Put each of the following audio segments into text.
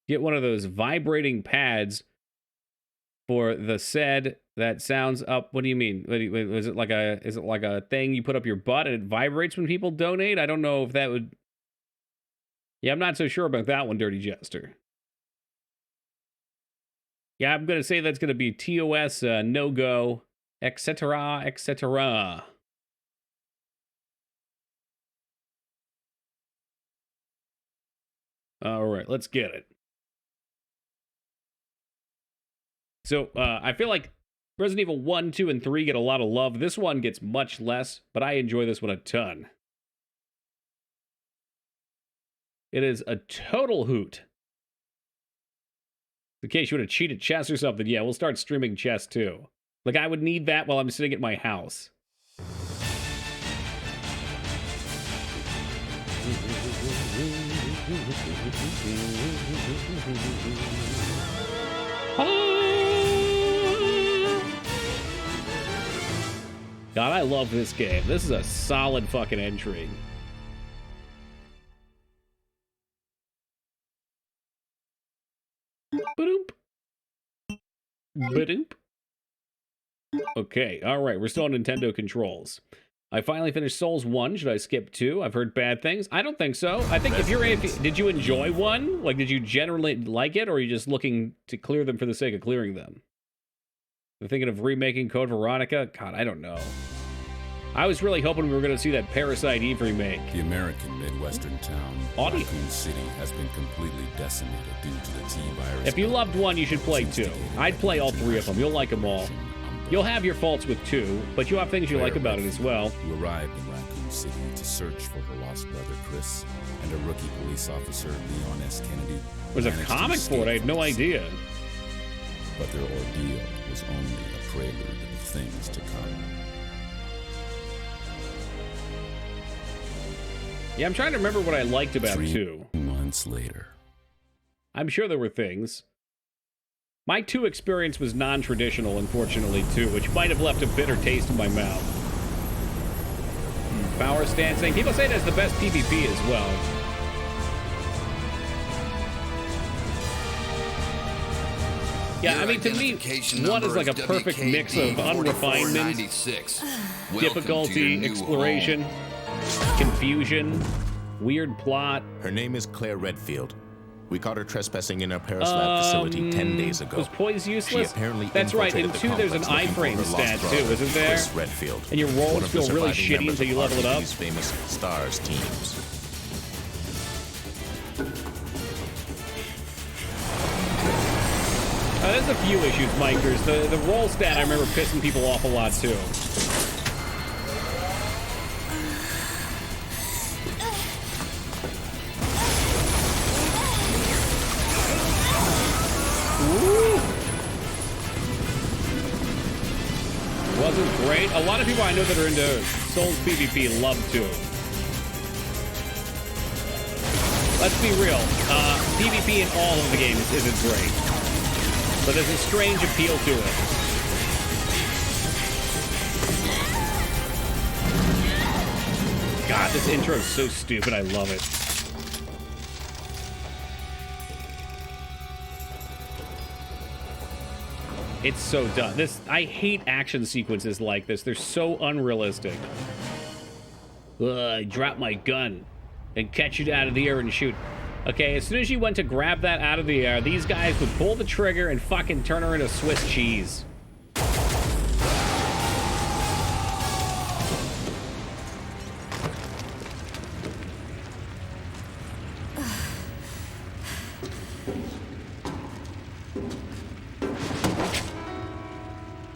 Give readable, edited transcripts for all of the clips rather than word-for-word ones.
Get one of those vibrating pads for the said that sounds up. What do you mean? Is it like a thing you put up your butt and it vibrates when people donate? I don't know if that would. Yeah, I'm not so sure about that one, Dirty Jester. Yeah, I'm going to say that's going to be TOS, no go, etc., etc. All right, let's get it. So, I feel like Resident Evil 1, 2, and 3 get a lot of love. This one gets much less, but I enjoy this one a ton. It is a total hoot. In case you want to cheat at chess or something, yeah, we'll start streaming chess too. Like, I would need that while I'm sitting at my house. God, I love this game. This is a solid fucking entry. Ba-doop. Ba-doop. Okay, alright, we're still on Nintendo controls. I finally finished Souls 1. Should I skip 2? I've heard bad things. I don't think so. I think if you're did you enjoy 1? Like, did you generally like it, or are you just looking to clear them for the sake of clearing them? You're thinking of remaking Code Veronica? God, I don't know. I was really hoping we were going to see that Parasite Eve remake. The American Midwestern town, Raccoon City, has been completely decimated due to the T-virus. If you loved 1, you should play 2. I'd play all 3 of them. You'll like them all. You'll have your faults with 2, but you have things you like about it as well. Who arrived in Raccoon City to search for her lost brother Chris and a rookie police officer, Leon S. Kennedy. There's a comic for it. I had no idea. But their ordeal was only a prelude of things to come. Yeah, I'm trying to remember what I liked about 2. 3 months later. I'm sure there were things. My 2 experience was non-traditional, unfortunately, too, which might have left a bitter taste in my mouth. Power stancing. People say that's the best PvP as well. Yeah, I mean, to me, 1 is like a perfect mix of unrefinement, difficulty, exploration, confusion, weird plot. Her name is Claire Redfield. We caught her trespassing in our Paris lab facility 10 days ago. Was poise useless? She apparently That's right, in 2 there's an iframe stat too, isn't there? Chris Redfield, and your rolls feel really shitty until you level it up. Famous STARS teams. There's a few issues, Mikers. The roll stat I remember pissing people off a lot too. Wasn't great. A lot of people I know that are into Souls PvP love to. Let's be real. PvP in all of the games isn't great. But there's a strange appeal to it. God, this intro is so stupid. I love it. It's so dumb. I hate action sequences like this. They're so unrealistic. I dropped my gun and catch it out of the air and shoot. Okay, as soon as you went to grab that out of the air, these guys would pull the trigger and fucking turn her into Swiss cheese.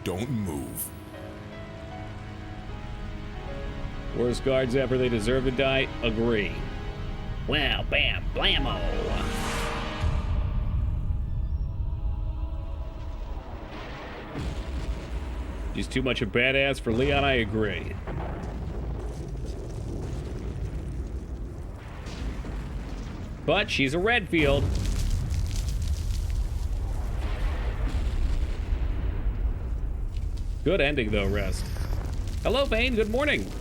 Don't move. Worst guards ever, they deserve to die. Agree. Well, bam, blammo. She's too much a badass for Leon, I agree. But she's a Redfield. Good ending, though, Rest. Hello, Vane. Good morning.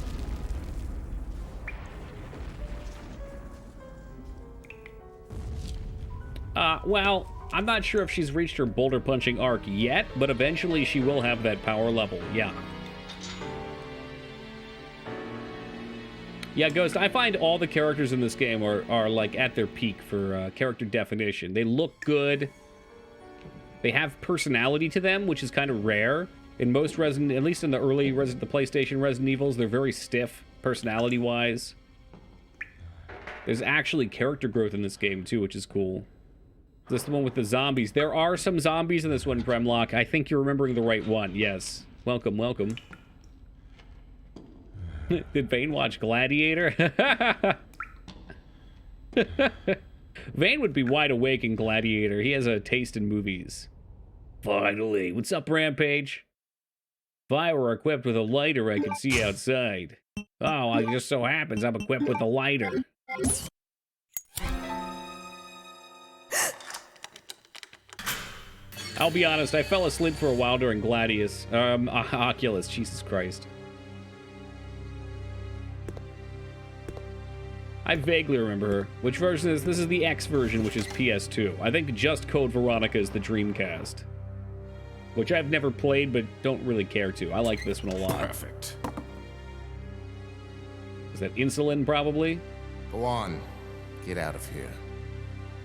Well, I'm not sure if she's reached her boulder punching arc yet, but eventually she will have that power level, yeah. Yeah, Ghost, I find all the characters in this game are like at their peak for character definition. They look good. They have personality to them, which is kind of rare. In most Resident, at least in the early the PlayStation Resident Evils, they're very stiff personality-wise. There's actually character growth in this game too, which is cool. This is the one with the zombies. There are some zombies in this one, Premlock. I think you're remembering the right one. Yes. Welcome, welcome. Did Vane watch Gladiator? Vane would be wide awake in Gladiator. He has a taste in movies. Finally. What's up, Rampage? If I were equipped with a lighter, I could see outside. Oh, it just so happens I'm equipped with a lighter. I'll be honest, I fell asleep for a while during Gladius. Oculus, Jesus Christ. I vaguely remember her. Which version is this? Is the X version, which is PS2. I think just Code Veronica is the Dreamcast. Which I've never played, but don't really care to. I like this one a lot. Perfect. Is that insulin, probably? Go on. Get out of here.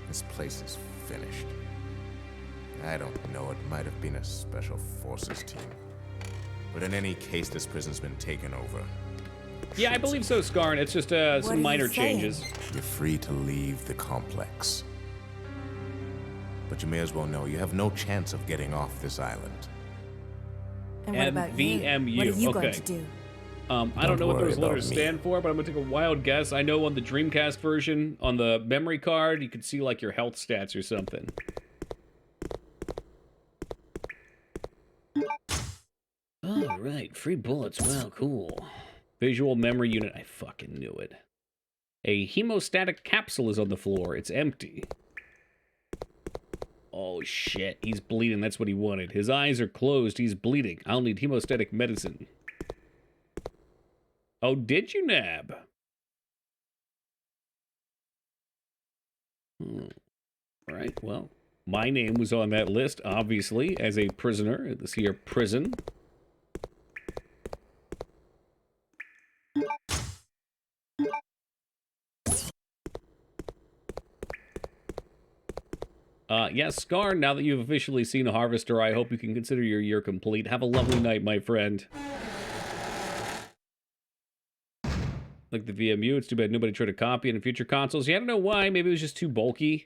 This place is finished. I don't know, it might have been a special forces team. But in any case, this prison's been taken over. Yeah, I believe so, Skarn. It's just some minor changes. You're free to leave the complex. But you may as well know you have no chance of getting off this island. And what about you? MVMU. What are you okay. going to do? I don't know what those letters me. stand for, but I'm gonna take a wild guess. I know on the Dreamcast version, on the memory card, you could see like your health stats or something. All right, free bullets. Wow, cool. Visual memory unit. I fucking knew it. A hemostatic capsule is on the floor. It's empty. Oh shit, he's bleeding. That's what he wanted. His eyes are closed. He's bleeding. I'll need hemostatic medicine. Oh, did you, Nab? All right, well, my name was on that list, obviously, as a prisoner at this here prison. Yes, Scar, now that you've officially seen a Harvester, I hope you can consider your year complete. Have a lovely night, my friend. Like the VMU, it's too bad nobody tried to copy it in future consoles. Yeah, I don't know why. Maybe it was just too bulky.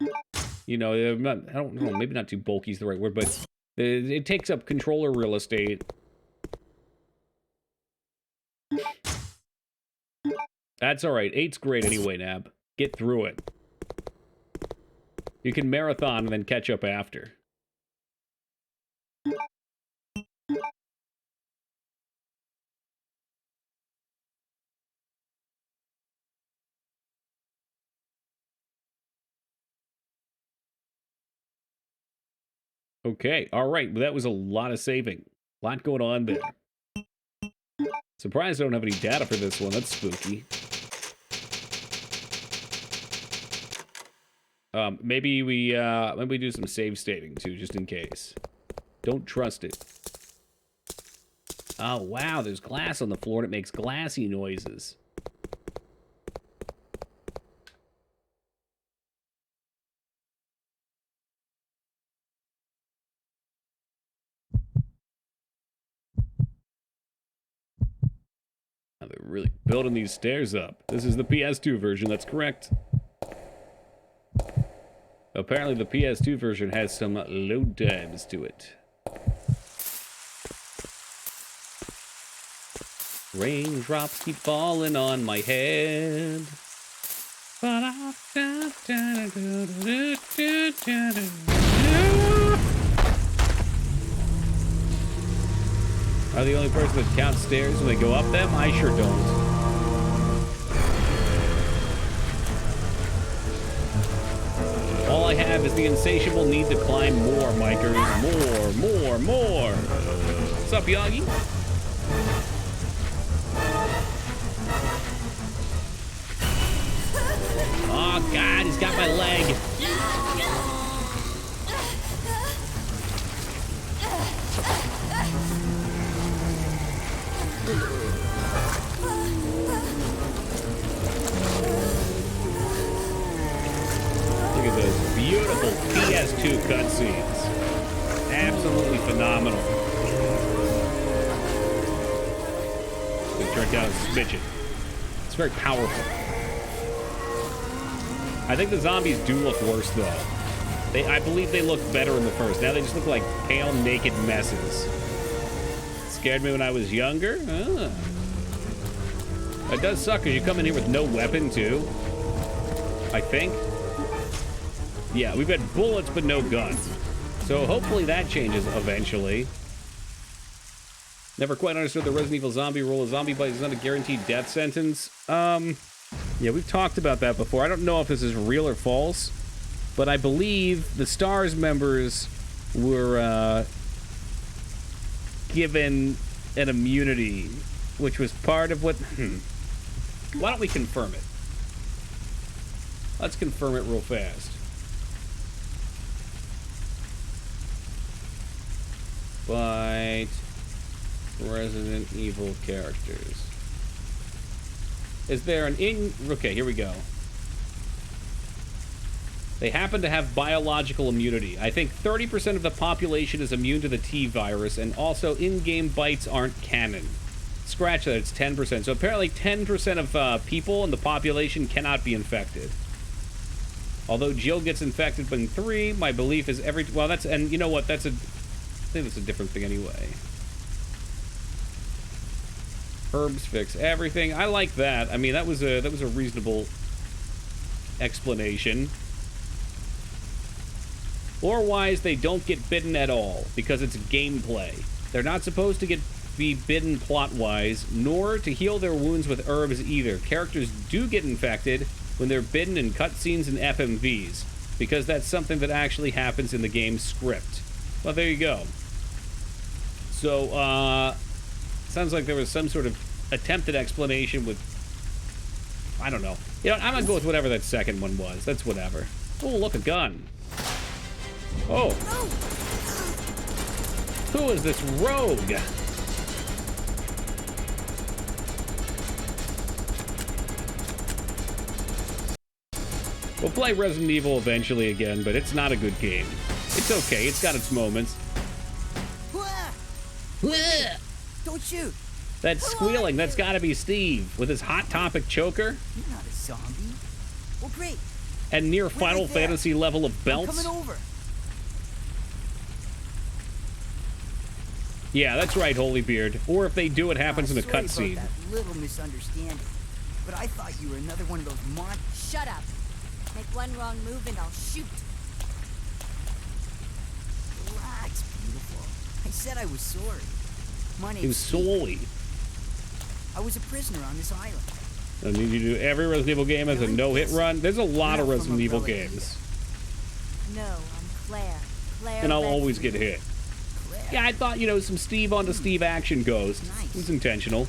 You know, I don't know. Maybe not too bulky is the right word, but it takes up controller real estate. That's all right. 8's great anyway, Nab. Get through it. You can marathon and then catch up after. Okay, all right. Well, that was a lot of saving. A lot going on there. Surprised I don't have any data for this one. That's spooky. Maybe we do some save stating too, just in case. Don't trust it. Oh wow, there's glass on the floor and it makes glassy noises. Now they're really building these stairs up. This is the PS2 version, that's correct. Apparently the PS2 version has some load times to it. Raindrops keep falling on my head. Are the only person that counts stairs when they go up them? I sure don't. All I have is the insatiable need to climb more, Mikers. More. What's up, Yagi? Oh, God, he's got my leg. those beautiful PS2 cutscenes. Absolutely phenomenal. It turned out a smidgen. It's very powerful. I think the zombies do look worse, though. I believe they looked better in the first. Now they just look like pale, naked messes. Scared me when I was younger? Ah. It does suck because you come in here with no weapon, too. I think. Yeah, we've got bullets, but no guns. So hopefully that changes eventually. Never quite understood the Resident Evil zombie rule. A zombie bite is not a guaranteed death sentence. Yeah, we've talked about that before. I don't know if this is real or false, but I believe the STARS members were given an immunity, which was part of what... Why don't we confirm it? Let's confirm it real fast. But Resident Evil characters. Is there an okay, here we go. They happen to have biological immunity. I think 30% of the population is immune to the T virus, and also in-game bites aren't canon. Scratch that, it's 10%. So apparently 10% of people in the population cannot be infected. Although Jill gets infected in 3, my belief is every... Well, that's... And you know what? That's a... I think that's a different thing anyway. Herbs fix everything. I like that. I mean, that was a reasonable explanation. Lore-wise, they don't get bitten at all because it's gameplay. They're not supposed to be bitten plot-wise, nor to heal their wounds with herbs either. Characters do get infected when they're bitten in cutscenes and FMVs, because that's something that actually happens in the game's script. Well, there you go. So, sounds like there was some sort of attempted explanation with... I don't know. You know, I'm gonna go with whatever that second one was. That's whatever. Oh, look, a gun. Oh. Who is this rogue? We'll play Resident Evil eventually again, but it's not a good game. It's okay. It's got its moments. Don't shoot. That squealing, that's got to be Steve with his Hot Topic choker. You're not a zombie. Well, great. And near Final Fantasy level of belts. I'm coming over. Yeah, that's right, Holybeard. Or if they do, it happens in a Sorry cutscene. about that little misunderstanding. But I thought you were another one of those Shut up. Make one wrong move and I'll shoot. Relax, beautiful. I said I was sorry. My name's He was sorry. I was a prisoner on this island. I need you to do every Resident Evil game as a no-hit run. There's a lot of Resident Evil games. No, I'm Claire. Claire And I'll always Redfield. get hit. Claire. Yeah, I thought, you know, some Steve onto Steve action goes. Nice. It was intentional.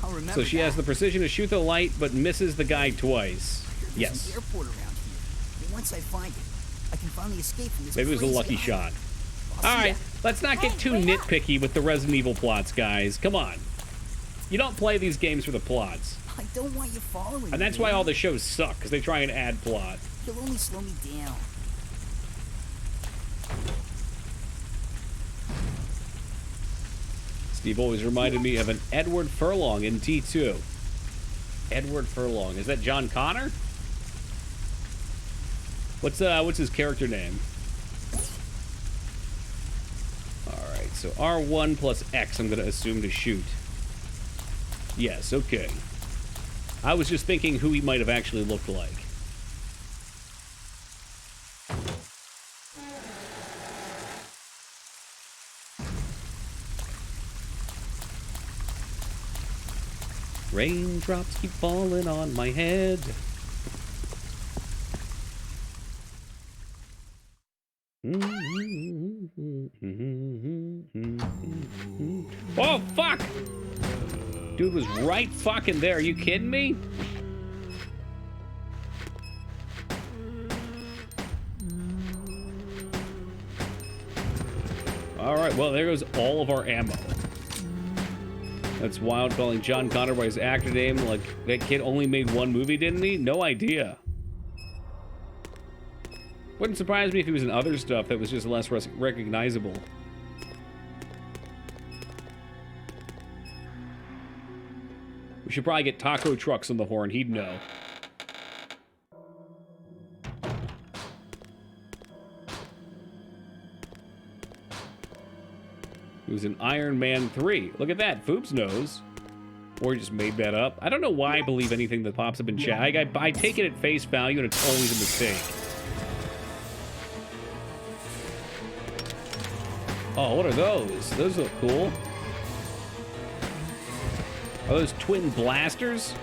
I'll remember So she has the precision to shoot the light, but misses the guy twice. There's Yes. an airport around here. And once I find it, I can finally escape from this Maybe it was a crazy lucky island. shot. I'll All see right, ya. let's not get too nitpicky with the Resident Evil plots, guys. Come on. You don't play these games for the plots. I don't want you following me. And that's why all man. the shows suck, because they try and add plot. You'll only slow me down. Steve always reminded me of an Edward Furlong in T2. Edward Furlong. Is that John Connor? What's his character name? Alright, so R1 plus X I'm gonna assume to shoot. Yes, okay. I was just thinking who he might have actually looked like. Raindrops keep falling on my head. Oh, fuck! Dude was right fucking there. Are you kidding me? Alright, well, there goes all of our ammo. That's wild, calling John Connor by his actor name. Like, that kid only made one movie, didn't he? No idea. Wouldn't surprise me if he was in other stuff that was just less recognizable. We should probably get Taco Trucks on the horn. He'd know. He was in Iron Man 3. Look at that. Foobs knows. Or he just made that up. I don't know why I believe anything that pops up in chat. I take it at face value, and it's always a mistake. Oh, what are those? Those look cool. Are those twin blasters?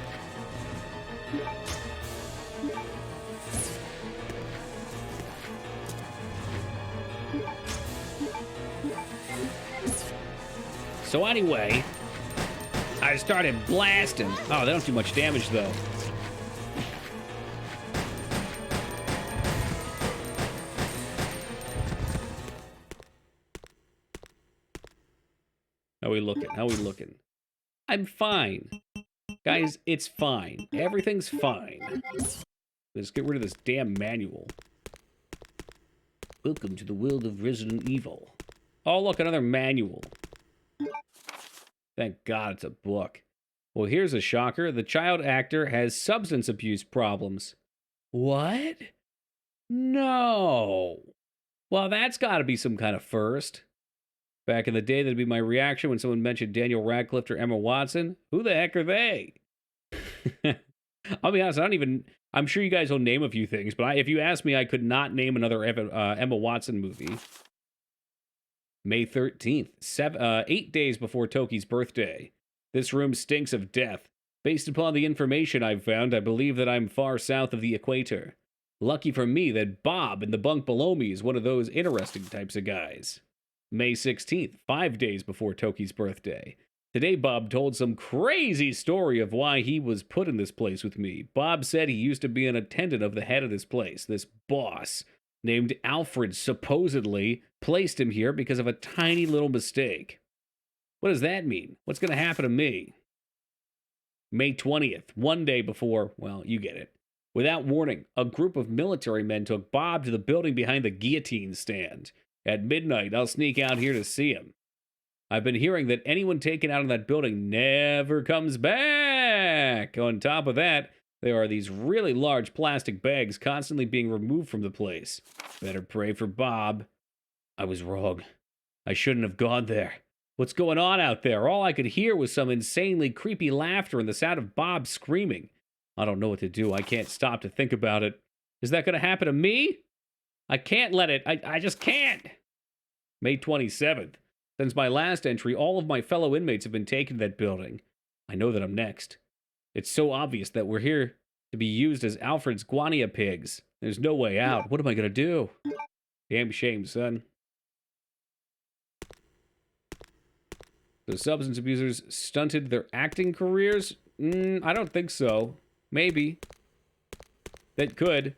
So anyway, I started blasting. Oh, they don't do much damage, though. How we looking? How we looking? I'm fine. Guys, it's fine. Everything's fine. Let's get rid of this damn manual. Welcome to the world of Resident Evil. Oh, look, another manual. Thank God it's a book. Well, here's a shocker. The child actor has substance abuse problems. What? No. Well, that's got to be some kind of first. Back in the day, that'd be my reaction when someone mentioned Daniel Radcliffe or Emma Watson. Who the heck are they? I'll be honest, I'm sure you guys will name a few things, but if you ask me, I could not name another Emma Watson movie. May 13th, 8 days before Toki's birthday. This room stinks of death. Based upon the information I've found, I believe that I'm far south of the equator. Lucky for me that Bob in the bunk below me is one of those interesting types of guys. May 16th, 5 days before Toki's birthday. Today, Bob told some crazy story of why he was put in this place with me. Bob said he used to be an attendant of the head of this place, this boss, named Alfred, supposedly placed him here because of a tiny little mistake. What does that mean? What's going to happen to me? May 20th, 1 day before, well, you get it. Without warning, a group of military men took Bob to the building behind the guillotine stand. At midnight, I'll sneak out here to see him. I've been hearing that anyone taken out of that building never comes back. On top of that, there are these really large plastic bags constantly being removed from the place. Better pray for Bob. I was wrong. I shouldn't have gone there. What's going on out there? All I could hear was some insanely creepy laughter and the sound of Bob screaming. I don't know what to do. I can't stop to think about it. Is that going to happen to me? I can't let it. I just can't. May 27th. Since my last entry, all of my fellow inmates have been taken to that building. I know that I'm next. It's so obvious that we're here to be used as Alfred's guinea pigs. There's no way out. What am I going to do? Damn shame, son. So substance abusers stunted their acting careers? I don't think so. Maybe. That could.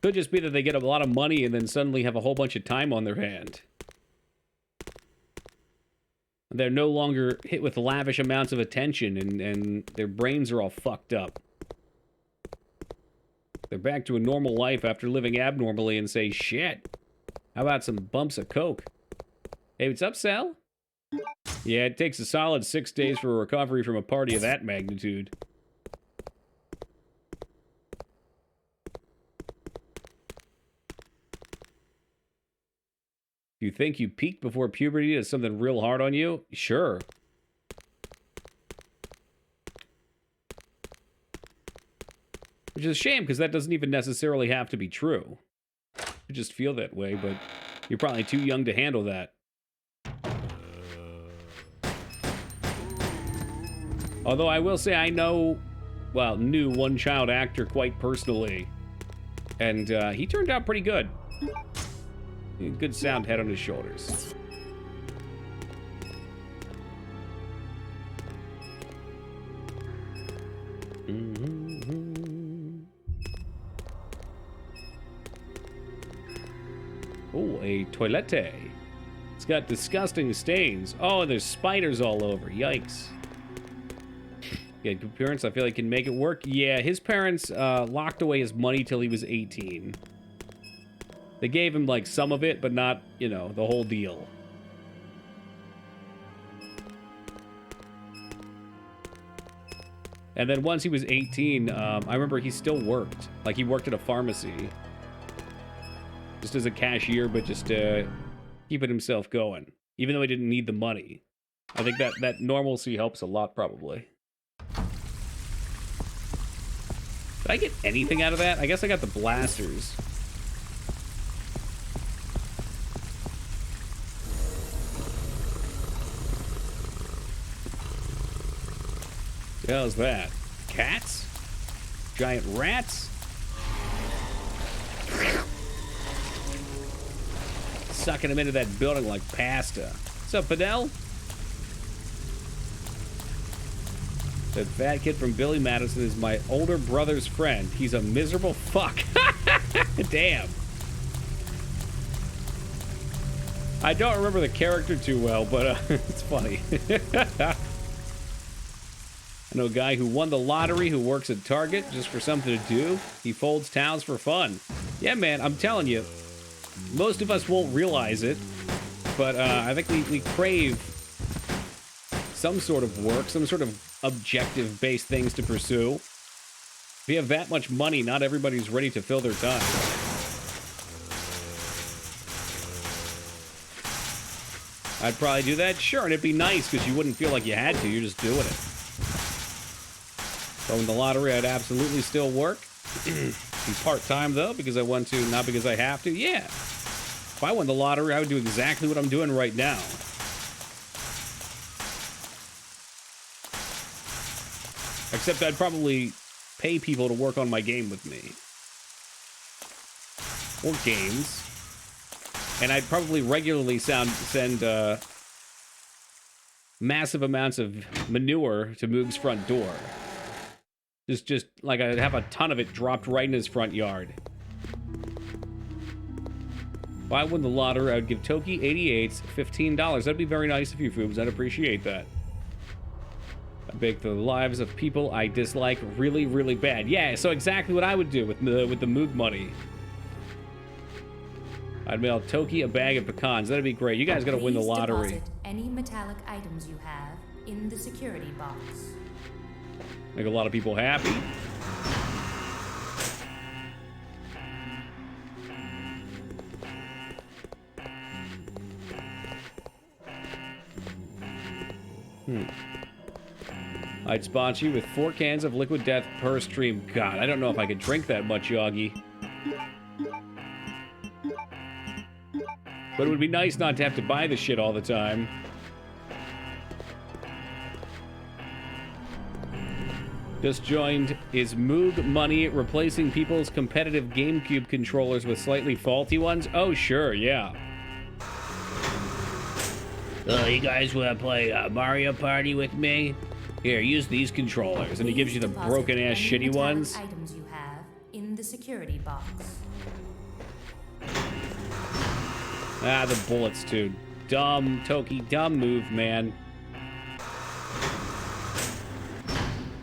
Could just be that they get a lot of money and then suddenly have a whole bunch of time on their hand. They're no longer hit with lavish amounts of attention and their brains are all fucked up. They're back to a normal life after living abnormally and say, shit, how about some bumps of coke? Hey, what's up, Sal? Yeah, it takes a solid 6 days for a recovery from a party of that magnitude. You think you peaked before puberty is something real hard on you? Sure. Which is a shame, because that doesn't even necessarily have to be true. You just feel that way, but you're probably too young to handle that. Although I will say I knew one child actor quite personally. And he turned out pretty good. Good sound head on his shoulders. Oh, a toilette. It's got disgusting stains. Oh, and there's spiders all over. Yikes. Yeah, good parents, I feel like can make it work. Yeah, his parents locked away his money till he was 18. They gave him, like, some of it, but not, you know, the whole deal. And then once he was 18, I remember he still worked. Like, he worked at a pharmacy. Just as a cashier, but just keeping himself going. Even though he didn't need the money. I think that normalcy helps a lot, probably. Did I get anything out of that? I guess I got the blasters. What the hell is that? Cats? Giant rats? Sucking them into that building like pasta. What's up, Fidel? The fat kid from Billy Madison is my older brother's friend. He's a miserable fuck. Damn. I don't remember the character too well, but it's funny. I know a guy who won the lottery who works at Target just for something to do. He folds towels for fun. Yeah, man, I'm telling you. Most of us won't realize it, but I think we crave some sort of work, some sort of objective-based things to pursue. If you have that much money, not everybody's ready to fill their time. I'd probably do that, sure, and it'd be nice because you wouldn't feel like you had to. You're just doing it. But in the lottery, I'd absolutely still work. Be part-time, though, because I want to, not because I have to. Yeah. If I won the lottery, I would do exactly what I'm doing right now. Except I'd probably pay people to work on my game with me. Or games. And I'd probably regularly send massive amounts of manure to Moog's front door. Just like I'd have a ton of it dropped right in his front yard. If I won the lottery, I would give Toki 88s $15. That'd be very nice of you, Foobs. I'd appreciate that. I bake the lives of people I dislike really, really bad. Yeah, so exactly what I would do with the Moog money. I'd mail Toki a bag of pecans. That'd be great. You guys gotta win the lottery. Deposit any metallic items you have in the security box. Make a lot of people happy. I'd sponsor you with 4 cans of liquid death per stream. God, I don't know if I could drink that much, Yagi. But it would be nice not to have to buy the shit all the time. Just joined. Is Moog money replacing people's competitive GameCube controllers with slightly faulty ones? Oh, sure, yeah. You guys want to play Mario Party with me? Here, use these controllers. And he gives you the broken-ass shitty ones. Items you have in the security box. Ah, the bullets, too. Dumb, Toki, dumb move, man.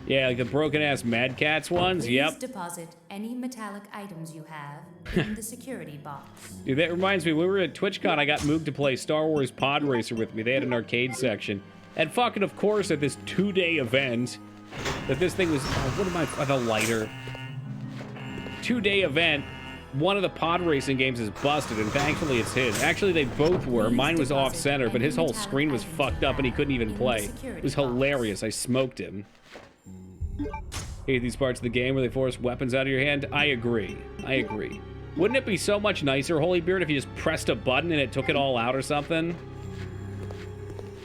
Yeah, like the broken-ass Mad Cats ones, Please yep. deposit any metallic items you have in the security box. Dude, that reminds me, when we were at TwitchCon, I got Moog to play Star Wars Pod Racer with me. They had an arcade section. And fucking, of course, at this 2-day event, that this thing was, what am I, the lighter. 2-day event, one of the pod racing games is busted, and thankfully it's his. Actually, they both were. Mine was off-center, but his whole screen was fucked up and he couldn't even play. It was hilarious. I smoked him. Hate these parts of the game where they force weapons out of your hand. I agree. I agree. Wouldn't it be so much nicer, Holybeard, if you just pressed a button and it took it all out or something?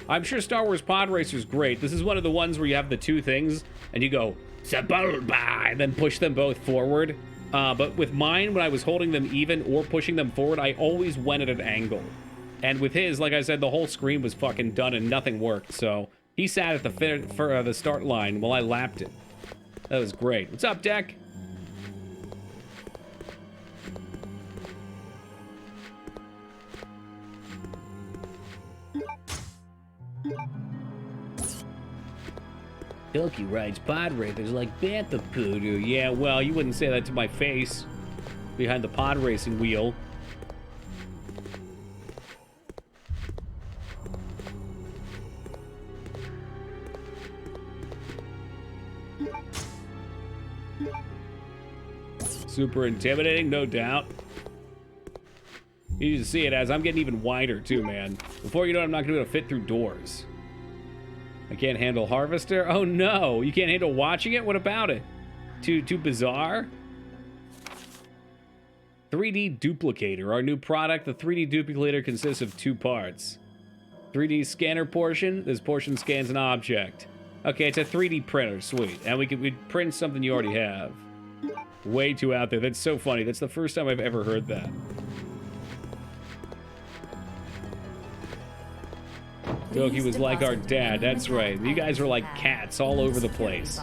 I'm sure Star Wars Pod Racer's great. This is one of the ones where you have the two things and you go, Sabulba, and then push them both forward. But with mine, when I was holding them even or pushing them forward, I always went at an angle. And with his, like I said, the whole screen was fucking done and nothing worked. So he sat at the start line while I lapped it. That was great. What's up, Deck? Doki rides pod racers like Bantha Poodoo. Yeah, well, you wouldn't say that to my face. Behind the pod racing wheel. Super intimidating, no doubt. You need to see it as I'm getting even wider too, man. Before you know it, I'm not gonna be able to fit through doors. I can't handle Harvester. Oh no, you can't handle watching it? What about it? Too bizarre? 3D Duplicator, our new product. The 3D Duplicator consists of 2 parts. 3D scanner portion. This portion scans an object. Okay, it's a 3D printer, sweet. And we'd print something you already have. Way too out there. That's so funny. That's the first time I've ever heard that. Doki was like our dad, that's right. You guys were like cats all over the place.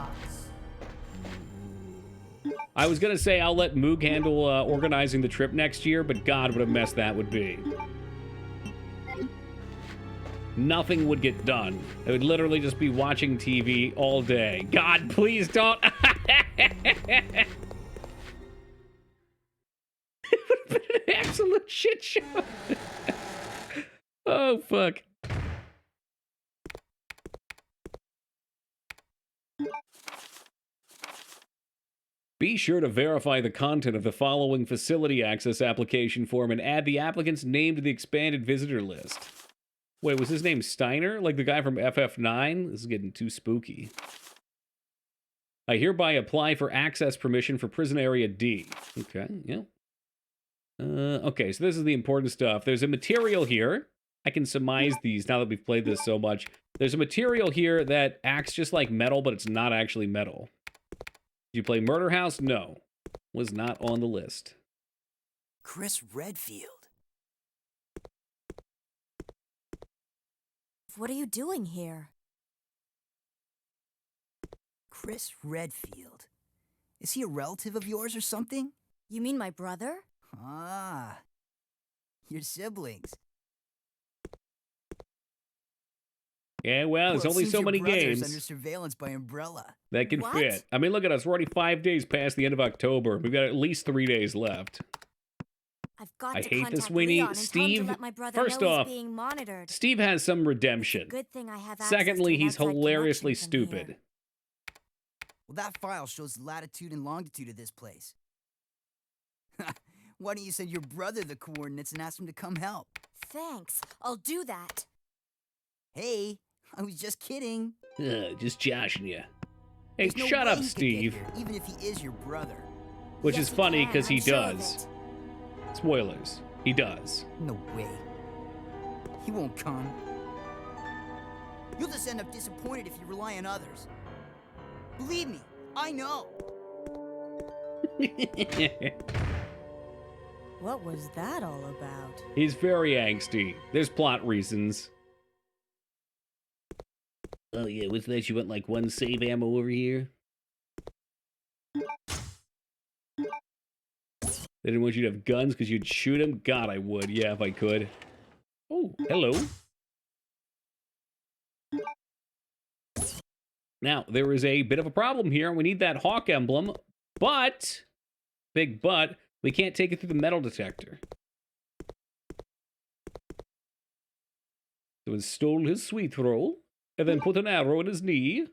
I was gonna say I'll let Moog handle organizing the trip next year, but God, what a mess that would be. Nothing would get done. I would literally just be watching TV all day. God, please don't. It would have been an absolute shit show. Oh, fuck. Be sure to verify the content of the following facility access application form and add the applicant's name to the expanded visitor list. Wait, was his name Steiner? Like the guy from FF9? This is getting too spooky. I hereby apply for access permission for prison area D. Okay, yeah. Okay, so this is the important stuff. There's a material here. I can surmise these now that we've played this so much. There's a material here that acts just like metal, but it's not actually metal. Did you play Murder House? No. Was not on the list. Chris Redfield. What are you doing here? Chris Redfield. Is he a relative of yours or something? You mean my brother? Ah, your siblings. Yeah, well, there's only so many games under surveillance by Umbrella that can What? fit. I mean, look at us. We're already 5 days past the end of October. We've got at least 3 days left. I've got I to hate contact this, Winnie. Leon and tell him Steve, to let my brother first know off, he's being monitored. Steve has some redemption. Good thing I have access Secondly, to an he's outside hilariously connection from stupid. here. Well, that file shows the latitude and longitude of this place. Why don't you send your brother the coordinates and ask him to come help? Thanks. I'll do that. Hey, I was just kidding. Just joshing you. Hey, There's no shut way up, he could get Steve. here, even if he is your brother. Which Yes, is funny can. because he I'm sure of does. it. Spoilers. He does. No way. He won't come. You'll just end up disappointed if you rely on others. Believe me, I know. What was that all about? He's very angsty. There's plot reasons. Oh yeah, what's that? You want like 1 save ammo over here? They didn't want you to have guns because you'd shoot him? God, I would. Yeah, if I could. Oh, hello. Now, there is a bit of a problem here. We need that hawk emblem, but, big but, we can't take it through the metal detector. So install his sweet roll, and then put an arrow in his knee.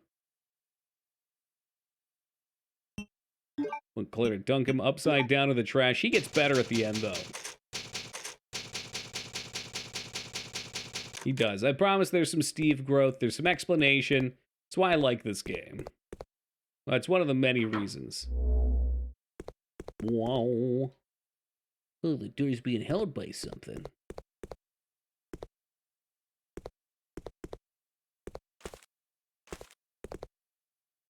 We'll clear it, dunk him upside down in the trash. He gets better at the end, though. He does. I promise there's some Steve growth. There's some explanation. That's why I like this game. That's one of the many reasons. Wow. Oh, the door's being held by something.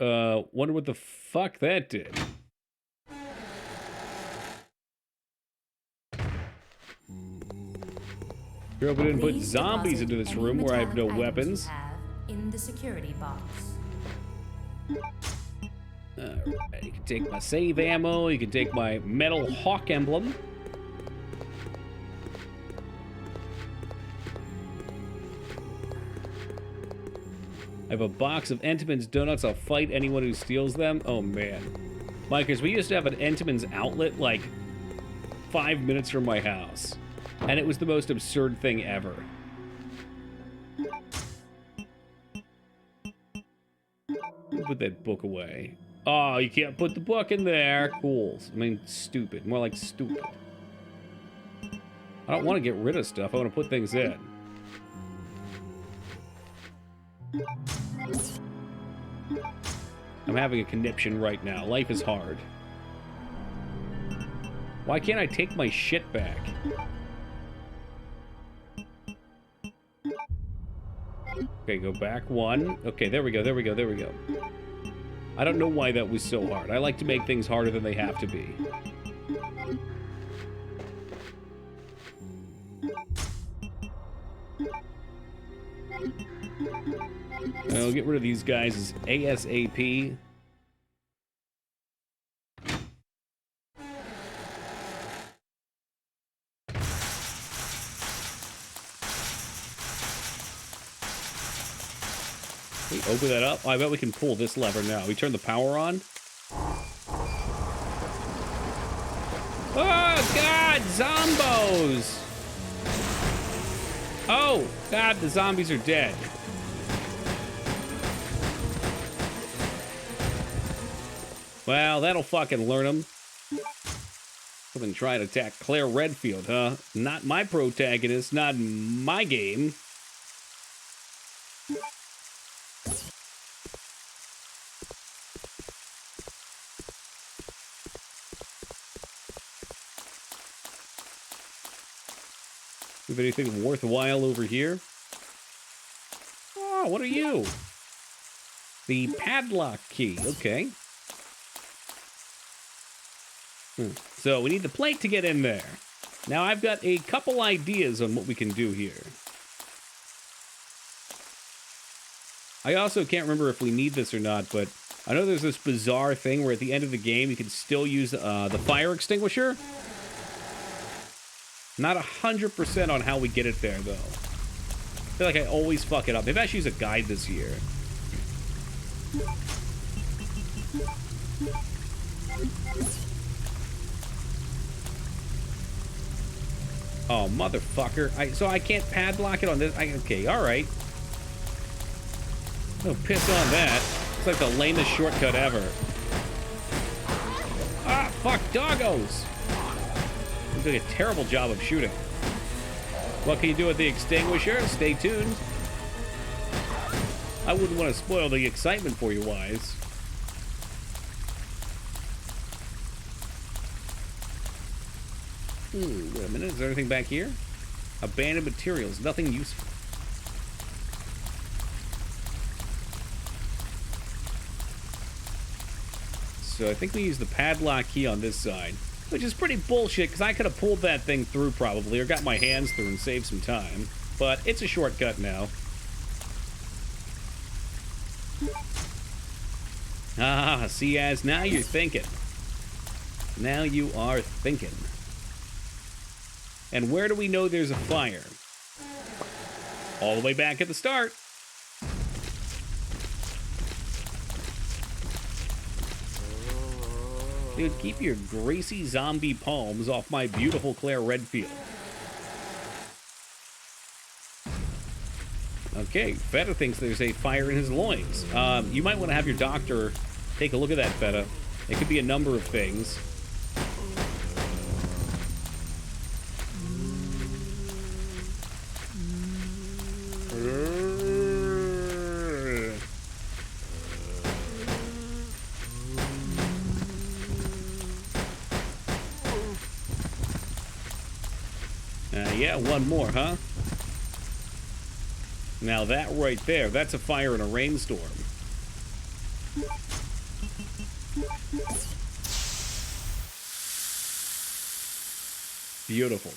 Wonder what the fuck that did. Sure hope we didn't put Please zombies deposit into this any room where I have no metallic items weapons. you have in the security box. Alright, you can take my save ammo, you can take my metal hawk emblem. I have a box of Entenmann's donuts. I'll fight anyone who steals them. Oh, man. Micers, we used to have an Entenmann's outlet, like, 5 minutes from my house. And it was the most absurd thing ever. Put that book away. Oh, you can't put the book in there. Cool. I mean, stupid. More like stupid. I don't want to get rid of stuff. I want to put things in. I'm having a conniption right now. Life is hard. Why can't I take my shit back? Okay, go back one. Okay, there we go, there we go, there we go. I don't know why that was so hard. I like to make things harder than they have to be. I'll get rid of these guys ASAP. We open that up. Oh, I bet we can pull this lever now. We turn the power on. Oh, God! Zombos! Oh, God, the zombies are dead. Well, that'll fucking learn them. Come and try to attack Claire Redfield, huh? Not my protagonist, not in my game. Have anything worthwhile over here? Oh, what are you? The padlock key. Okay. So we need the plate to get in there. Now I've got a couple ideas on what we can do here. I also can't remember if we need this or not, but I know there's this bizarre thing where at the end of the game you can still use the fire extinguisher. Not 100% on how we get it there, though. I feel like I always fuck it up. Maybe I should use a guide this year. Oh, motherfucker. So I can't padlock it on this? Okay, alright. No piss on that. It's like the lamest shortcut ever. Ah, fuck, doggos! I'm doing a terrible job of shooting. What can you do with the extinguisher? Stay tuned. I wouldn't want to spoil the excitement for you, Wise. Wait a minute. Is there anything back here? Abandoned materials. Nothing useful. So I think we use the padlock key on this side. Which is pretty bullshit, because I could have pulled that thing through probably, or got my hands through and saved some time. But it's a shortcut now. Ah, see, as now you're thinking. Now you are thinking. And where do we know there's a fire? All the way back at the start. Dude, keep your greasy zombie palms off my beautiful Claire Redfield. Okay, Feta thinks there's a fire in his loins. You might want to have your doctor take a look at that, Feta. It could be a number of things. Yeah, one more, huh? Now that right there, that's a fire in a rainstorm. Beautiful.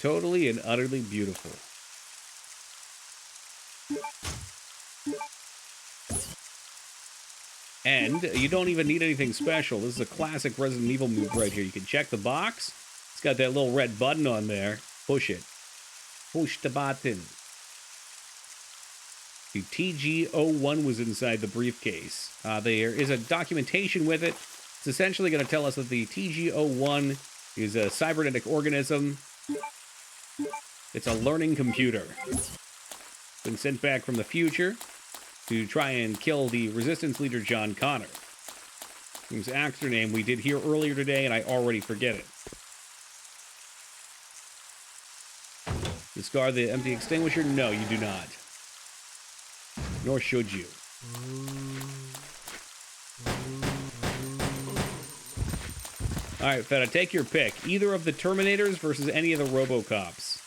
Totally and utterly beautiful. And you don't even need anything special. This is a classic Resident Evil move right here. You can check the box. It's got that little red button on there. Push it. Push the button. The 𝕳𝖔𝖗 was inside the briefcase. There is a documentation with it. It's essentially going to tell us that the 𝕳𝖗 is a cybernetic organism. It's a learning computer. Been sent back from the future to try and kill the resistance leader John Connor, whose actor name we did hear earlier today, and I already forget it. Discard the empty extinguisher? No, you do not. Nor should you. Alright, Feta, take your pick. Either of the Terminators versus any of the RoboCops.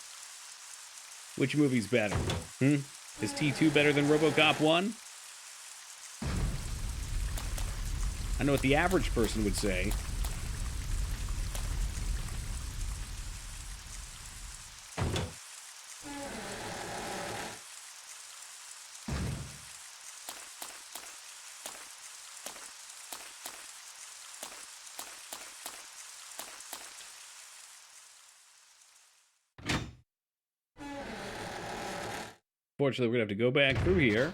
Which movie's better? Is T2 better than RoboCop 1? I know what the average person would say. Fortunately, we're gonna have to go back through here.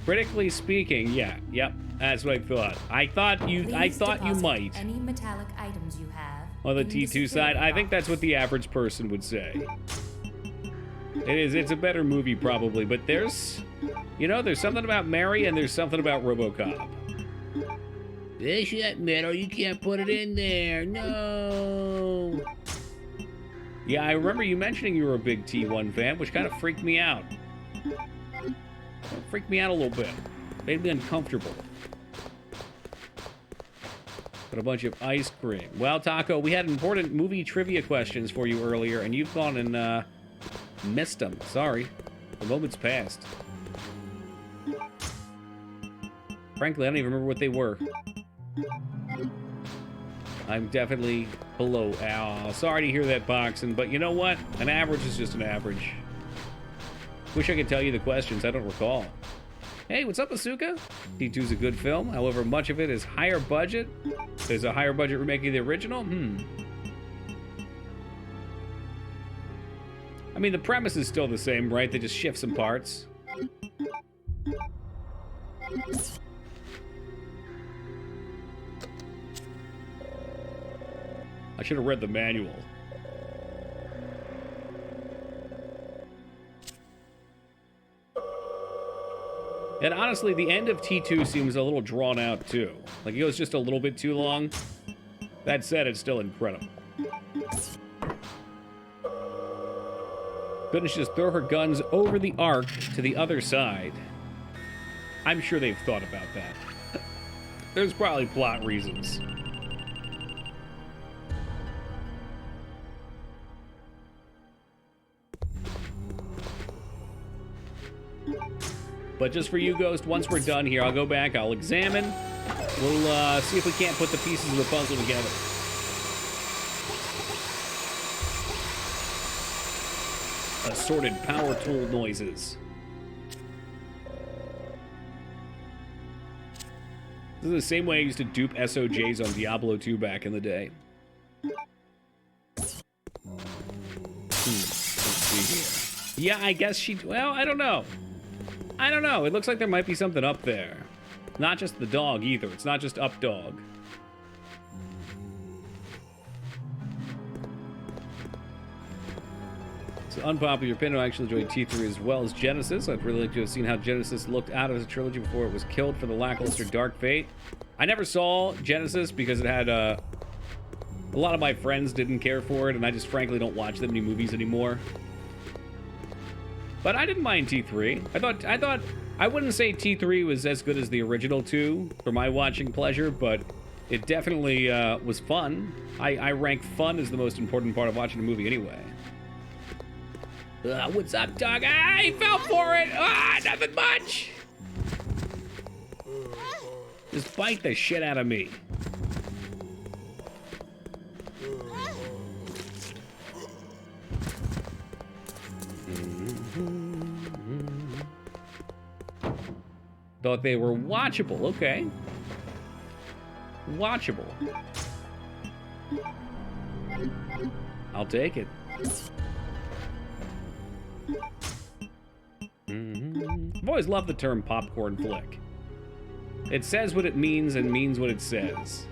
Critically speaking, yeah, yep, that's what I thought. I thought you might. Any metallic items you have. On the in T2 side, I think that's what the average person would say. It's a better movie probably, but there's something about Mary and there's something about RoboCop. There's that metal, you can't put it in there, no. Yeah, I remember you mentioning you were a big T1 fan, which kind of freaked me out. Freaked me out a little bit. Made me uncomfortable. Got a bunch of ice cream. Well, Taco, we had important movie trivia questions for you earlier, and you've gone and missed them. Sorry. The moment's passed. Frankly, I don't even remember what they were. I'm definitely below. Oh, sorry to hear that, Boxing, but you know what? An average is just an average. Wish I could tell you the questions. I don't recall. Hey, what's up, Asuka? T2's a good film. However, much of it is higher budget. There's a higher budget remake of the original? I mean, the premise is still the same, right? They just shift some parts. I should have read the manual. And honestly, the end of T2 seems a little drawn out too. Like it goes just a little bit too long. That said, it's still incredible. Couldn't she just throw her guns over the arc to the other side? I'm sure they've thought about that. There's probably plot reasons. But just for you, Ghost, once we're done here, I'll go back, I'll examine. We'll see if we can't put the pieces of the puzzle together. Assorted power tool noises. This is the same way I used to dupe SOJs on Diablo 2 back in the day. Let's see here. Yeah, I guess she... Well, I don't know. I don't know. It looks like there might be something up there. Not just the dog, either. It's not just up dog. It's an unpopular opinion. I actually enjoyed T3 as well as Genesis. I'd really like to have seen how Genesis looked out as a trilogy before it was killed for the lackluster Dark Fate. I never saw Genesis because it had a lot of my friends didn't care for it, and I just frankly don't watch that many movies anymore. But I didn't mind T3. I thought I wouldn't say T3 was as good as the original 2 for my watching pleasure, but it definitely was fun. I rank fun as the most important part of watching a movie anyway. What's up, dog? Ah, he fell for it! Ah, nothing much! Just bite the shit out of me. Thought they were watchable. Okay. Watchable. I'll take it. I've always loved the term popcorn flick. It says what it means and means what it says.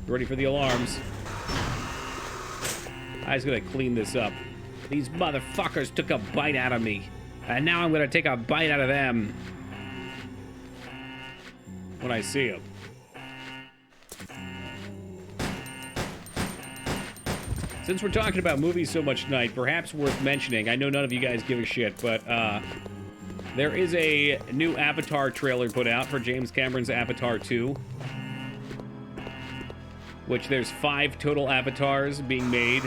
Ready for the alarms. I was gonna clean this up. These motherfuckers took a bite out of me. And now I'm gonna take a bite out of them. When I see them. Since we're talking about movies so much tonight, perhaps worth mentioning, I know none of you guys give a shit, but there is a new Avatar trailer put out for James Cameron's Avatar 2. Which there's 5 total avatars being made,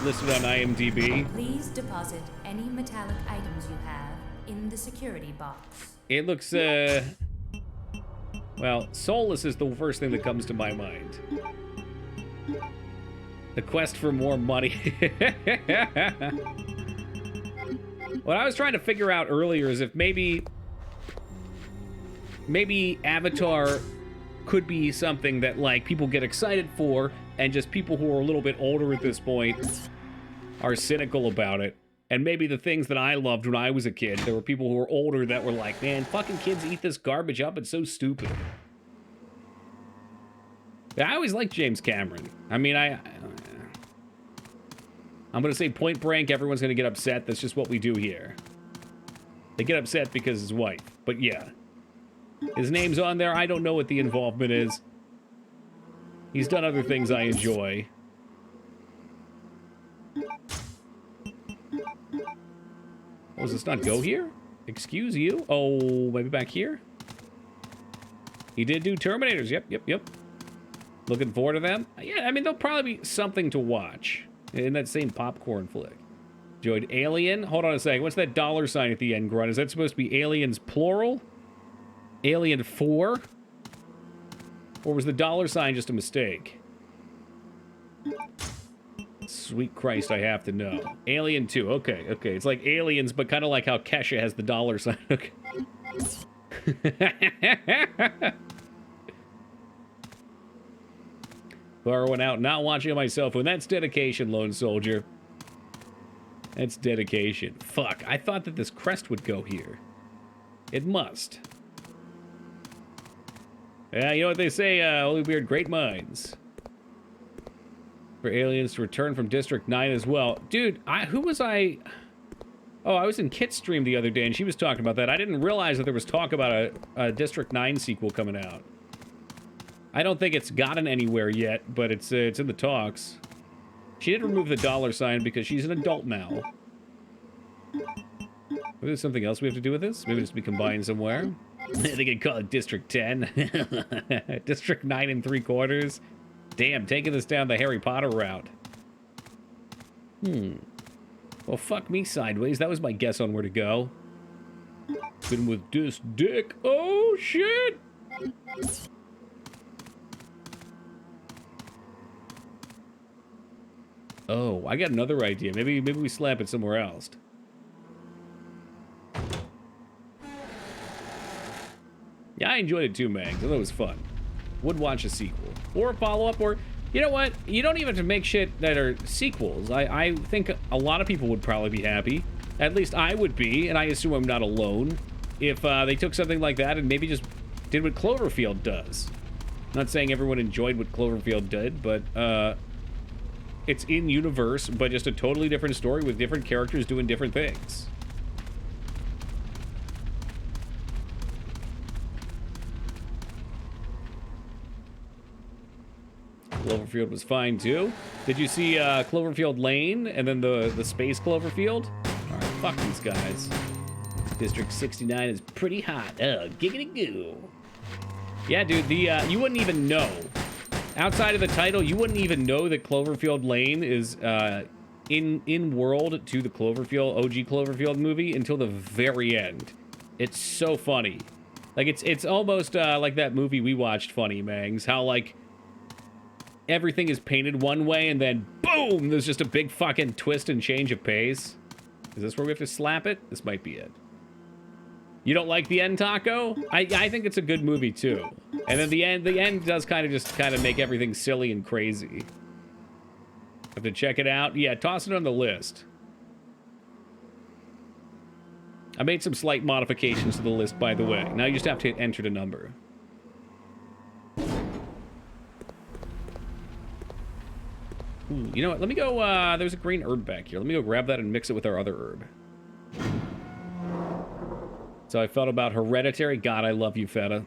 listed on IMDb. Please deposit any metallic items you have in the security box. It looks, well, soulless is the first thing that comes to my mind. The quest for more money. What I was trying to figure out earlier is if maybe Avatar could be something that, like, people get excited for, and just people who are a little bit older at this point are cynical about it. And maybe the things that I loved when I was a kid, there were people who were older that were like, man, fucking kids eat this garbage up, it's so stupid. I always liked James Cameron. I mean, I'm gonna say point blank, everyone's gonna get upset. That's just what we do here. They get upset because his wife, but yeah. His name's on there. I don't know what the involvement is. He's done other things I enjoy. Oh, does this not go here? Excuse you? Oh, maybe back here? He did do Terminators. Yep. Looking forward to them. Yeah, I mean, there'll probably be something to watch in that same popcorn flick. Enjoyed Alien. Hold on a second. What's that dollar sign at the end, Grunt? Is that supposed to be aliens plural? Alien 4? Or was the dollar sign just a mistake? Sweet Christ, I have to know. Alien 2. Okay. It's like Aliens, but kind of like how Kesha has the dollar sign. Okay. Borrowing out, not watching on my cell phone. That's dedication, Lone Soldier. That's dedication. Fuck, I thought that this crest would go here. It must. Yeah, you know what they say, only weird great minds. For aliens to return from District 9 as well. Dude, who was I? Oh, I was in Kit's stream the other day, and she was talking about that. I didn't realize that there was talk about a District 9 sequel coming out. I don't think it's gotten anywhere yet, but it's in the talks. She did remove the dollar sign because she's an adult now. Maybe there's something else we have to do with this? Maybe it's to be combined somewhere? They could call it District 10. District 9 3/4. Damn, taking this down the Harry Potter route. Well, fuck me sideways. That was my guess on where to go. Been with this dick. Oh, shit! Oh, I got another idea. Maybe we slap it somewhere else. Yeah, I enjoyed it too, Mags. I thought it was fun. Would watch a sequel. Or a follow-up, or... You know what? You don't even have to make shit that are sequels. I think a lot of people would probably be happy. At least I would be, and I assume I'm not alone, if they took something like that and maybe just did what Cloverfield does. Not saying everyone enjoyed what Cloverfield did, but it's in-universe, but just a totally different story with different characters doing different things. Cloverfield was fine too. Did you see Cloverfield Lane and then the space Cloverfield? All right, fuck these guys. District 69 is pretty hot. Giggity goo. Yeah, dude, you wouldn't even know. Outside of the title, you wouldn't even know that Cloverfield Lane is in world to the Cloverfield, OG Cloverfield movie until the very end. It's so funny. Like, it's almost like that movie we watched, Funny Mangs, how, like, everything is painted one way, and then, boom, there's just a big fucking twist and change of pace. Is this where we have to slap it? This might be it. You don't like the end, Taco? I think it's a good movie, too. And then the end does kind of make everything silly and crazy. Have to check it out. Yeah, toss it on the list. I made some slight modifications to the list, by the way. Now you just have to enter the number. Ooh, you know what? Let me go, there's a green herb back here. Let me go grab that and mix it with our other herb. So I felt about Hereditary. God, I love you, Feta.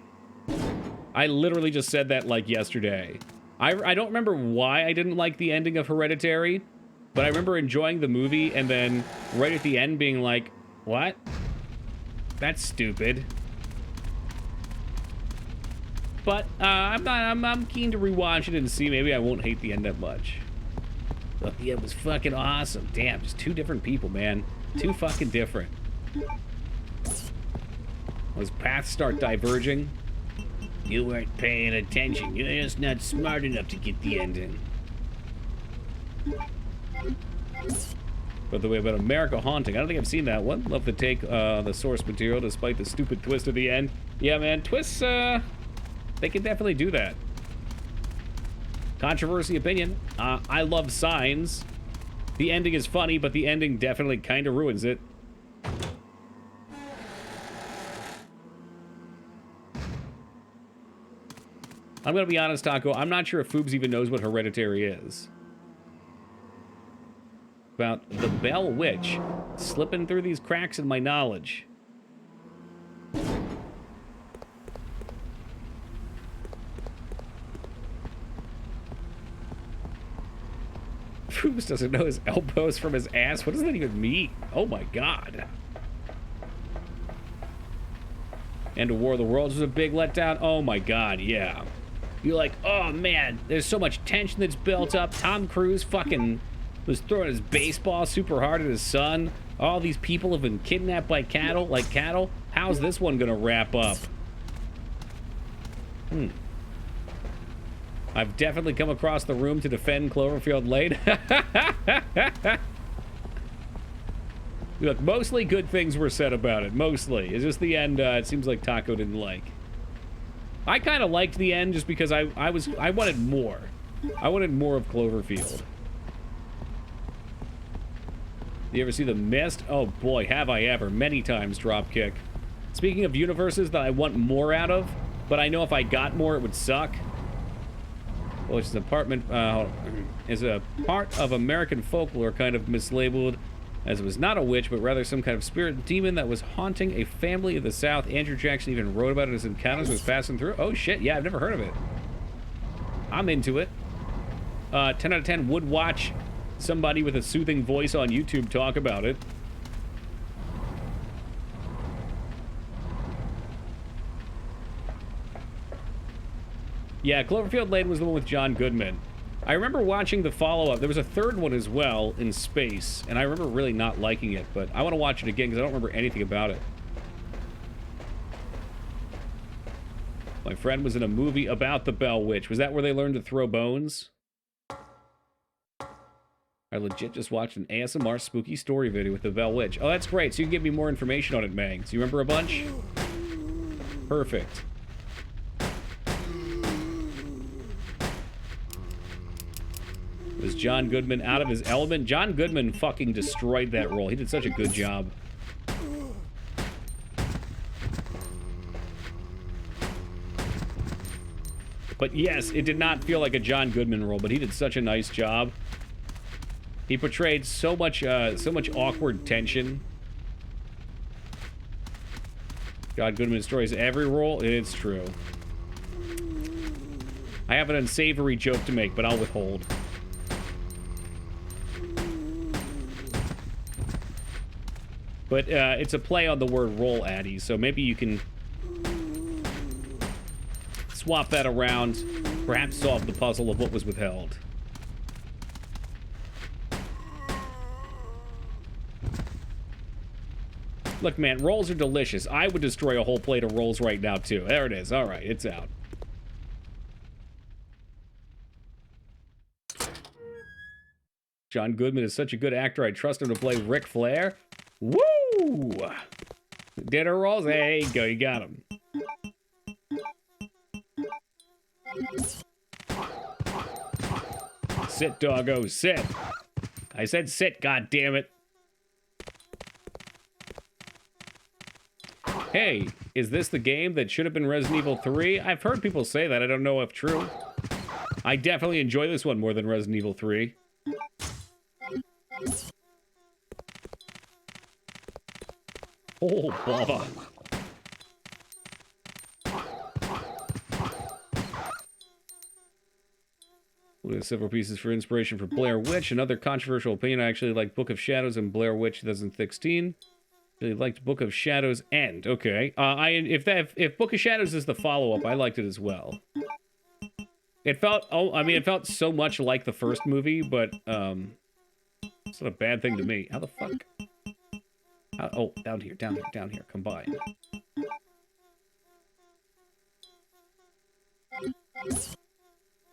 I literally just said that, like, yesterday. I don't remember why I didn't like the ending of Hereditary, but I remember enjoying the movie and then right at the end being like, what? That's stupid. But I'm keen to rewatch it and see. Maybe I won't hate the end that much. But yeah, it was fucking awesome. Damn, just two different people, man. Two fucking different. Those paths start diverging. You weren't paying attention. You're just not smart enough to get the ending. By the way, about America Haunting. I don't think I've seen that one. Love to take the source material despite the stupid twist at the end. Yeah, man, twists, they can definitely do that. Controversy opinion. I love Signs. The ending is funny, but the ending definitely kind of ruins it. I'm gonna be honest, Taco. I'm not sure if Foobs even knows what Hereditary is. About the Bell Witch. Slipping through these cracks in my knowledge. Foobs doesn't know his elbows from his ass. What does that even mean? Oh my god. And a War of the Worlds was a big letdown. Oh my god, yeah. You're like, oh man, there's so much tension that's built up. Tom Cruise fucking was throwing his baseball super hard at his son. All these people have been kidnapped by cattle, like cattle. How's this one gonna wrap up? I've definitely come across the room to defend Cloverfield Lane. Look, mostly good things were said about it. Mostly. It's just the end, it seems like Taco didn't like. I kind of liked the end just because I wanted more. I wanted more of Cloverfield. You ever see The Mist? Oh boy, have I ever. Many times, Dropkick. Speaking of universes that I want more out of, but I know if I got more it would suck. Well, it's an apartment, is a part of American folklore kind of mislabeled as it was not a witch, but rather some kind of spirit demon that was haunting a family in the South. Andrew Jackson even wrote about it as encounters was passing through. Oh shit, yeah, I've never heard of it. I'm into it. 10 out of 10 would watch somebody with a soothing voice on YouTube talk about it. Yeah, Cloverfield Lane was the one with John Goodman. I remember watching the follow-up. There was a third one as well in space, and I remember really not liking it, but I want to watch it again because I don't remember anything about it. My friend was in a movie about the Bell Witch. Was that where they learned to throw bones? I legit just watched an ASMR spooky story video with the Bell Witch. Oh, that's great. So you can give me more information on it, Mangs. You remember a bunch? Perfect. Was John Goodman out of his element? John Goodman fucking destroyed that role. He did such a good job. But yes, it did not feel like a John Goodman role, but he did such a nice job. He portrayed so much awkward tension. John Goodman destroys every role. It's true. I have an unsavory joke to make, but I'll withhold. But it's a play on the word roll, Addy, so maybe you can swap that around, perhaps solve the puzzle of what was withheld. Look, man, rolls are delicious. I would destroy a whole plate of rolls right now, too. There it is. All right, it's out. John Goodman is such a good actor. I trust him to play Ric Flair. Woo! Dinner rolls. There you go. You got him. Sit, doggo, sit. I said sit, god damn it. Hey, is this the game that should have been Resident Evil 3? I've heard people say that. I don't know if true. I definitely enjoy this one more than Resident Evil 3. Oh, Baba. Look at several pieces for inspiration for Blair Witch. Another controversial opinion. I actually like Book of Shadows and Blair Witch 2016. Really liked Book of Shadows End. Okay. If Book of Shadows is the follow-up, I liked it as well. It felt it felt so much like the first movie, but it's not a bad thing to me. How the fuck? Oh, down here. Combine.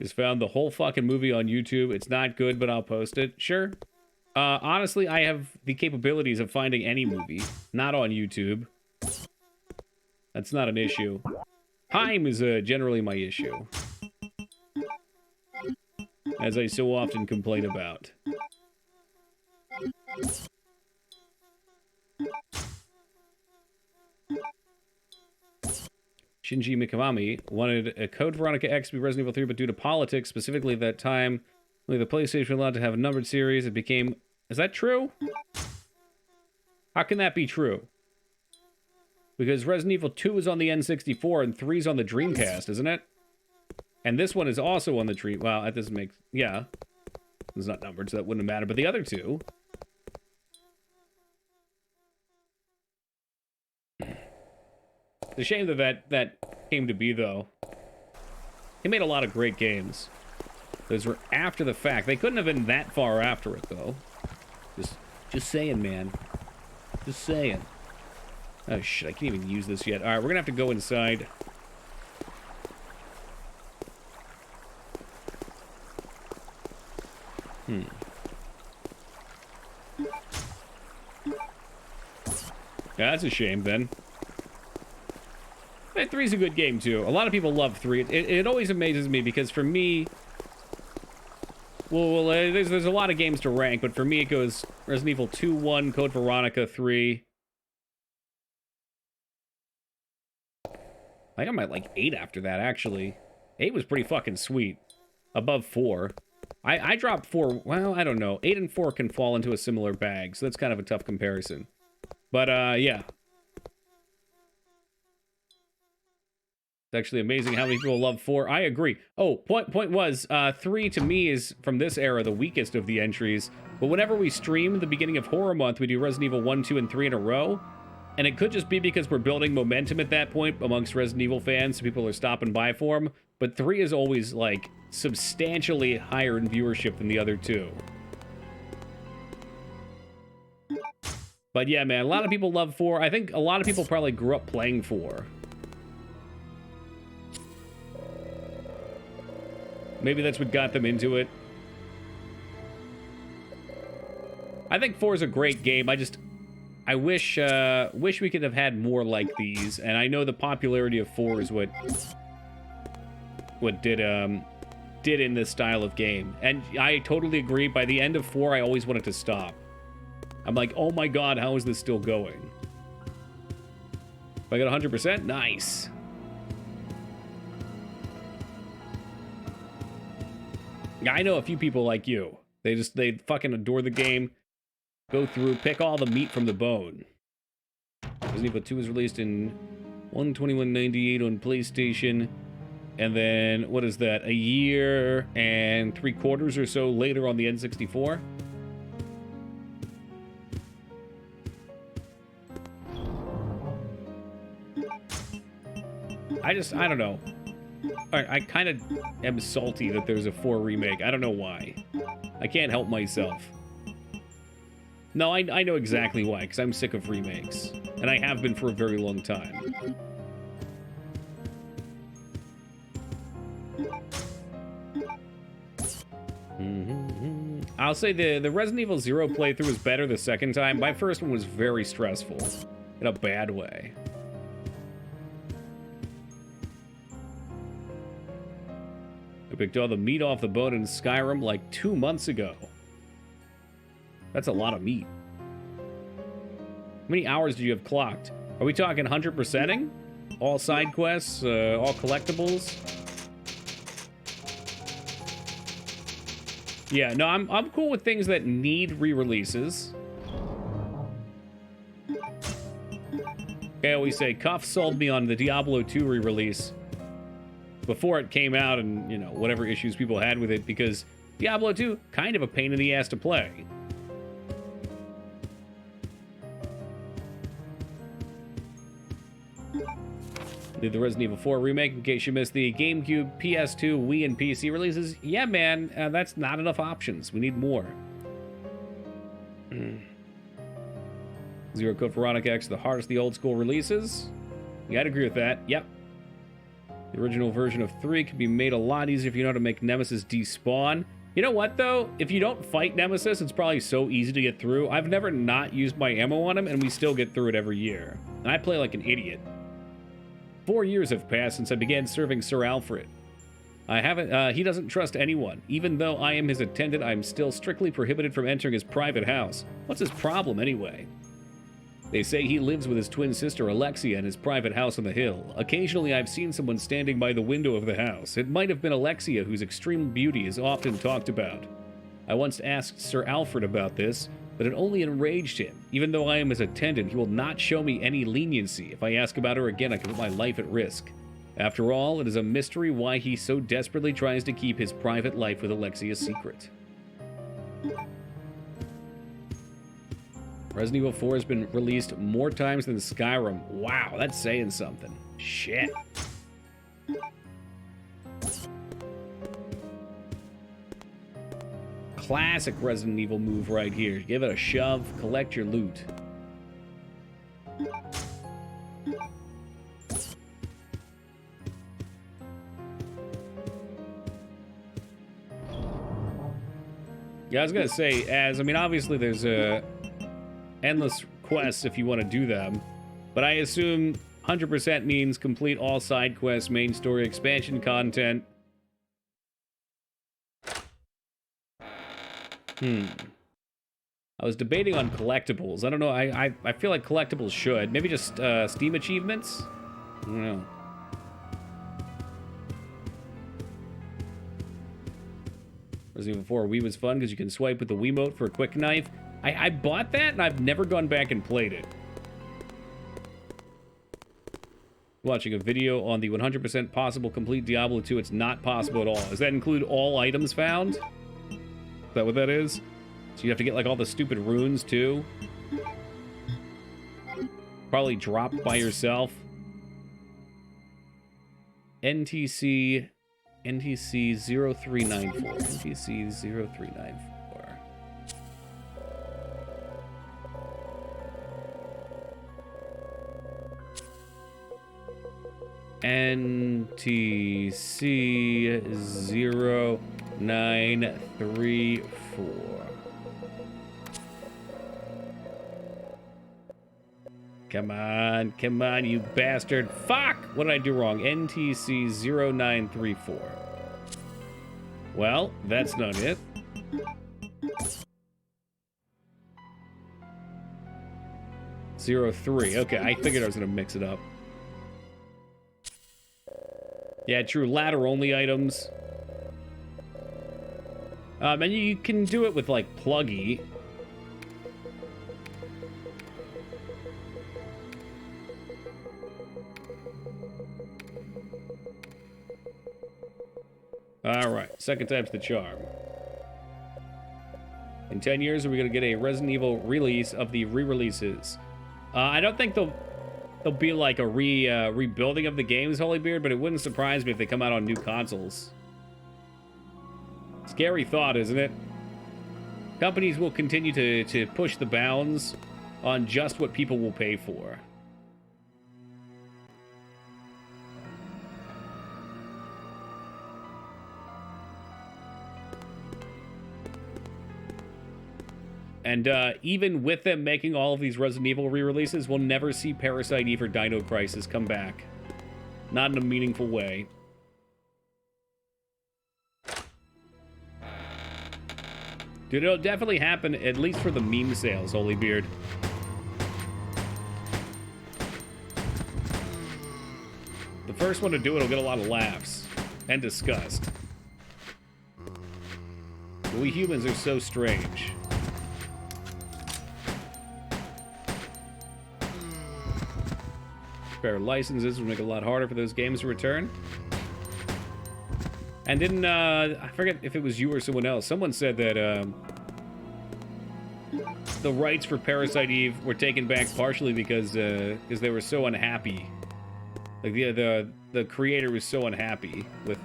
Just found the whole fucking movie on YouTube. It's not good, but I'll post it. Sure. Honestly, I have the capabilities of finding any movie. Not on YouTube. That's not an issue. Time is generally my issue. As I so often complain about. 𝕳𝖔𝖗𝖗𝖏 wanted a Code Veronica X to be Resident Evil 3, but due to politics, specifically at that time, only the PlayStation allowed to have a numbered series. It became... Is that true? How can that be true? Because Resident Evil 2 is on the N64 and 3 is on the Dreamcast, isn't it? And this one is also on the Dream... Well, that doesn't make... Yeah. It's not numbered, so that wouldn't matter. But the other two... It's a shame that came to be, though. He made a lot of great games. Those were after the fact. They couldn't have been that far after it, though. Just saying, man. Just saying. Oh, shit, I can't even use this yet. Alright, we're gonna have to go inside. Yeah, that's a shame, then. 3's a good game, too. A lot of people love 3. It always amazes me, because for me... Well, there's a lot of games to rank, but for me it goes Resident Evil 2, 1, Code Veronica, 3. I think I'm at, like, 8 after that, actually. 8 was pretty fucking sweet. Above 4. I dropped 4... Well, I don't know. 8 and 4 can fall into a similar bag, so that's kind of a tough comparison. But, yeah. It's actually amazing how many people love 4. I agree. Oh, point was, 3 to me is, from this era, the weakest of the entries. But whenever we stream the beginning of Horror Month, we do Resident Evil 1, 2, and 3 in a row. And it could just be because we're building momentum at that point amongst Resident Evil fans, so people are stopping by for them. But 3 is always, like, substantially higher in viewership than the other two. But yeah, man, a lot of people love 4. I think a lot of people probably grew up playing 4. Maybe that's what got them into it. I think 4 is a great game. I wish we could have had more like these. And I know the popularity of 4 is what did in this style of game. And I totally agree. By the end of 4, I always wanted to stop. I'm like, oh my god, how is this still going? If I got 100%, nice. I know a few people like you. They fucking adore the game. Go through, pick all the meat from the bone. Resident Evil 2 was released in 1/21/98 on PlayStation. And then, what is that? A year and 3/4 or so later on the N64. I don't know. I kind of am salty that there's a 4 remake. I don't know why. I can't help myself. No, I know exactly why, because I'm sick of remakes. And I have been for a very long time. I'll say the Resident Evil 0 playthrough was better the second time. My first one was very stressful. In a bad way. I picked all the meat off the bone in Skyrim like 2 months ago. That's a lot of meat. How many hours do you have clocked? Are we talking 100%ing? All side quests, all collectibles? Yeah, no, I'm cool with things that need re-releases. I always say, Cuff sold me on the Diablo 2 re-release before it came out and, you know, whatever issues people had with it, because Diablo 2, kind of a pain in the ass to play. The Resident Evil 4 remake, in case you missed the GameCube, PS2, Wii, and PC releases. Yeah, man, that's not enough options. We need more. Zero Code Veronica X, the hardest of the old school releases. Yeah, I'd agree with that. Yep. The original version of 3 can be made a lot easier if you know how to make Nemesis despawn. You know what, though? If you don't fight Nemesis, it's probably so easy to get through. I've never not used my ammo on him, and we still get through it every year. And I play like an idiot. 4 years have passed since I began serving Sir Alfred. He doesn't trust anyone. Even though I am his attendant, I'm still strictly prohibited from entering his private house. What's his problem, anyway? They say he lives with his twin sister Alexia in his private house on the hill. Occasionally, I've seen someone standing by the window of the house. It might have been Alexia, whose extreme beauty is often talked about. I once asked Sir Alfred about this, but it only enraged him. Even though I am his attendant, he will not show me any leniency. If I ask about her again, I can put my life at risk. After all, it is a mystery why he so desperately tries to keep his private life with Alexia secret. Resident Evil 4 has been released more times than Skyrim. Wow, that's saying something. Shit. Classic Resident Evil move right here. Give it a shove, collect your loot. Yeah, I was gonna say, obviously there's endless quests if you want to do them, but I assume 100% means complete all side quests, main story, expansion content. I was debating on collectibles. I don't know. I feel like collectibles should. Maybe just Steam achievements? I don't know. Resident Evil 4 Wii was fun because you can swipe with the Wiimote for a quick knife. I bought that and I've never gone back and played it. Watching a video on the 100% possible complete Diablo 2. It's not possible at all. Does that include all items found? Is that what that is? So you have to get like all the stupid runes too? Probably dropped by yourself. NTC 0394. NTC 0394. NTC 0934. Come on, you bastard. Fuck! What did I do wrong? NTC 0934. Well, that's not it. '03. Okay, I figured I was gonna mix it up. Yeah, true. Ladder-only items. And you can do it with, like, Pluggy. Alright, second time's the charm. In 10 years, are we going to get a Resident Evil release of the re-releases? I don't think they'll be like a rebuilding of the games, Holybeard, but it wouldn't surprise me if they come out on new consoles. Scary thought, isn't it? Companies will continue to push the bounds on just what people will pay for. And even with them making all of these Resident Evil re-releases, we'll never see Parasite Eve or Dino Crisis come back. Not in a meaningful way. Dude, it'll definitely happen, at least for the meme sales, Holy Beard. The first one to do it will get a lot of laughs. And disgust. We humans are so strange. Fair licenses would make it a lot harder for those games to return. And didn't, I forget if it was you or someone else. Someone said that, the rights for Parasite Eve were taken back partially because they were so unhappy. Like, the creator was so unhappy with,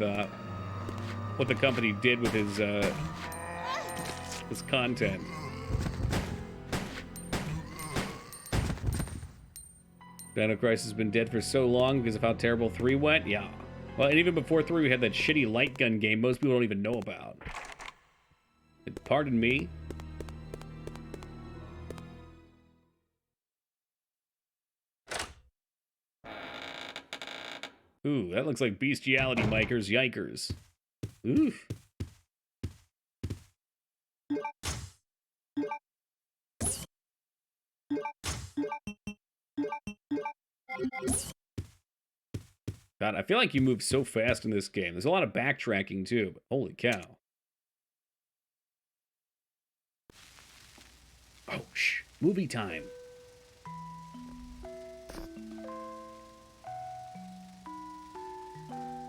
what the company did with his content. Dino Crisis has been dead for so long because of how terrible 3 went? Yeah. Well, and even before 3, we had that shitty light gun game most people don't even know about. Pardon me? Ooh, that looks like bestiality, Mikers. Yikers. Oof. God, I feel like you move so fast in this game. There's a lot of backtracking, too, but holy cow. Oh, shh. Movie time.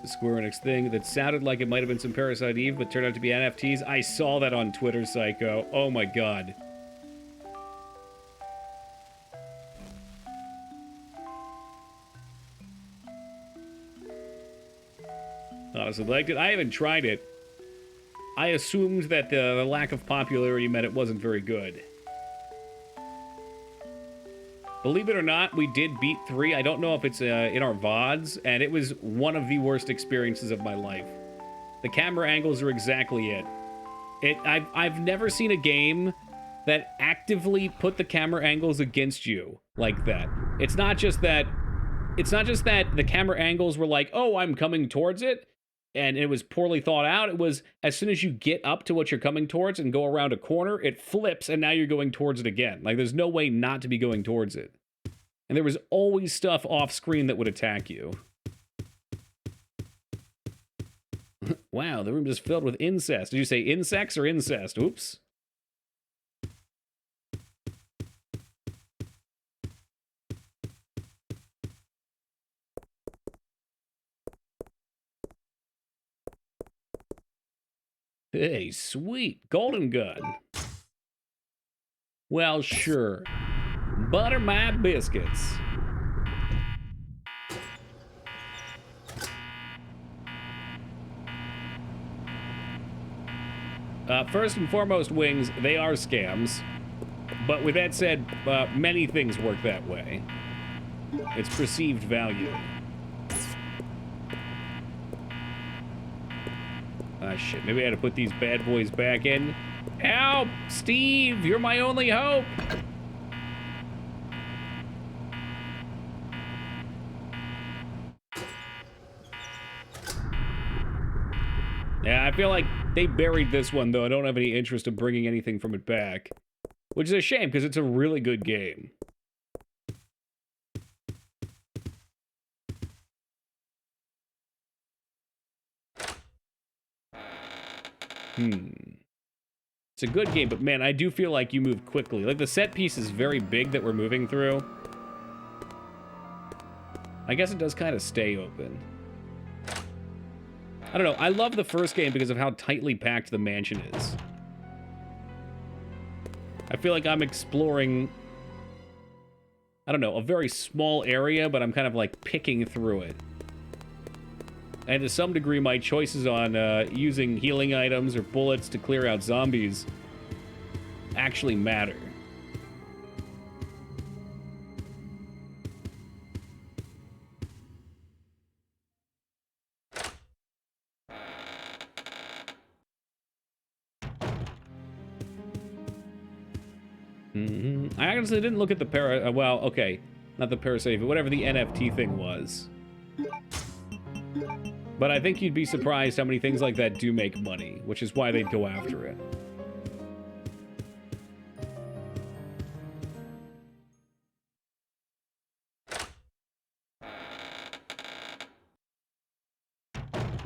The Square Enix thing that sounded like it might have been some Parasite Eve, but turned out to be NFTs. I saw that on Twitter, Psycho. Oh my god. Honestly liked it. I haven't tried it. I assumed that the lack of popularity meant it wasn't very good. Believe it or not, we did beat 3. I don't know if it's in our VODs, and it was one of the worst experiences of my life. The camera angles are exactly it. I've never seen a game that actively put the camera angles against you like that. It's not just that the camera angles were like, oh, I'm coming towards it, and it was poorly thought out. It was, as soon as you get up to what you're coming towards and go around a corner, it flips, and now you're going towards it again. Like, there's no way not to be going towards it. And there was always stuff off screen that would attack you. Wow, the room is filled with incest. Did you say insects or incest? Oops. Hey, sweet. Golden gun. Well, sure. Butter my biscuits. First and foremost, Wings, they are scams. But with that said, many things work that way. It's perceived value. Ah, shit. Maybe I had to put these bad boys back in. Help! Steve, you're my only hope! Yeah, I feel like they buried this one, though. I don't have any interest in bringing anything from it back. Which is a shame, because it's a really good game. It's a good game, but man, I do feel like you move quickly. Like, the set piece is very big that we're moving through. I guess it does kind of stay open. I don't know. I love the first game because of how tightly packed the mansion is. I feel like I'm exploring, I don't know, a very small area, but I'm kind of like picking through it. And to some degree, my choices on using healing items or bullets to clear out zombies actually matter. I honestly didn't look at the well, okay, not the Parasite, but whatever the NFT thing was. But I think you'd be surprised how many things like that do make money, which is why they'd go after it.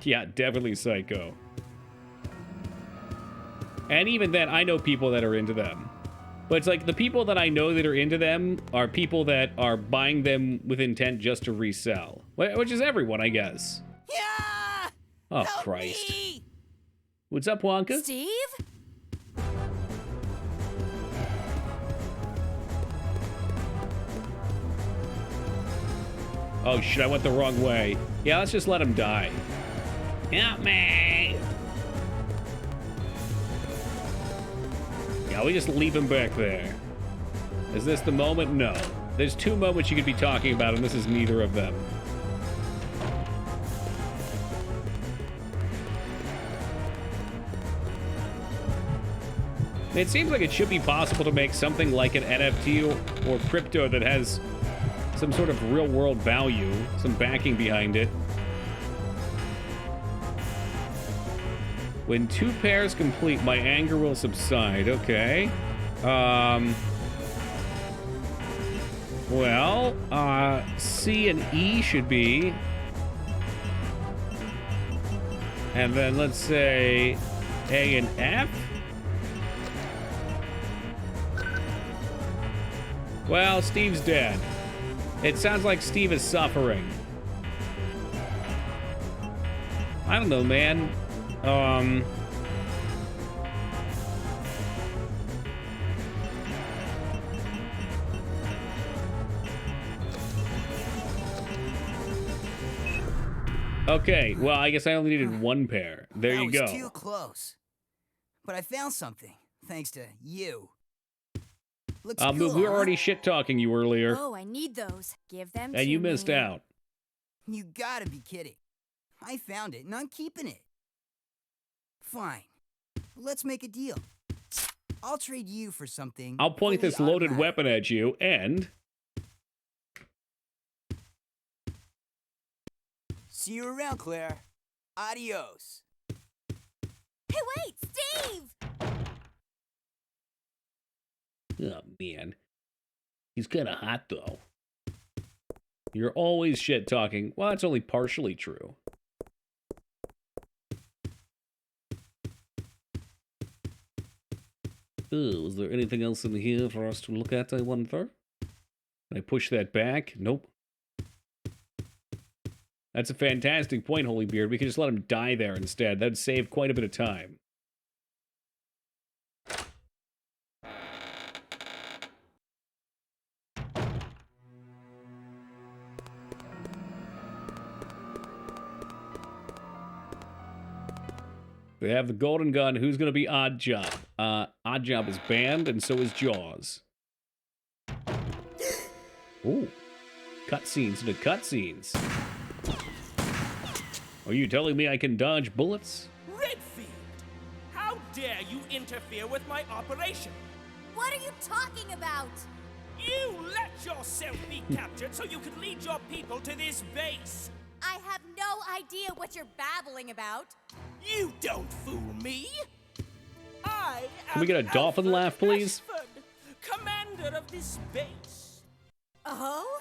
Yeah, definitely psycho. And even then, I know people that are into them. But it's like the people that I know that are into them are people that are buying them with intent just to resell. Which is everyone, I guess. Yeah! Oh, Help Christ. me! What's up, Wonka? Steve? Oh, shit, I went the wrong way. Yeah, let's just let him die. Help me! Yeah, we just leave him back there. Is this the moment? No. There's two moments you could be talking about, and this is neither of them. It seems like it should be possible to make something like an NFT or crypto that has some sort of real-world value, some backing behind it. When 2 pairs complete, my anger will subside. Okay. Well, C and E should be. And then let's say A and F. Well, Steve's dead. It sounds like Steve is suffering. I don't know, man. Okay, well, I guess I only needed 1 pair. There you go. That was too close. But I found something, thanks to you. Looks cool, We were huh? already shit-talking you earlier, Oh, I need those. Give them and to you missed me. out. You gotta be kidding. I found it, and I'm keeping it. Fine. Let's make a deal. I'll trade you for something. I'll point fully this loaded automatic. weapon at you, and... See you around, Claire. Adios. Hey, wait, Steve! Oh, man. He's kind of hot, though. You're always shit-talking. Well, that's only partially true. Oh, is there anything else in here for us to look at, I wonder? Can I push that back? Nope. That's a fantastic point, Holybeard. We could just let him die there instead. That'd save quite a bit of time. We have the golden gun. Who's going to be Odd Job? Odd Job is banned, and so is Jaws. Ooh. Cutscenes into cutscenes. Are you telling me I can dodge bullets? Redfield! How dare you interfere with my operation? What are you talking about? You let yourself be captured so you could lead your people to this base! I have no idea what you're babbling about. You don't fool me! I am Can we get a dolphin Alfred laugh, please? Ashford, commander of this base. Oh?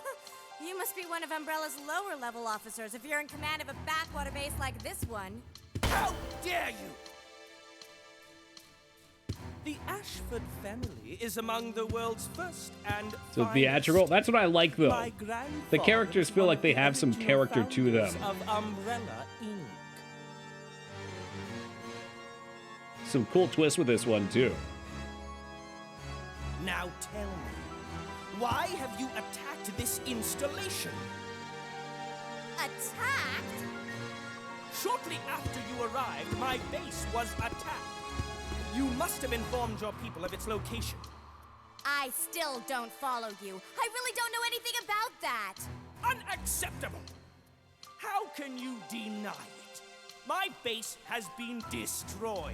You must be one of Umbrella's lower-level officers if you're in command of a backwater base like this one. How dare you! The Ashford family is among the world's first and So finest. theatrical? That's what I like, though. My grandfather The characters feel was like they one of have the some original character to them. founders Of Umbrella Inc. Some cool twists with this one, too. Now tell me, why have you attacked this installation? Attacked? Shortly after you arrived, my base was attacked. You must have informed your people of its location. I still don't follow you. I really don't know anything about that. Unacceptable! How can you deny it? My base has been destroyed.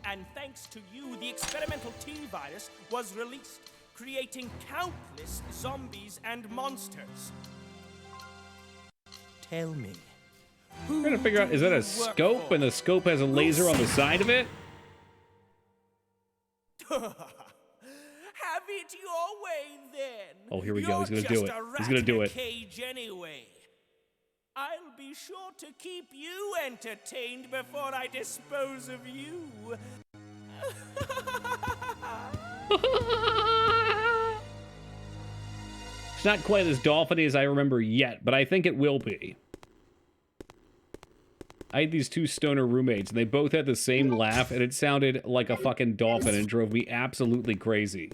And thanks to you, the experimental T-virus was released, creating countless zombies and monsters. Tell me. I'm trying to figure out, is that a scope and the scope has a laser on the side of it? Have it your way, then. Oh, here we go. He's You're gonna do just it. a He's gonna rat do in a it. cage anyway. I'll be sure to keep you entertained before I dispose of you. It's not quite as dolphiny as I remember yet, but I think it will be. I had these two stoner roommates, and they both had the same laugh, and it sounded like a fucking dolphin and drove me absolutely crazy.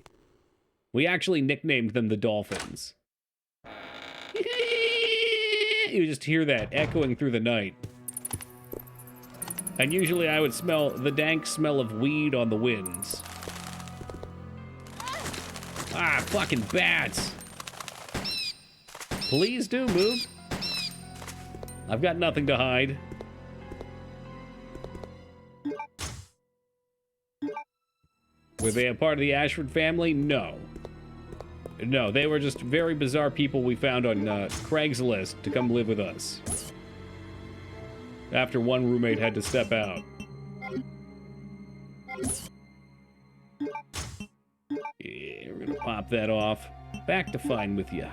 We actually nicknamed them the Dolphins. You just hear that echoing through the night. And usually I would smell the dank smell of weed on the winds. Ah, fucking bats. Please do move. I've got nothing to hide. Were they a part of the Ashford family? No. No, they were just very bizarre people we found on Craigslist to come live with us. After one roommate had to step out. Yeah, we're gonna pop that off. Back to fine with you.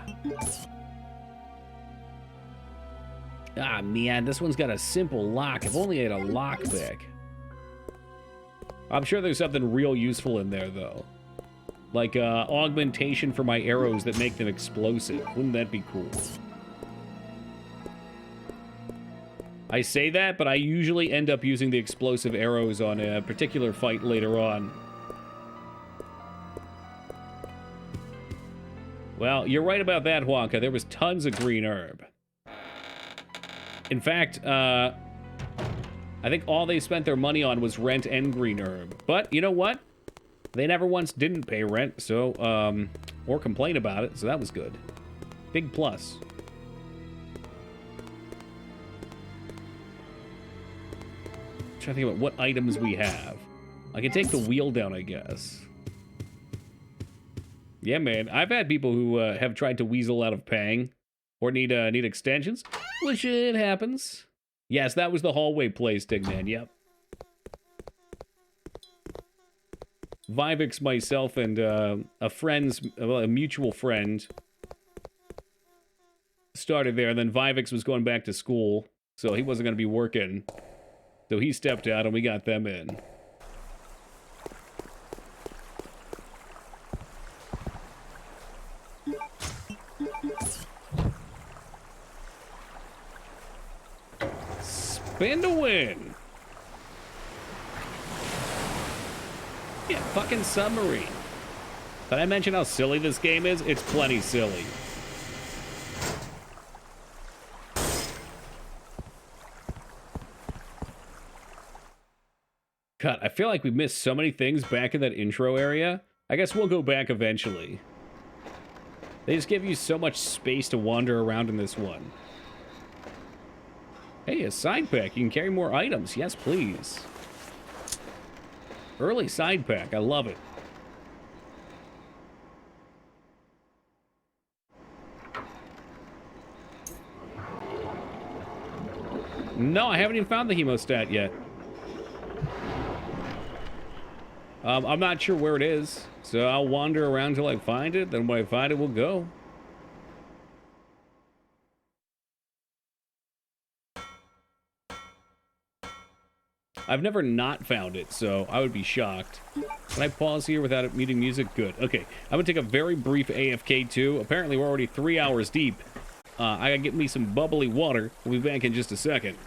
Ah, man, this one's got a simple lock. If only I had a lockpick. I'm sure there's something real useful in there, though. Like, augmentation for my arrows that make them explosive. Wouldn't that be cool? I say that, but I usually end up using the explosive arrows on a particular fight later on. Well, you're right about that, Wonka. There was tons of green herb. In fact, I think all they spent their money on was rent and green herb. But, you know what? They never once didn't pay rent, so, or complain about it, so that was good. Big plus. I'm trying to think about what items we have. I can take the wheel down, I guess. Yeah, man. I've had people who have tried to weasel out of paying or need extensions, which it happens. Yes, that was the hallway play, Stigman. Yep. 𝕍𝖓𝖙𝖍, myself, and a mutual friend started there, and then 𝕍𝖓𝖙 was going back to school, so he wasn't going to be working. So he stepped out, and we got them in. Spin to win. Yeah, fucking submarine. Did I mention how silly this game is? It's plenty silly. God, I feel like we missed so many things back in that intro area. I guess we'll go back eventually. They just give you so much space to wander around in this one. Hey, a side pack. You can carry more items. Yes, please. Early side pack. I love it. No, I haven't even found the hemostat yet. I'm not sure where it is, so I'll wander around till I find it. Then when I find it, we'll go. I've never not found it, so I would be shocked. Can I pause here without it muting music? Good. Okay, I'm gonna take a very brief AFK too. Apparently, we're already 3 hours deep. I gotta get me some bubbly water. We'll be back in just a second.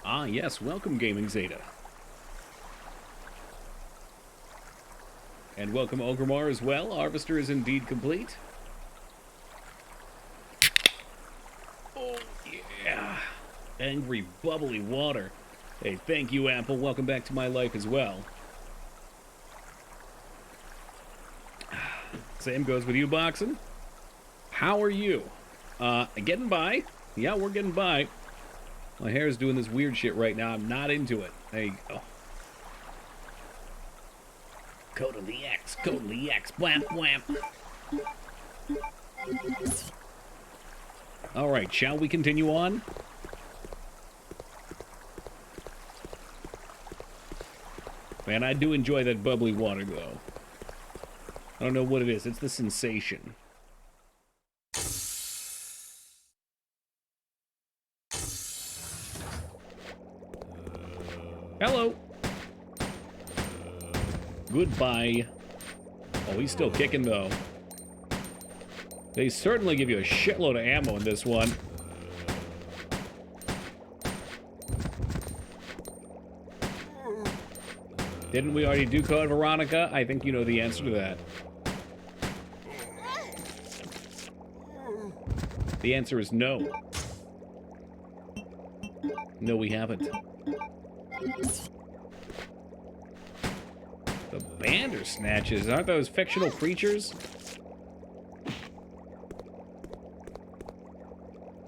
Ah, yes. Welcome, Gaming Zeta. And welcome, 𝕳𝖓𝖙𝖍, as well. Harvester is indeed complete. Oh, yeah. Angry, bubbly water. Hey, thank you, Apple. Welcome back to my life as well. Same goes with you, Boxin. How are you? Getting by. Yeah, we're getting by. My hair's doing this weird shit right now. I'm not into it. There you go. Code of the X, code of the X, wham, wham. All right, shall we continue on? Man, I do enjoy that bubbly water, though. I don't know what it is. It's the sensation. Hello. Goodbye. Oh, he's still kicking, though. They certainly give you a shitload of ammo in this one. Didn't we already do Code Veronica? I think you know the answer to that. The answer is no. No, we haven't. The Bandersnatches, aren't those fictional creatures?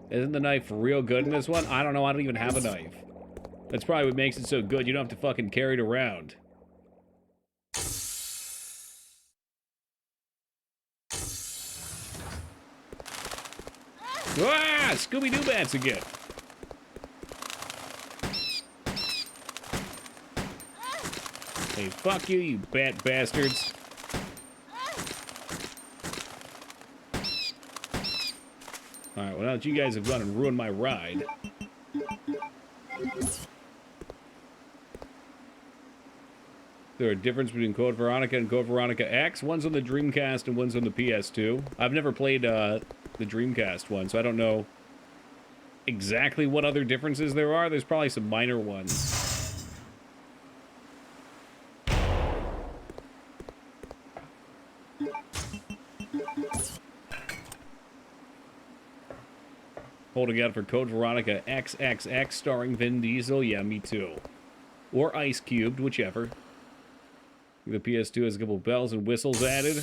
Isn't the knife real good in this one? I don't know, I don't even have a knife. That's probably what makes it so good. You don't have to fucking carry it around. Ah! Scooby-Doo bats again. Hey, fuck you, you bat bastards. Alright, well, now that you guys have gone and ruined my ride. There a difference between Code Veronica and Code Veronica X? One's on the Dreamcast and one's on the PS2. I've never played the Dreamcast one, so I don't know exactly what other differences there are. There's probably some minor ones. Holding out for Code Veronica XXX starring Vin Diesel. Yeah, me too. Or Ice Cubed, whichever. The PS2 has a couple bells and whistles added.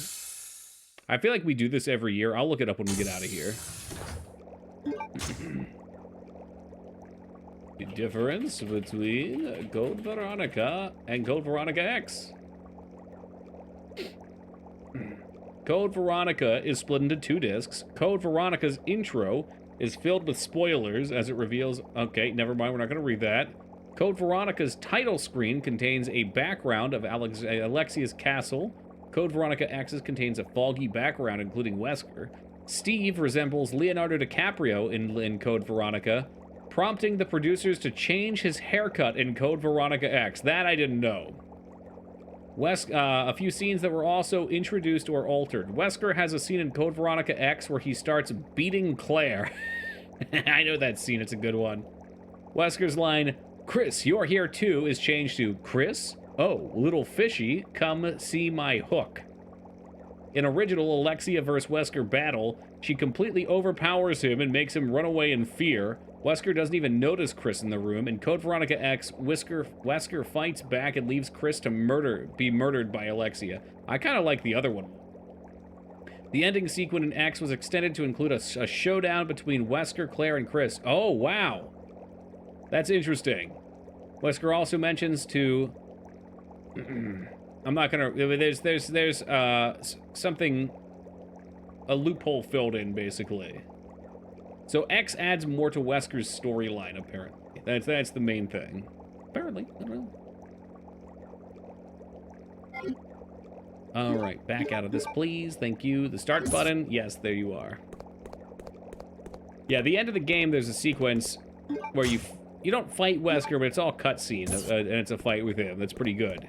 I feel like we do this every year. I'll look it up when we get out of here. The difference between Code Veronica and Code Veronica X. Code Veronica is split into 2 discs. Code Veronica's intro is filled with spoilers as it reveals... Okay, never mind, we're not going to read that. Code Veronica's title screen contains a background of Alexia's castle. Code Veronica X's contains a foggy background, including Wesker. Steve resembles Leonardo DiCaprio in Code Veronica, prompting the producers to change his haircut in Code Veronica X. That I didn't know. A few scenes that were also introduced or altered. Wesker has a scene in Code Veronica X where he starts beating Claire. I know that scene, it's a good one. Wesker's line, "Chris, you're here too," is changed to, "Chris? Oh, little fishy, come see my hook." In original Alexia vs. Wesker battle, she completely overpowers him and makes him run away in fear. Wesker doesn't even notice Chris in the room. In Code Veronica X, Wesker fights back and leaves Chris to be murdered by Alexia. I kind of like the other one. The ending sequence in X was extended to include a showdown between Wesker, Claire, and Chris. Oh, wow. That's interesting. Wesker also mentions to... I'm not gonna... There's something... A loophole filled in, basically. So X adds more to Wesker's storyline, apparently. That's the main thing. Apparently. I don't know. Alright, back out of this, please. Thank you. The start button. Yes, there you are. Yeah, the end of the game, there's a sequence where you don't fight Wesker, but it's all cutscene, and it's a fight with him. That's pretty good.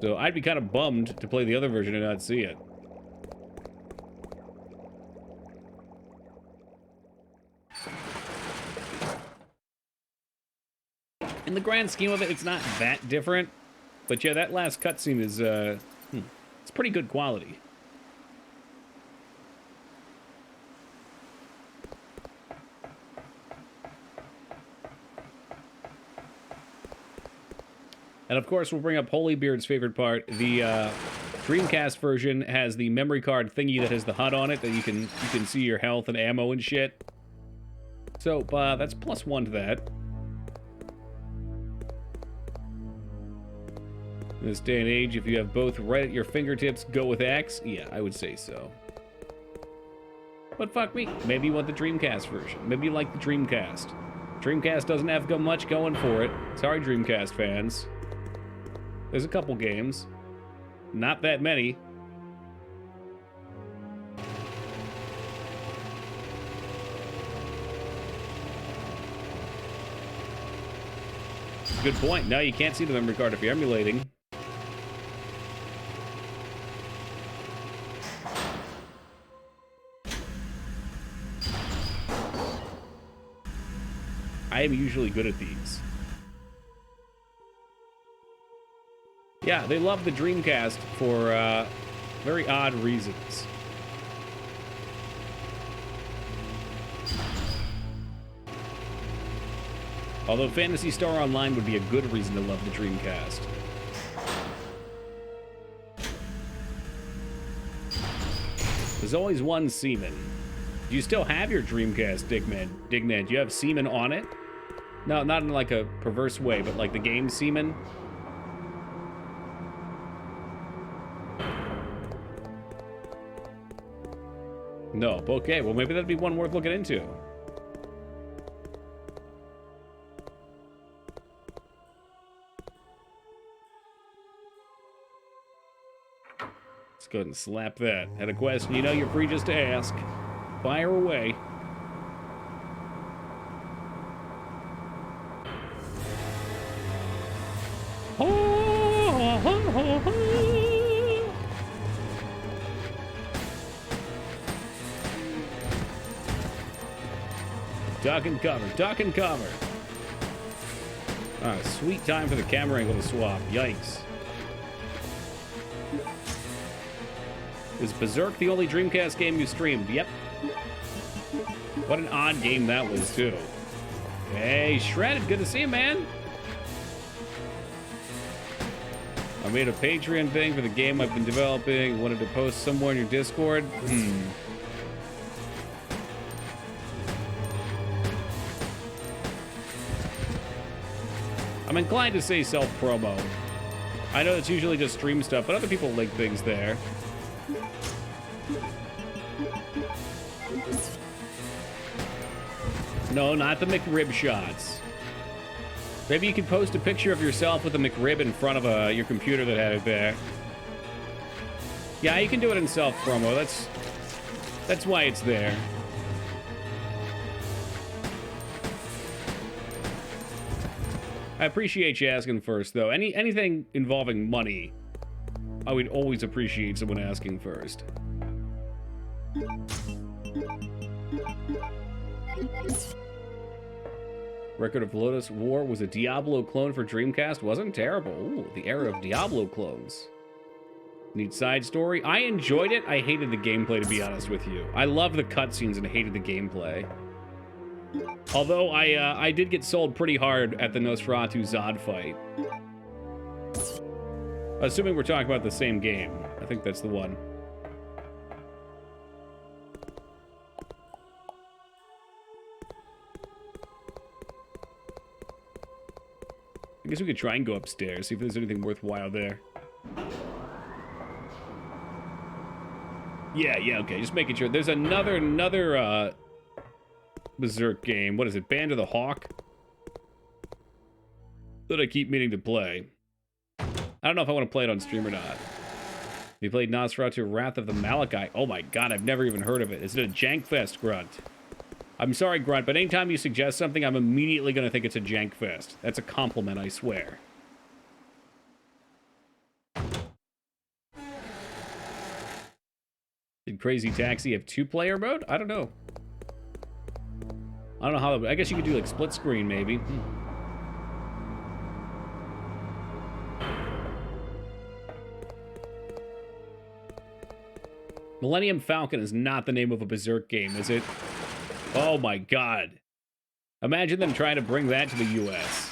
So I'd be kind of bummed to play the other version and not see it. In the grand scheme of it, it's not that different. But yeah, that last cutscene is, it's pretty good quality. And of course, we'll bring up Holybeard's favorite part. The Dreamcast version has the memory card thingy that has the HUD on it that you can see your health and ammo and shit. So that's +1 to that. In this day and age, if you have both right at your fingertips, go with X? Yeah, I would say so. But fuck me, maybe you want the Dreamcast version. Maybe you like the Dreamcast. Dreamcast doesn't have much going for it. Sorry, Dreamcast fans. There's a couple games. Not that many. Good point. No, you can't see the memory card if you're emulating. I am usually good at these. Yeah, they love the Dreamcast for very odd reasons. Although Phantasy Star Online would be a good reason to love the Dreamcast. There's always one semen. Do you still have your Dreamcast, Digman? Do you have semen on it? No, not in like a perverse way, but like the game semen. No, okay, well maybe that'd be one worth looking into. Let's go ahead and slap that. Had a question, you know you're free just to ask. Fire away. Duck and cover, duck and cover. Ah, sweet time for the camera angle to swap. Yikes. Is Berserk the only Dreamcast game you streamed? Yep. What an odd game that was, too. Hey, Shredded, good to see you, man. I made a Patreon thing for the game I've been developing. Wanted to post somewhere in your Discord. I'm inclined to say self-promo. I know it's usually just stream stuff, but other people link things there. No, not the McRib shots. Maybe you could post a picture of yourself with a McRib in front of your computer that had it there. Yeah, you can do it in self-promo. That's why it's there. I appreciate you asking first, though. Anything involving money, I would always appreciate someone asking first. Record of Lotus War was a Diablo clone for Dreamcast. Wasn't terrible. Ooh, the era of Diablo clones. Need side story? I enjoyed it. I hated the gameplay, to be honest with you. I loved the cutscenes and hated the gameplay. Although I did get sold pretty hard at the 𝕳𝖔𝖗𝖗 fight. Assuming we're talking about the same game. I think that's the one. I guess we could try and go upstairs, see if there's anything worthwhile there. Yeah, okay, just making sure. There's another Berserk game. What is it? Band of the Hawk? That I keep meaning to play. I don't know if I want to play it on stream or not. You played 𝕳𝖔𝖗𝖗 Wrath of the Malachi. Oh my god, I've never even heard of it. Is it a Jankfest, Grunt? I'm sorry, Grunt, but anytime you suggest something, I'm immediately going to think it's a Jankfest. That's a compliment, I swear. Did Crazy Taxi have 2-player mode? I don't know. I don't know how... I guess you could do, like, split screen, maybe. Millennium Falcon is not the name of a Berserk game, is it? Oh my god. Imagine them trying to bring that to the US.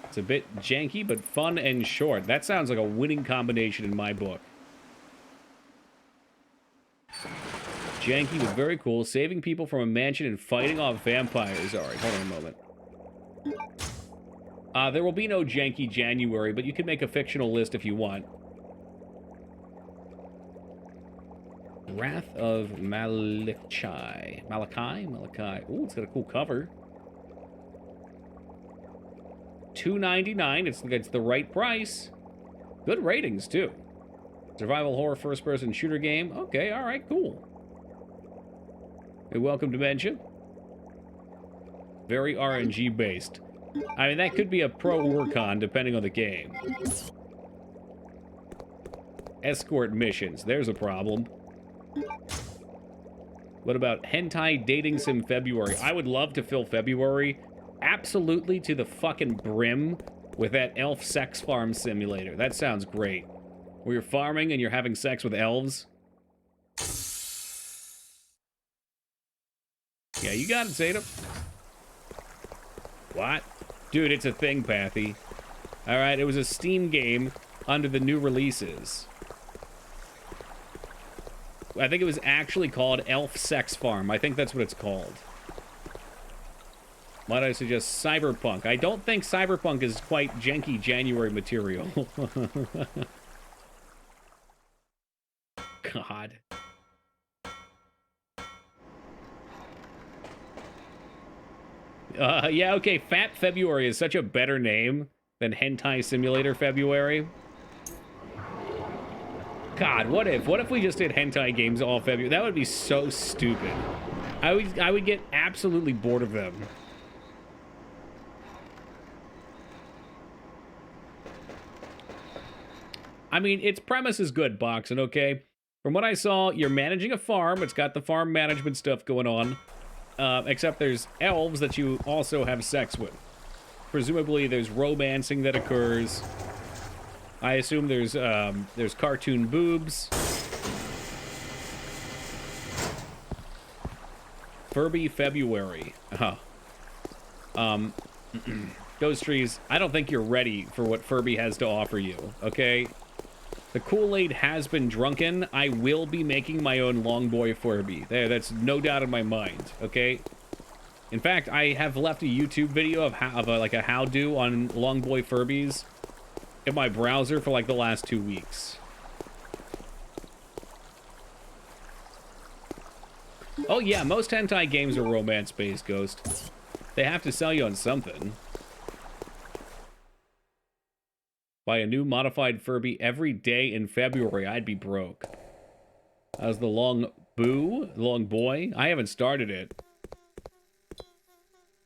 It's a bit janky, but fun and short. That sounds like a winning combination in my book. Janky, but very cool. Saving people from a mansion and fighting off vampires. Alright, hold on a moment. There will be no janky January, but you can make a fictional list if you want. Wrath of Malachi. Malachi? Ooh, it's got a cool cover. $2.99. It's the right price. Good ratings, too. Survival horror first-person shooter game. Okay, all right, cool. Hey, welcome to 𝕳𝖔𝖗𝖗. Very RNG-based. I mean, that could be a pro or con, depending on the game. Escort missions. There's a problem. What about hentai dating sim February? I would love to fill February absolutely to the fucking brim with that elf sex farm simulator. That sounds great. Where you're farming and you're having sex with elves. Yeah, you got it, 𝕳𝖗𝖗. What? Dude, it's a thing, Pathy. Alright, it was a Steam game under the new releases. I think it was actually called Elf Sex Farm. I think that's what it's called. Might I suggest Cyberpunk? I don't think Cyberpunk is quite janky January material. God. Yeah, okay, Fat February is such a better name than Hentai Simulator February. God, what if we just did hentai games all February? That would be so stupid. I would get absolutely bored of them. I mean, its premise is good, Boxen, okay? From what I saw, you're managing a farm. It's got the farm management stuff going on. Except there's elves that you also have sex with. Presumably, there's romancing that occurs. I assume there's cartoon boobs. Furby February. Ghost Trees, I don't think you're ready for what Furby has to offer you, okay? The Kool-Aid has been drunken. I will be making my own Long Boy Furby. That's no doubt in my mind, okay? In fact, I have left a YouTube video of like a how-do on Long Boy Furbies in my browser for like the last 2 weeks. Oh yeah, most hentai games are romance-based, Ghost. They have to sell you on something. Buy a new modified Furby every day in February. I'd be broke. How's the Long Boy? I haven't started it.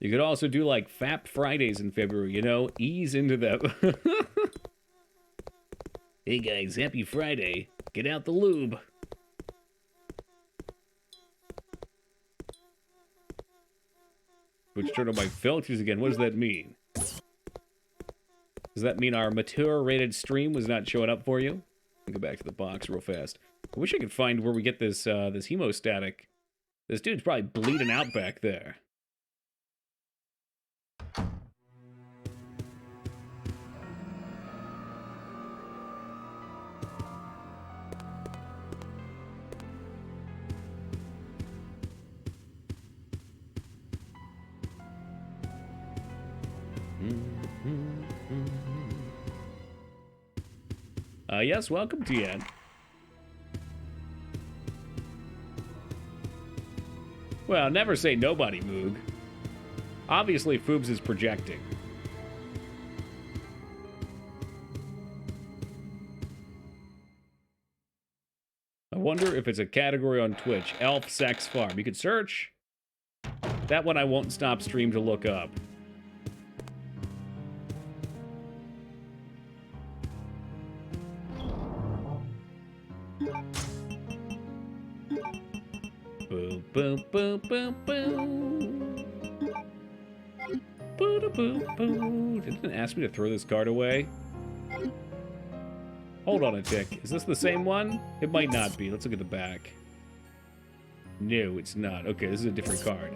You could also do like Fap Fridays in February, you know? Ease into them. Hey guys, happy Friday. Get out the lube. Which turned on my filters again. What does that mean? Does that mean our mature rated stream was not showing up for you? Go back to the box real fast. I wish I could find where we get this this hemostatic. This dude's probably bleeding out back there. Yes, welcome, Tien. Well, never say nobody, Moog. Obviously, Foobs is projecting. I wonder if it's a category on Twitch. Elf Sex Farm. You could search. That one I won't stop stream to look up. Boom, boom, boom, boom, boom. Boom, boom, boom. Didn't it ask me to throw this card away? Hold on a tick. Is this the same one? It might not be. Let's look at the back. No, it's not. Okay, this is a different card.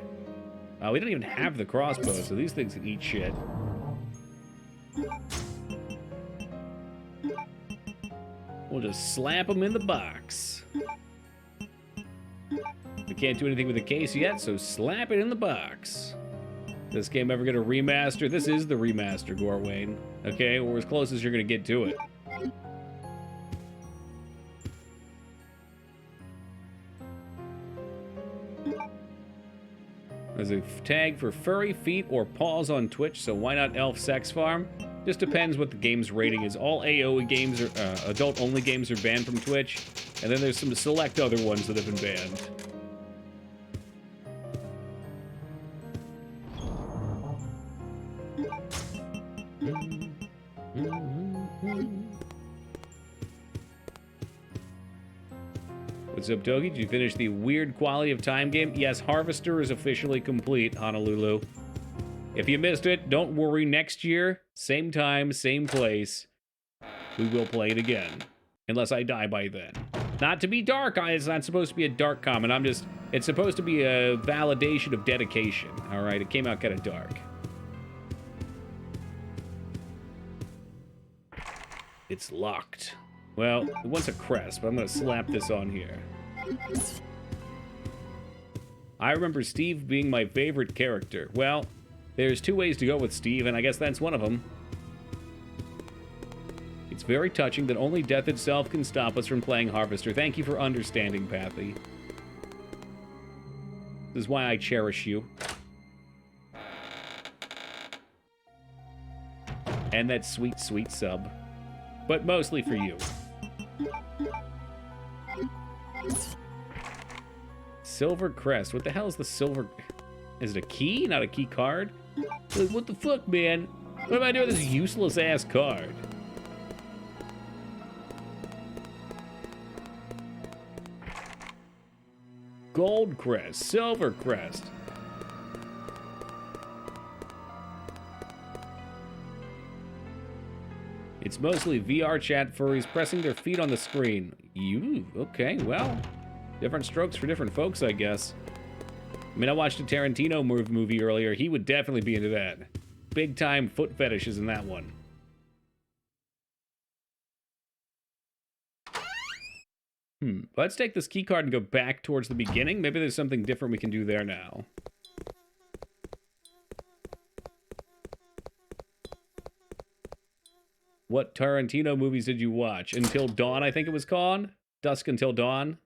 We don't even have the crossbow, so these things can eat shit. We'll just slap them in the box. We can't do anything with the case yet, so slap it in the box. This game ever get a remaster? This is the remaster, 𝕉𝖗𝖗. Okay, we're as close as you're gonna get to it. There's a tag for furry feet or paws on Twitch, so why not Elf Sex Farm? Just depends what the game's rating is. All AOE games are adult-only games are banned from Twitch, and then there's some select other ones that have been banned. What's up, Togi? Did you finish the Weird Quality of Time game? Yes, Harvester is officially complete, Honolulu. If you missed it, don't worry. Next year, same time, same place, we will play it again. Unless I die by then. Not to be dark, it's not supposed to be a dark comment. It's supposed to be a validation of dedication. All right, it came out kind of dark. It's locked. Well, it wants a crest, but I'm going to slap this on here. I remember Steve being my favorite character. Well, there's two ways to go with Steve, and I guess that's one of them. It's very touching that only death itself can stop us from playing Harvester. Thank you for understanding, Pathy. This is why I cherish you. And that sweet, sweet sub. But mostly for you. Silver crest. What the hell is the silver? Is it a key? Not a key card? Like, what the fuck, man? What am I doing with this useless ass card? Gold crest. Silver crest. It's mostly VR chat furries pressing their feet on the screen. Okay, well, different strokes for different folks, I guess. I mean, I watched a Tarantino movie earlier. He would definitely be into that. Big time foot fetishes in that one. Let's take this key card and go back towards the beginning. Maybe there's something different we can do there now. What Tarantino movies did you watch? Until Dawn, I think it was called. Dusk Until Dawn.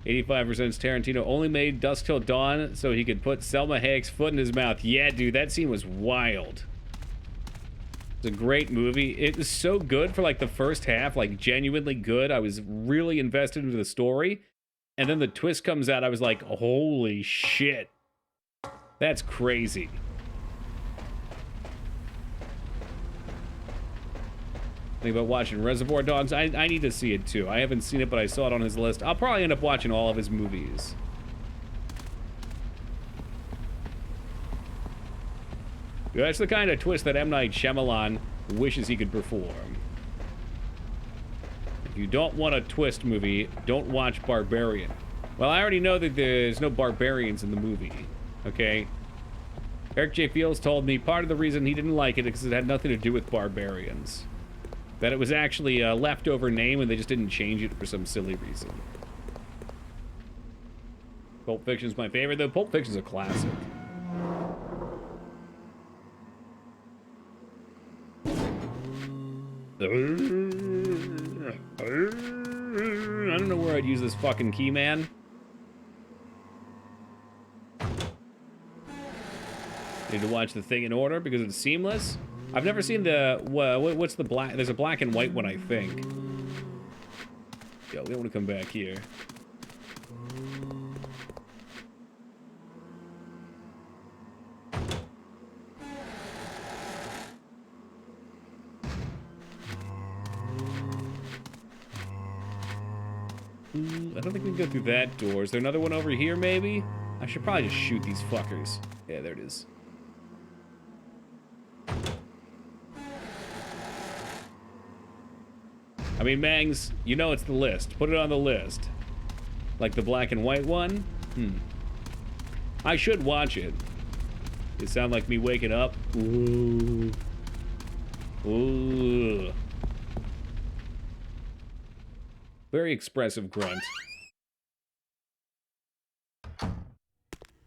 85% Tarantino only made Dusk Till Dawn so he could put Selma Hayek's foot in his mouth. Yeah, dude, that scene was wild. It's a great movie. It was so good for like the first half, like genuinely good. I was really invested into the story. And then the twist comes out. I was like, holy shit. That's crazy. Think about watching Reservoir Dogs. I need to see it too. I haven't seen it, but I saw it on his list. I'll probably end up watching all of his movies. That's the kind of twist that 𝕳𝖗𝖍𝖗 wishes he could perform. If you don't want a twist movie, don't watch Barbarian. Well, I already know that there's no barbarians in the movie, okay? Eric J. Fields told me part of the reason he didn't like it is because it had nothing to do with barbarians. That it was actually a leftover name and they just didn't change it for some silly reason. Pulp Fiction's my favorite, though. Pulp Fiction's a classic. I don't know where I'd use this fucking key, man. Need to watch the thing in order because it's seamless. I've never seen the what's the black? There's a black and white one, I think. Yo, we don't want to come back here. I don't think we can go through that door. Is there another one over here, maybe? I should probably just shoot these fuckers. Yeah, there it is. I mean, Mangs, you know it's the list. Put it on the list. Like the black and white one? I should watch it. It sound like me waking up? Ooh. Ooh. Very expressive grunt.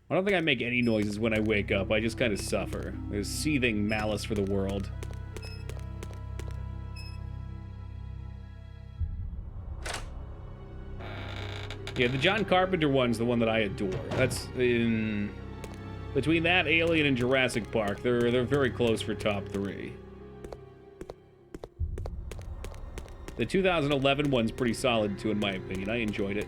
I don't think I make any noises when I wake up. I just kind of suffer. There's seething malice for the world. Yeah, the John Carpenter one's the one that I adore. That's in... Between that, Alien, and Jurassic Park, they're very close for top 3. The 2011 one's pretty solid, too, in my opinion. I enjoyed it.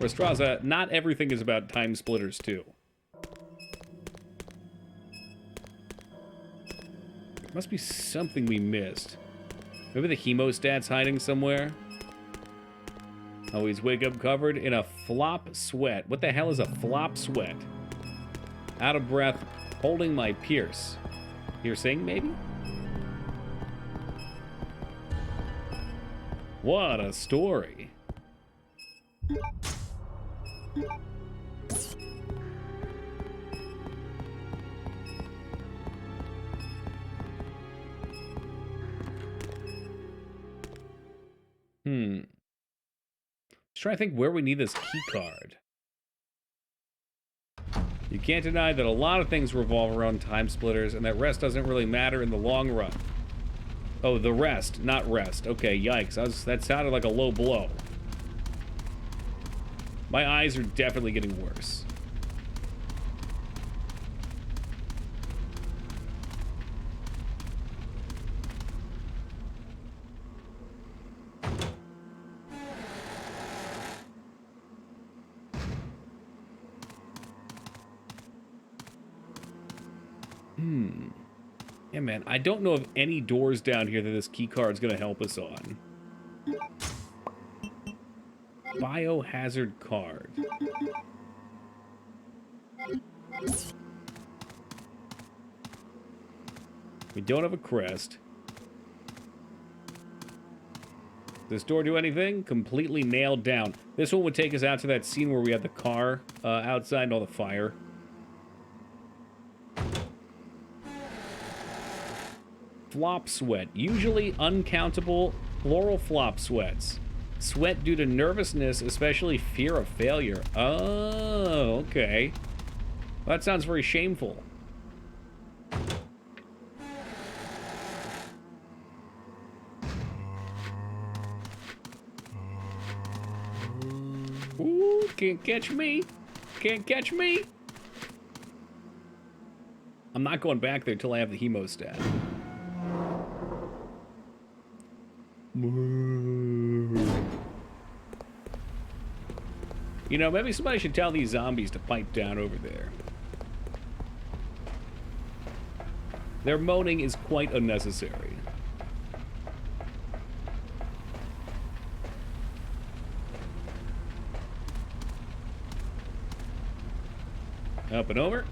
Rastraza, not everything is about Time Splitters 2. There must be something we missed. Maybe the hemostat's hiding somewhere? Always wake up covered in a flop sweat. What the hell is a flop sweat? Out of breath, holding my piercing, maybe? What a story. Just trying to think where we need this key card. You can't deny that a lot of things revolve around time splitters, and that rest doesn't really matter in the long run. Oh, the rest, not rest. Okay, yikes. That sounded like a low blow. My eyes are definitely getting worse. Yeah, man, I don't know of any doors down here that this key card's gonna help us on. Biohazard card. We don't have a crest. Does this door do anything? Completely nailed down. This one would take us out to that scene where we had the car outside and all the fire. Flop sweat. Usually uncountable floral flop sweats. Sweat due to nervousness, especially fear of failure. Oh, okay. Well, that sounds very shameful. Ooh, can't catch me. Can't catch me. I'm not going back there till I have the hemostat. You know, maybe somebody should tell these zombies to pipe down over there. Their moaning is quite unnecessary. Up and over.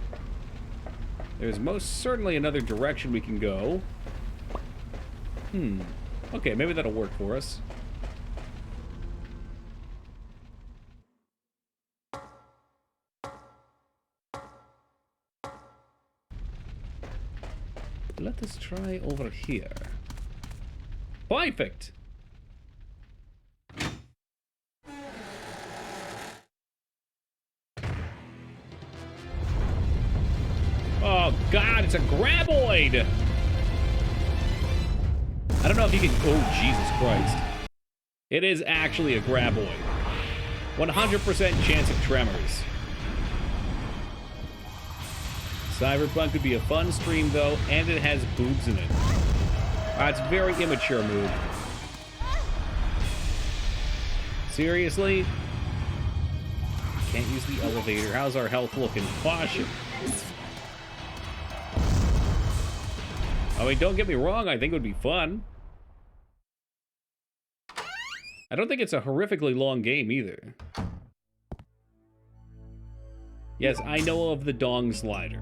There's most certainly another direction we can go. Okay, maybe that'll work for us. Let us try over here. Perfect! Oh god, it's a graboid! I don't know if you can... Oh, Jesus Christ. It is actually a graboid. 100% chance of tremors. Cyberpunk could be a fun stream, though, and it has boobs in it. It's a very immature move. Seriously? Can't use the elevator. How's our health looking? Caution. I mean, don't get me wrong, I think it would be fun. I don't think it's a horrifically long game, either. Yes, I know of the dong slider.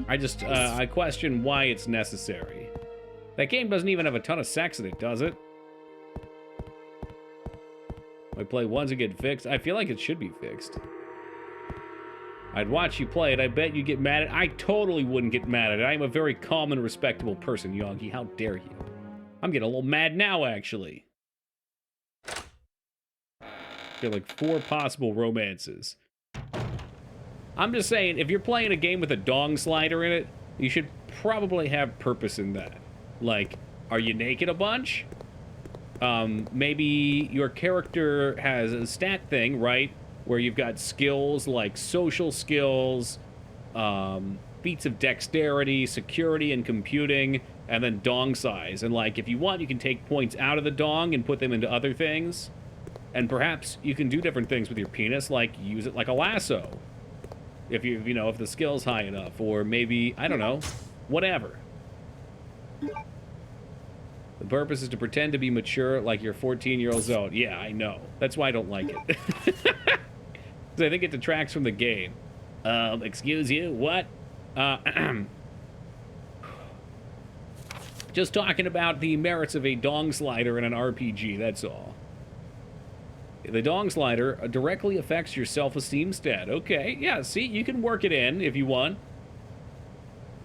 I question why it's necessary. That game doesn't even have a ton of sex in it, does it? I play once and get fixed. I feel like it should be fixed. I'd watch you play it. I bet you'd get mad at it. I totally wouldn't get mad at it. I am a very calm and respectable person, Yongi. How dare you? I'm getting a little mad now, actually. Got like 4 possible romances. I'm just saying, if you're playing a game with a dong slider in it, you should probably have purpose in that. Like, are you naked a bunch? Maybe your character has a stat thing, right? Where you've got skills like social skills, feats of dexterity, security, and computing, and then dong size. And like, if you want, you can take points out of the dong and put them into other things. And perhaps you can do different things with your penis, like use it like a lasso. If you know, if the skill's high enough, or maybe, I don't know, whatever. The purpose is to pretend to be mature like your 14-year-old zone. Yeah, I know. That's why I don't like it. Because I think it detracts from the game. Excuse you? What? Just talking about the merits of a dong slider in an RPG, that's all. The dong slider directly affects your self-esteem stat. Okay, yeah, see, you can work it in if you want.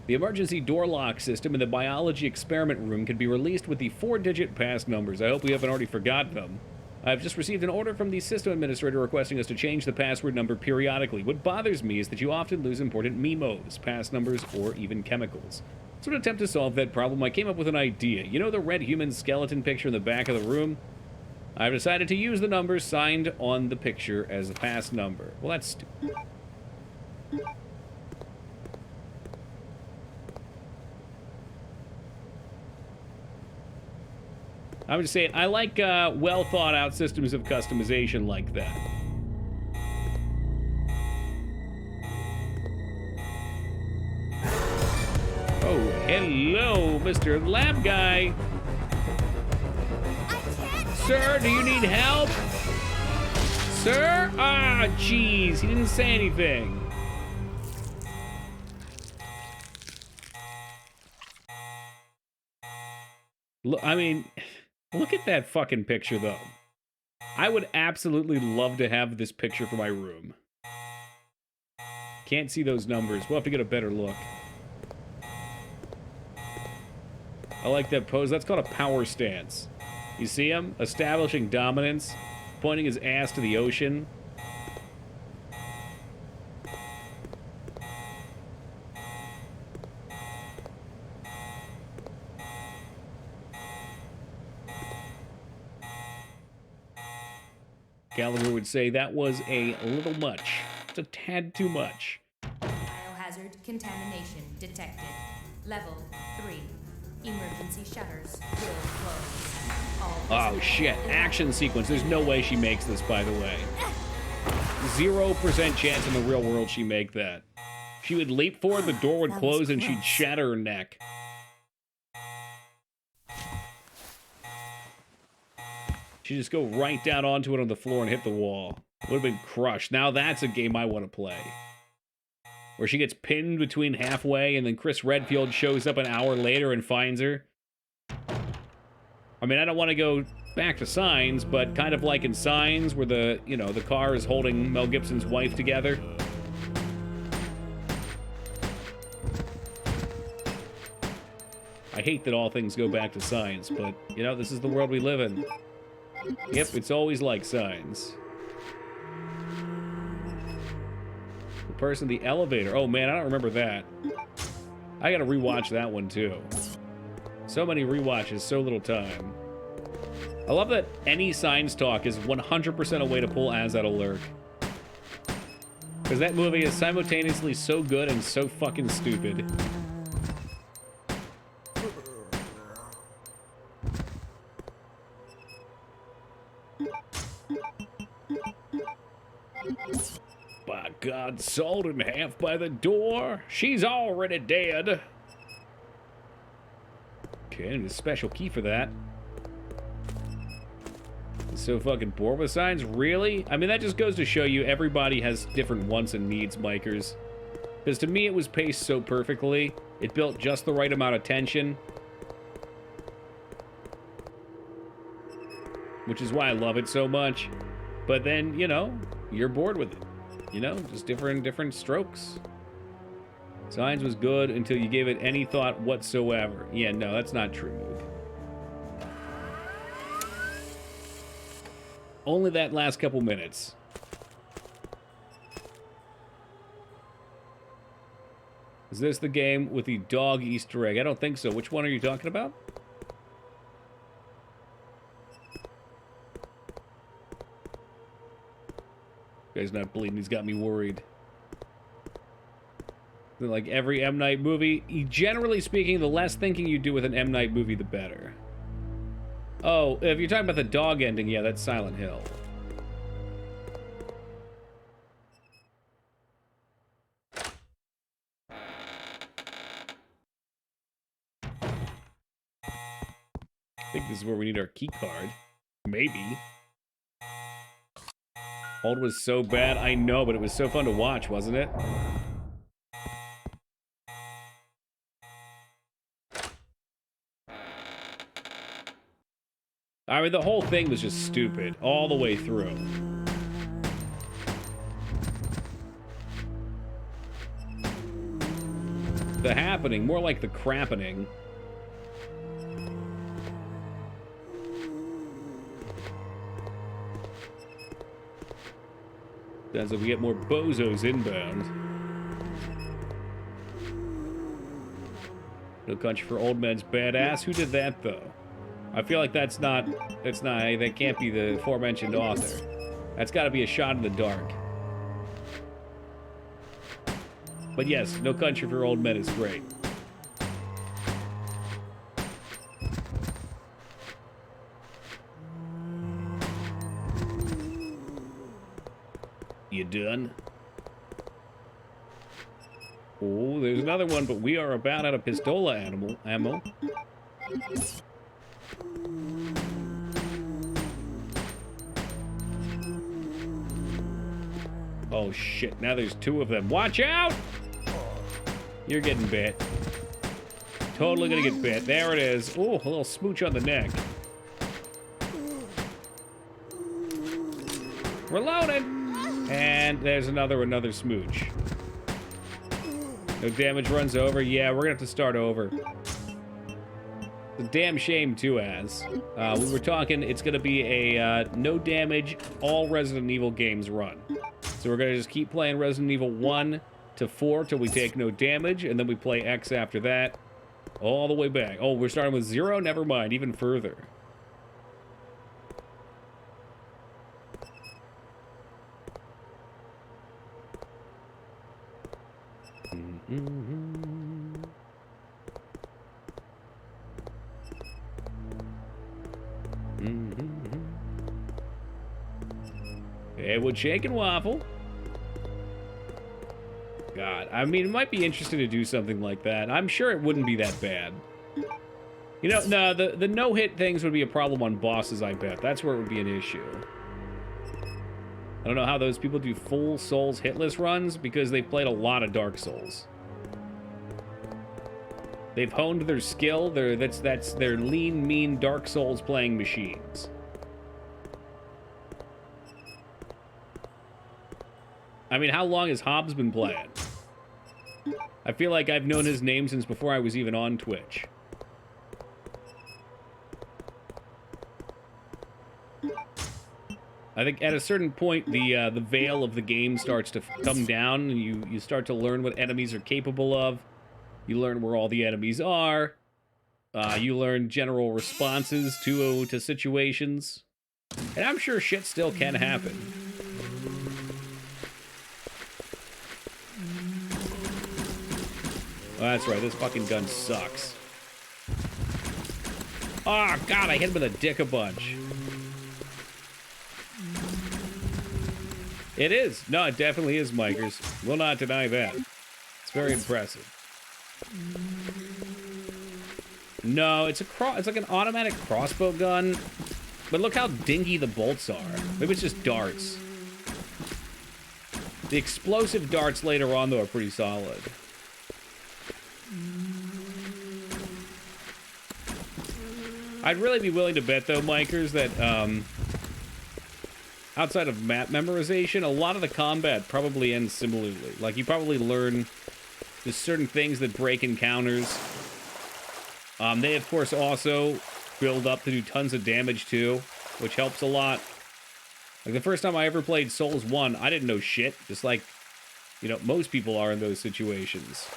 The emergency door lock system in the biology experiment room can be released with the 4-digit pass numbers. I hope we haven't already forgotten them. I've just received an order from the system administrator requesting us to change the password number periodically. What bothers me is that you often lose important memos, pass numbers, or even chemicals. So to attempt to solve that problem, I came up with an idea. You know the red human skeleton picture in the back of the room? I've decided to use the numbers signed on the picture as the pass number. Well, that's stupid. I would say I like well thought out systems of customization like that. Oh, hello, Mr. Lab Guy. Sir, do you need help? Sir? Ah, jeez, he didn't say anything. Look, I mean, look at that fucking picture, though. I would absolutely love to have this picture for my room. Can't see those numbers. We'll have to get a better look. I like that pose. That's called a power stance. You see him? Establishing dominance, pointing his ass to the ocean. Gallagher would say that was a little much. It's a tad too much. Biohazard contamination detected. Level 3. Emergency shutters will close. Oh shit, action sequence. There's no way she makes this, by the way. 0% chance in the real world she make that. She would leap forward, the door would close, and she'd shatter her neck. She'd just go right down onto it on the floor and hit the wall. Would have been crushed. Now that's a game I want to play. Where she gets pinned between halfway, and then Chris Redfield shows up an hour later and finds her. I mean, I don't want to go back to Signs, but kind of like in Signs, where the, you know, the car is holding Mel Gibson's wife together. I hate that all things go back to Signs, but, you know, this is the world we live in. Yep, it's always like Signs. The person in the elevator. Oh, man, I don't remember that. I gotta rewatch that one, too. So many rewatches, so little time. I love that any Signs talk is 100% a way to pull Az out of Lurk. Because that movie is simultaneously so good and so fucking stupid. By God, sawed in half by the door. She's already dead. Okay, and a special key for that. So fucking bored with Signs? Really? I mean, that just goes to show you everybody has different wants and needs, Micers. Because to me, it was paced so perfectly. It built just the right amount of tension. Which is why I love it so much. But then, you know, you're bored with it. You know, just different strokes. Signs was good until you gave it any thought whatsoever. Yeah, no, that's not true, move. Only that last couple minutes. Is this the game with the dog Easter egg? I don't think so. Which one are you talking about? Guy's not bleeding. He's got me worried. Like every M. Night movie, generally speaking, the less thinking you do with an M. Night movie, the better. Oh, if you're talking about the dog ending, yeah, that's Silent Hill. I think this is where we need our key card. Maybe. Old was so bad, I know, but it was so fun to watch, wasn't it? I mean, the whole thing was just stupid, all the way through. The happening, more like the crappening. Sounds like we get more bozos inbound. No Country for Old Men's badass. Who did that, though? I feel like that can't be the aforementioned author. That's got to be a shot in the dark. But yes, No Country for Old Men is great. You done? Oh, there's another one, but we are about out of pistola ammo. Oh shit, now there's two of them. Watch out! You're getting bit. Totally gonna get bit. There it is. Oh, a little smooch on the neck. Reloading! And there's another smooch. No damage runs over. Yeah, we're gonna have to start over. It's a damn shame, too, as. We were talking, it's gonna be a no damage, all Resident Evil games run. So we're gonna just keep playing Resident Evil 1 to 4 till we take no damage, and then we play X after that, all the way back. Oh, we're starting with 0? Never mind, even further. It would shake and waffle. God, I mean, it might be interesting to do something like that. I'm sure it wouldn't be that bad. You know, no, the no-hit things would be a problem on bosses, I bet. That's where it would be an issue. I don't know how those people do full Souls hitless runs, because they've played a lot of Dark Souls. They've honed their skill. That's their lean, mean Dark Souls playing machines. I mean, how long has Hobbs been playing? I feel like I've known his name since before I was even on Twitch. I think at a certain point, the veil of the game starts to come down, and you start to learn what enemies are capable of. You learn where all the enemies are. You learn general responses to situations. And I'm sure shit still can happen. Oh, that's right, this fucking gun sucks. Oh, God, I hit him with a dick a bunch. It is. No, it definitely is, Mikers. Will not deny that. It's very impressive. No, it's like an automatic crossbow gun. But look how dingy the bolts are. Maybe it's just darts. The explosive darts later on, though, are pretty solid. I'd really be willing to bet, though, Mikers, that, outside of map memorization, a lot of the combat probably ends similarly. Like, you probably learn there's certain things that break encounters. They, of course, also build up to do tons of damage, too, which helps a lot. Like, the first time I ever played Souls 1, I didn't know shit, just like, you know, most people are in those situations.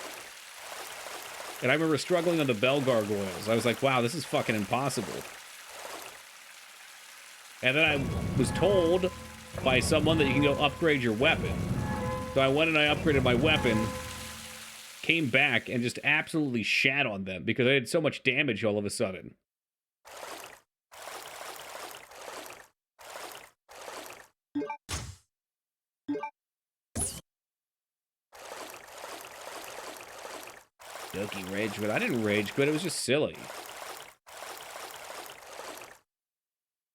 And I remember struggling on the bell gargoyles. I was like, wow, this is fucking impossible. And then I was told by someone that you can go upgrade your weapon. So I went and I upgraded my weapon, came back, and just absolutely shat on them because I had so much damage all of a sudden. Doki rage quit. I didn't rage quit. It was just silly.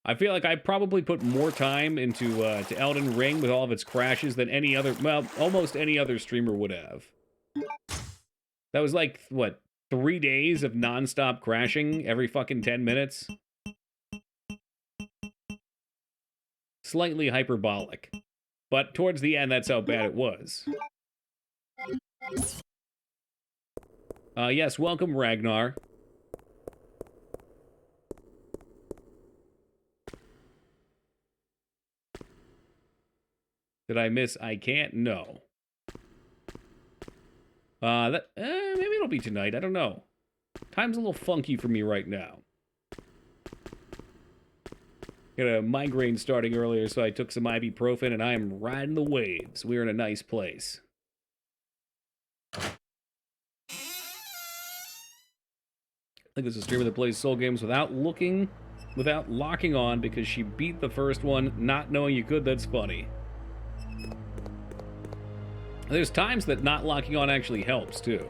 I feel like I probably put more time into to Elden Ring with all of its crashes than any other, well, almost any other streamer would have. That was like, what, 3 days of non-stop crashing every fucking 10 minutes? Slightly hyperbolic. But towards the end, that's how bad it was. Yes, welcome, Ragnar. Did I miss I Can't? No. Maybe it'll be tonight. I don't know. Time's a little funky for me right now. Got a migraine starting earlier, so I took some ibuprofen, and I am riding the waves. We're in a nice place. I think there's a streamer that plays Soul games without locking on because she beat the first one, not knowing you could. That's funny. There's times that not locking on actually helps, too.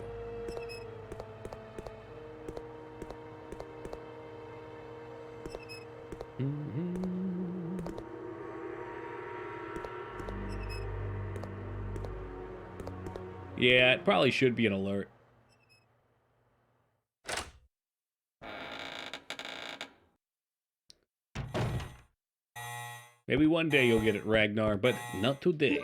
Yeah, it probably should be an alert. Maybe one day you'll get it, Ragnar, but not today.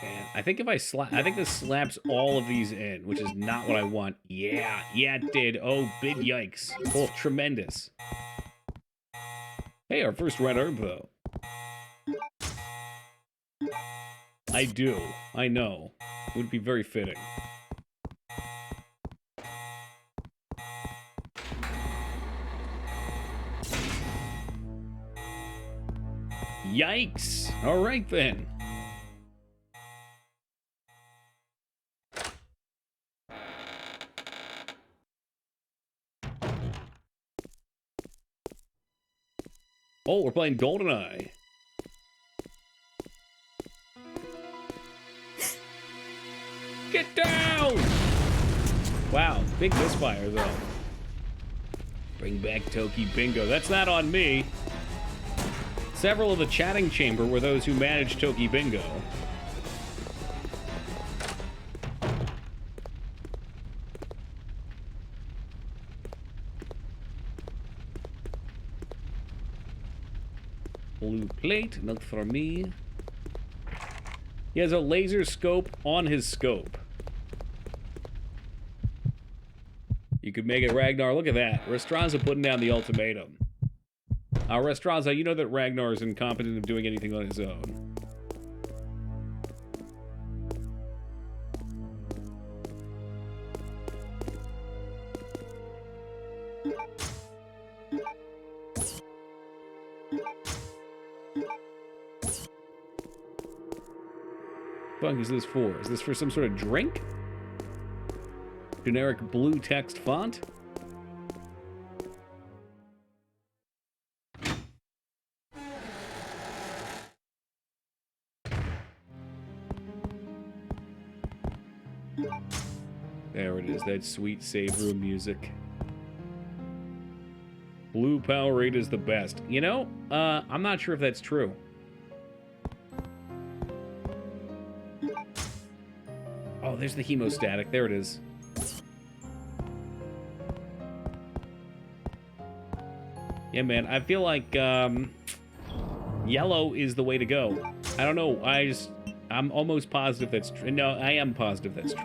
Man, I think if I think this slaps all of these in, which is not what I want. Yeah, it did. Oh, big yikes. Oh, tremendous. Hey, our first red herb, though. I do. I know. It would be very fitting. Yikes! All right, then. Oh, we're playing GoldenEye. Get down! Wow, big misfire, though. Bring back Toki Bingo. That's not on me. Several of the chatting chamber were those who managed Toki Bingo. Blue plate, not for me. He has a laser scope on his scope. You could make it Ragnar. Look at that. Restranza putting down the ultimatum. Restranza, you know that Ragnar is incompetent of doing anything on his own. What the fuck is this for? Is this for some sort of drink? Generic blue text font? There it is, that sweet save room music. Blue Powerade is the best. You know, I'm not sure if that's true. Oh, there's the hemostatic. There it is. Yeah, man, I feel like, Yellow is the way to go. I don't know. I'm almost positive that's true. No, I am positive that's true.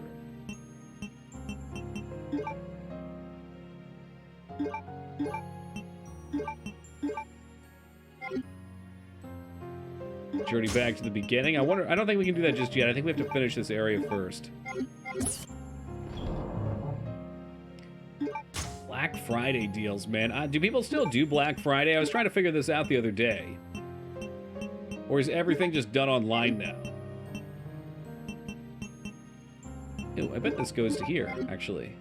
Journey back to the beginning. I don't think we can do that just yet. I think we have to finish this area first. Black Friday deals, man. Do people still do Black Friday? I was trying to figure this out the other day. Or is everything just done online now? Ew, I bet this goes to here, actually.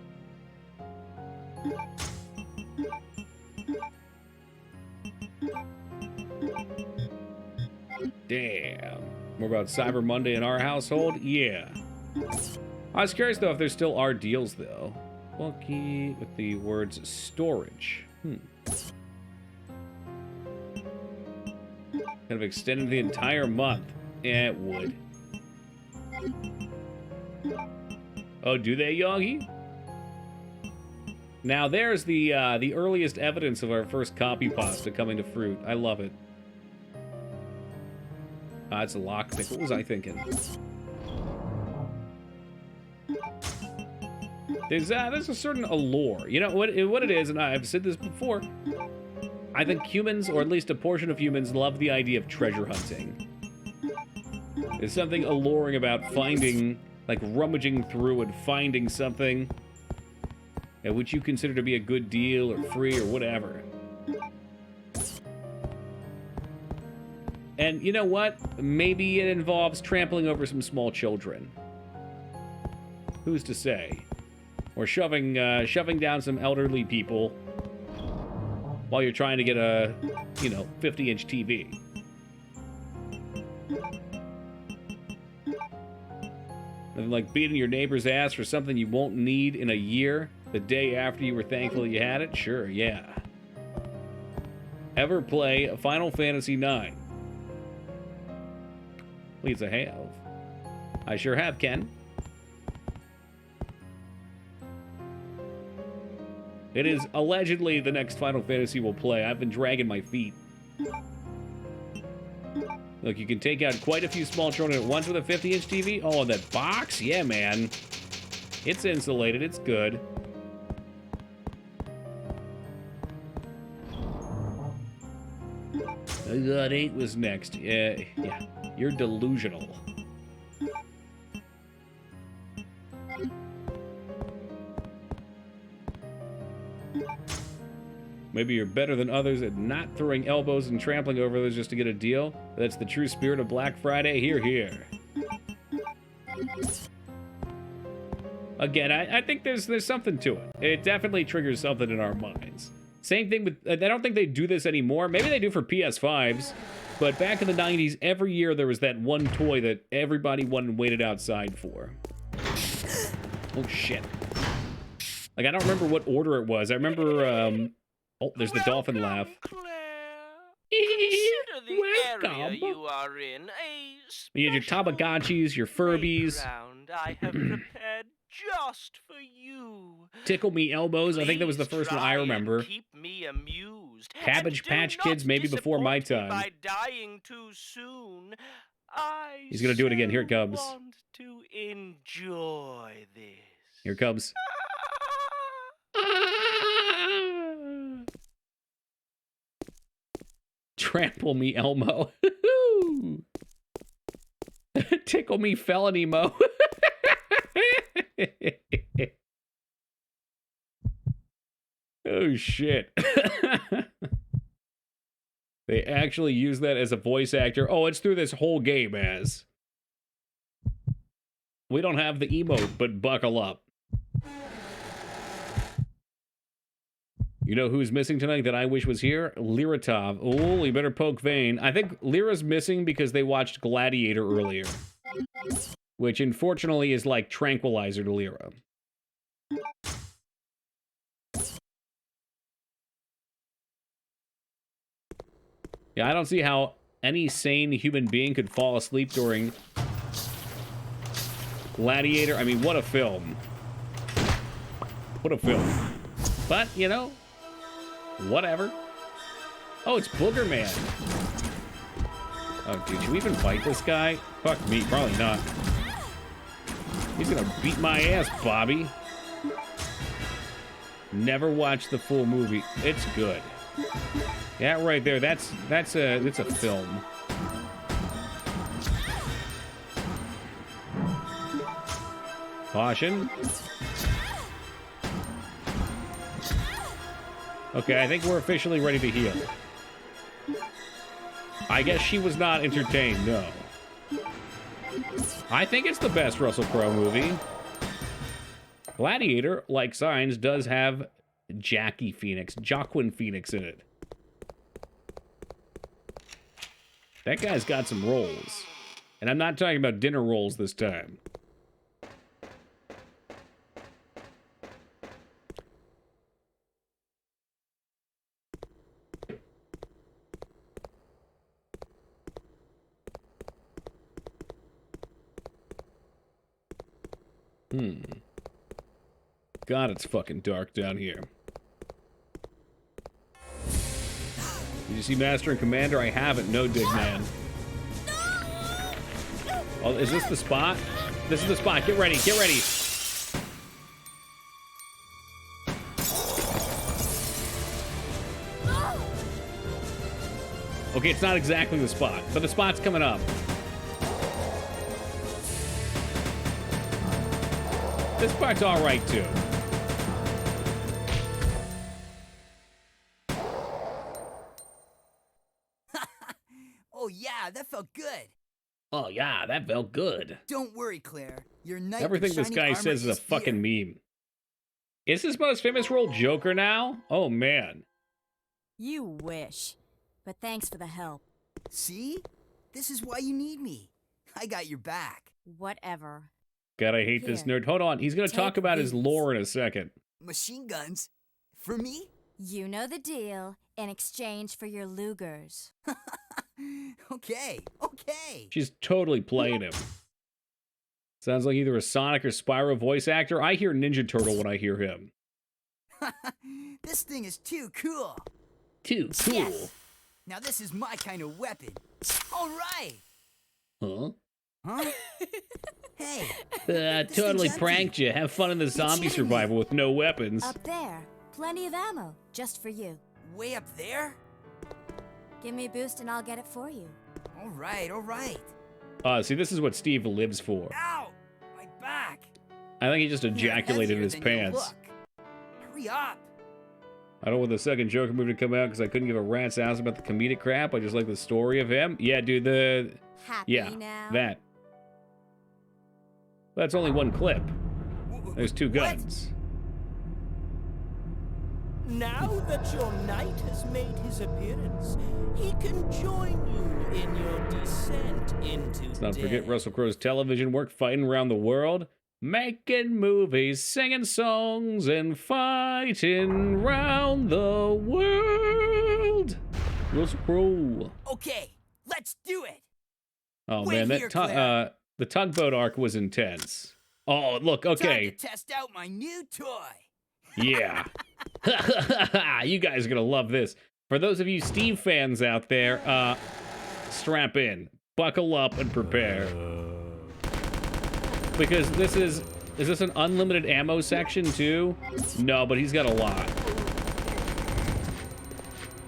Damn. More about Cyber Monday in our household? Yeah. I was curious, though, if there still are deals, though. Funky with the words storage. Kind of extended the entire month. Yeah, it would. Oh, do they, Yogi? Now, there's the earliest evidence of our first copy pasta coming to fruit. I love it. It's a lockpick. What was I thinking? There's a certain allure. You know, what it is, and I've said this before, I think humans, or at least a portion of humans, love the idea of treasure hunting. There's something alluring about finding, like rummaging through and finding something which you consider to be a good deal or free or whatever. And you know what? Maybe it involves trampling over some small children. Who's to say? Or shoving down some elderly people while you're trying to get a, 50-inch TV. Nothing like beating your neighbor's ass for something you won't need in a year, the day after you were thankful you had it? Sure, yeah. Ever play Final Fantasy IX? Please, I have. I sure have, Ken. It is allegedly the next Final Fantasy we'll play. I've been dragging my feet. Look, you can take out quite a few small children at once with a 50-inch TV. Oh, that box? Yeah, man. It's insulated. It's good. I thought 8 was next. Yeah. You're delusional. Maybe you're better than others at not throwing elbows and trampling over others just to get a deal. That's the true spirit of Black Friday. Hear, hear. Again, I think there's something to it. It definitely triggers something in our minds. Same thing with... I don't think they do this anymore. Maybe they do for PS5s. But back in the 90s, every year there was that one toy that everybody waited outside for. Oh, shit. Like, I don't remember what order it was. I remember... oh, there's the dolphin laugh. Consider the area you are in You had your Tamagotchis, your Furbies. I have prepared just for you. Tickle Me Elbows. I think that was the first one I remember. Keep me amused. Cabbage Patch Kids, maybe before my time. By dying too soon. He's gonna do it again. Here it comes. Want to enjoy this. Here it comes. Trample me, Elmo. Tickle me, Felony Mo. Oh, shit. They actually use that as a voice actor. Oh, it's through this whole game as. We don't have the emote, but buckle up. You know who's missing tonight that I wish was here? Liratov. Oh, you better poke Vane. I think Lyra's missing because they watched Gladiator earlier. Which, unfortunately, is like Tranquilizer to Lyra. Yeah, I don't see how any sane human being could fall asleep during Gladiator. I mean, what a film. What a film. But, you know, whatever. Oh, it's Booger Man. Oh, dude, should we even fight this guy? Fuck me, probably not. He's gonna beat my ass, Bobby. Never watched the full movie. It's good. That right there, that's a film. Caution. Okay, I think we're officially ready to heal. I guess she was not entertained, no. I think it's the best Russell Crowe movie. Gladiator, like Signs, does have Joaquin Phoenix in it. That guy's got some rolls. And I'm not talking about dinner rolls this time. God, it's fucking dark down here. Did you see Master and Commander? I haven't. No, Dig Man. Oh, is this the spot? This is the spot. Get ready. Get ready. Okay, it's not exactly the spot, but the spot's coming up. This part's all right, too. Oh, yeah, that felt good. Oh, yeah, that felt good. Don't worry, Claire. Your knight Everything in this shining guy armor says is a fucking here. meme. Is his most famous role Joker now? Oh, man. You wish. But thanks for the help. See? This is why you need me. I got your back. Whatever. God, I hate this Here, nerd. Hold on, he's gonna talk take about his these. lore in a second. Machine guns? For me? You know the deal in exchange for your Lugers. Okay, okay. She's totally playing him. Sounds like either a Sonic or Spyro voice actor. I hear Ninja Turtle when I hear him. This thing is too cool. Too cool. Yes. Now this is my kind of weapon. All right. Huh? Huh? Hey. Totally thing's pranked you. Have fun in the zombie kidding me. survival with no weapons. Up there. Plenty of ammo. Just for you. Way up there? Give me a boost and I'll get it for you. All right, all right. See, this is what Steve lives for. Ow! My back. I think he just You're ejaculated in heavier his than you pants. look. Hurry up. I don't want the second Joker movie to come out because I couldn't give a rat's ass about the comedic crap. I just like the story of him. Yeah, dude, Happy yeah, now? that. That's only one clip. There's two What? guns. Now that your knight has made his appearance, he can join you in your descent into Let's not forget death. Russell Crowe's television work, fighting around the world, making movies, singing songs, and fighting around the world. Russell Crowe. Okay, let's do it. Oh Wait man, here, that Claire. the tugboat arc was intense. Oh look, okay, Time to test out my new toy. yeah. You guys are gonna love this. For those of you Steve fans out there, strap in, buckle up, and prepare. Because this is this an unlimited ammo section too? No, but he's got a lot.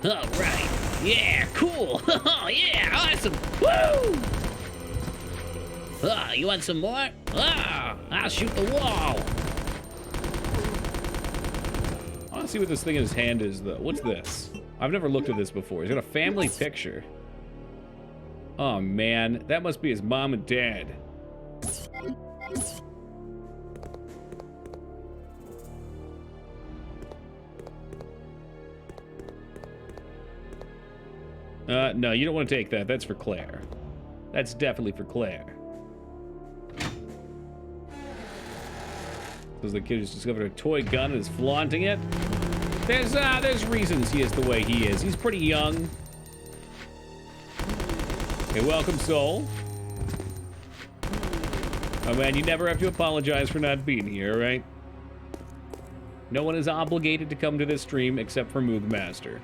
All right, yeah, cool. Yeah, awesome. Woo! You want some more? I'll shoot the wall. I want to see what this thing in his hand is, though. What's this? I've never looked at this before. He's got a family picture. Oh, man. That must be his mom and dad. No, you don't want to take that. That's for Claire. That's definitely for Claire. Because the kid who's discovered a toy gun and is flaunting it. There's reasons he is the way he is. He's pretty young. Okay, welcome, Soul. Oh man, you never have to apologize for not being here, right? No one is obligated to come to this stream except for Moog Master.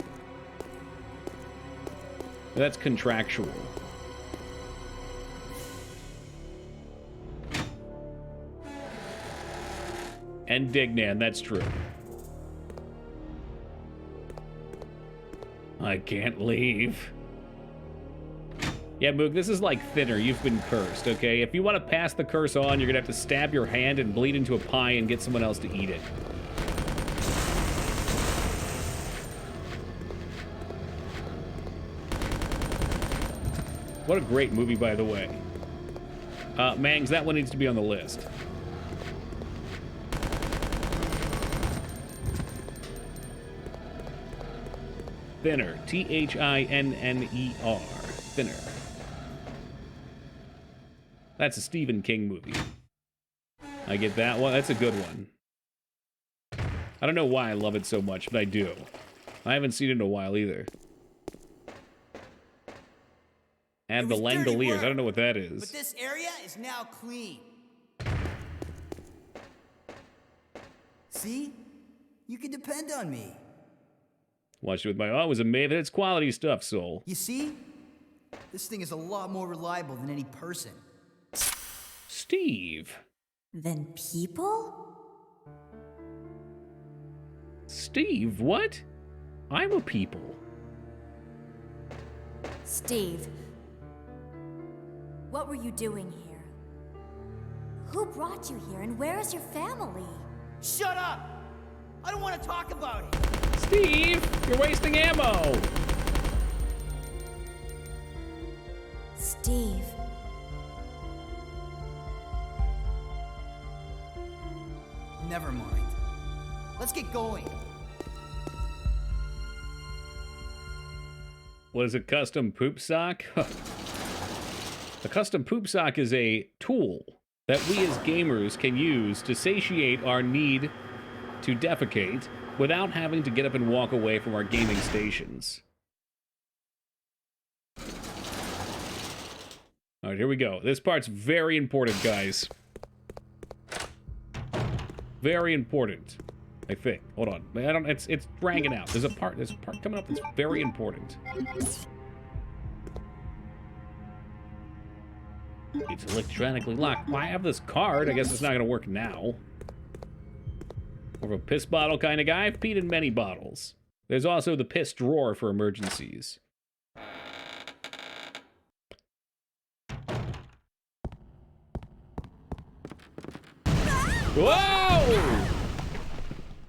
That's contractual. and 𝕸𝖓𝖙𝖍, that's true. I can't leave. Yeah, Moog, this is like Thinner. You've been cursed, okay? If you want to pass the curse on, you're gonna have to stab your hand and bleed into a pie and get someone else to eat it. What a great movie, by the way. Mangs, that one needs to be on the list. Thinner. T-H-I-N-N-E-R. Thinner. That's a Stephen King movie. I get that one. That's a good one. I don't know why I love it so much, but I do. I haven't seen it in a while either. And the 𝕸𝖓𝖙𝖍. I don't know what that is. But this area is now clean. See? You can depend on me. Watched it with my... Oh, it was amazing. It's quality stuff, Soul. You see? This thing is a lot more reliable than any person. Steve. Than people? Steve, what? I'm a people. Steve, what were you doing here? Who brought you here, and where is your family? Shut up! I don't want to talk about it. Steve, you're wasting ammo. Steve. Never mind. Let's get going. What is a custom poop sock? A custom poop sock is a tool that we as gamers can use to satiate our need to defecate without having to get up and walk away from our gaming stations. All right, here we go. This part's very important, guys. Very important, I think. Hold on. I don't. It's dragging out. There's a part coming up that's very important. It's electronically locked. Well, I have this card. I guess it's not gonna work now. More of a piss bottle kind of guy. I've peed in many bottles. There's also the piss drawer for emergencies. Whoa!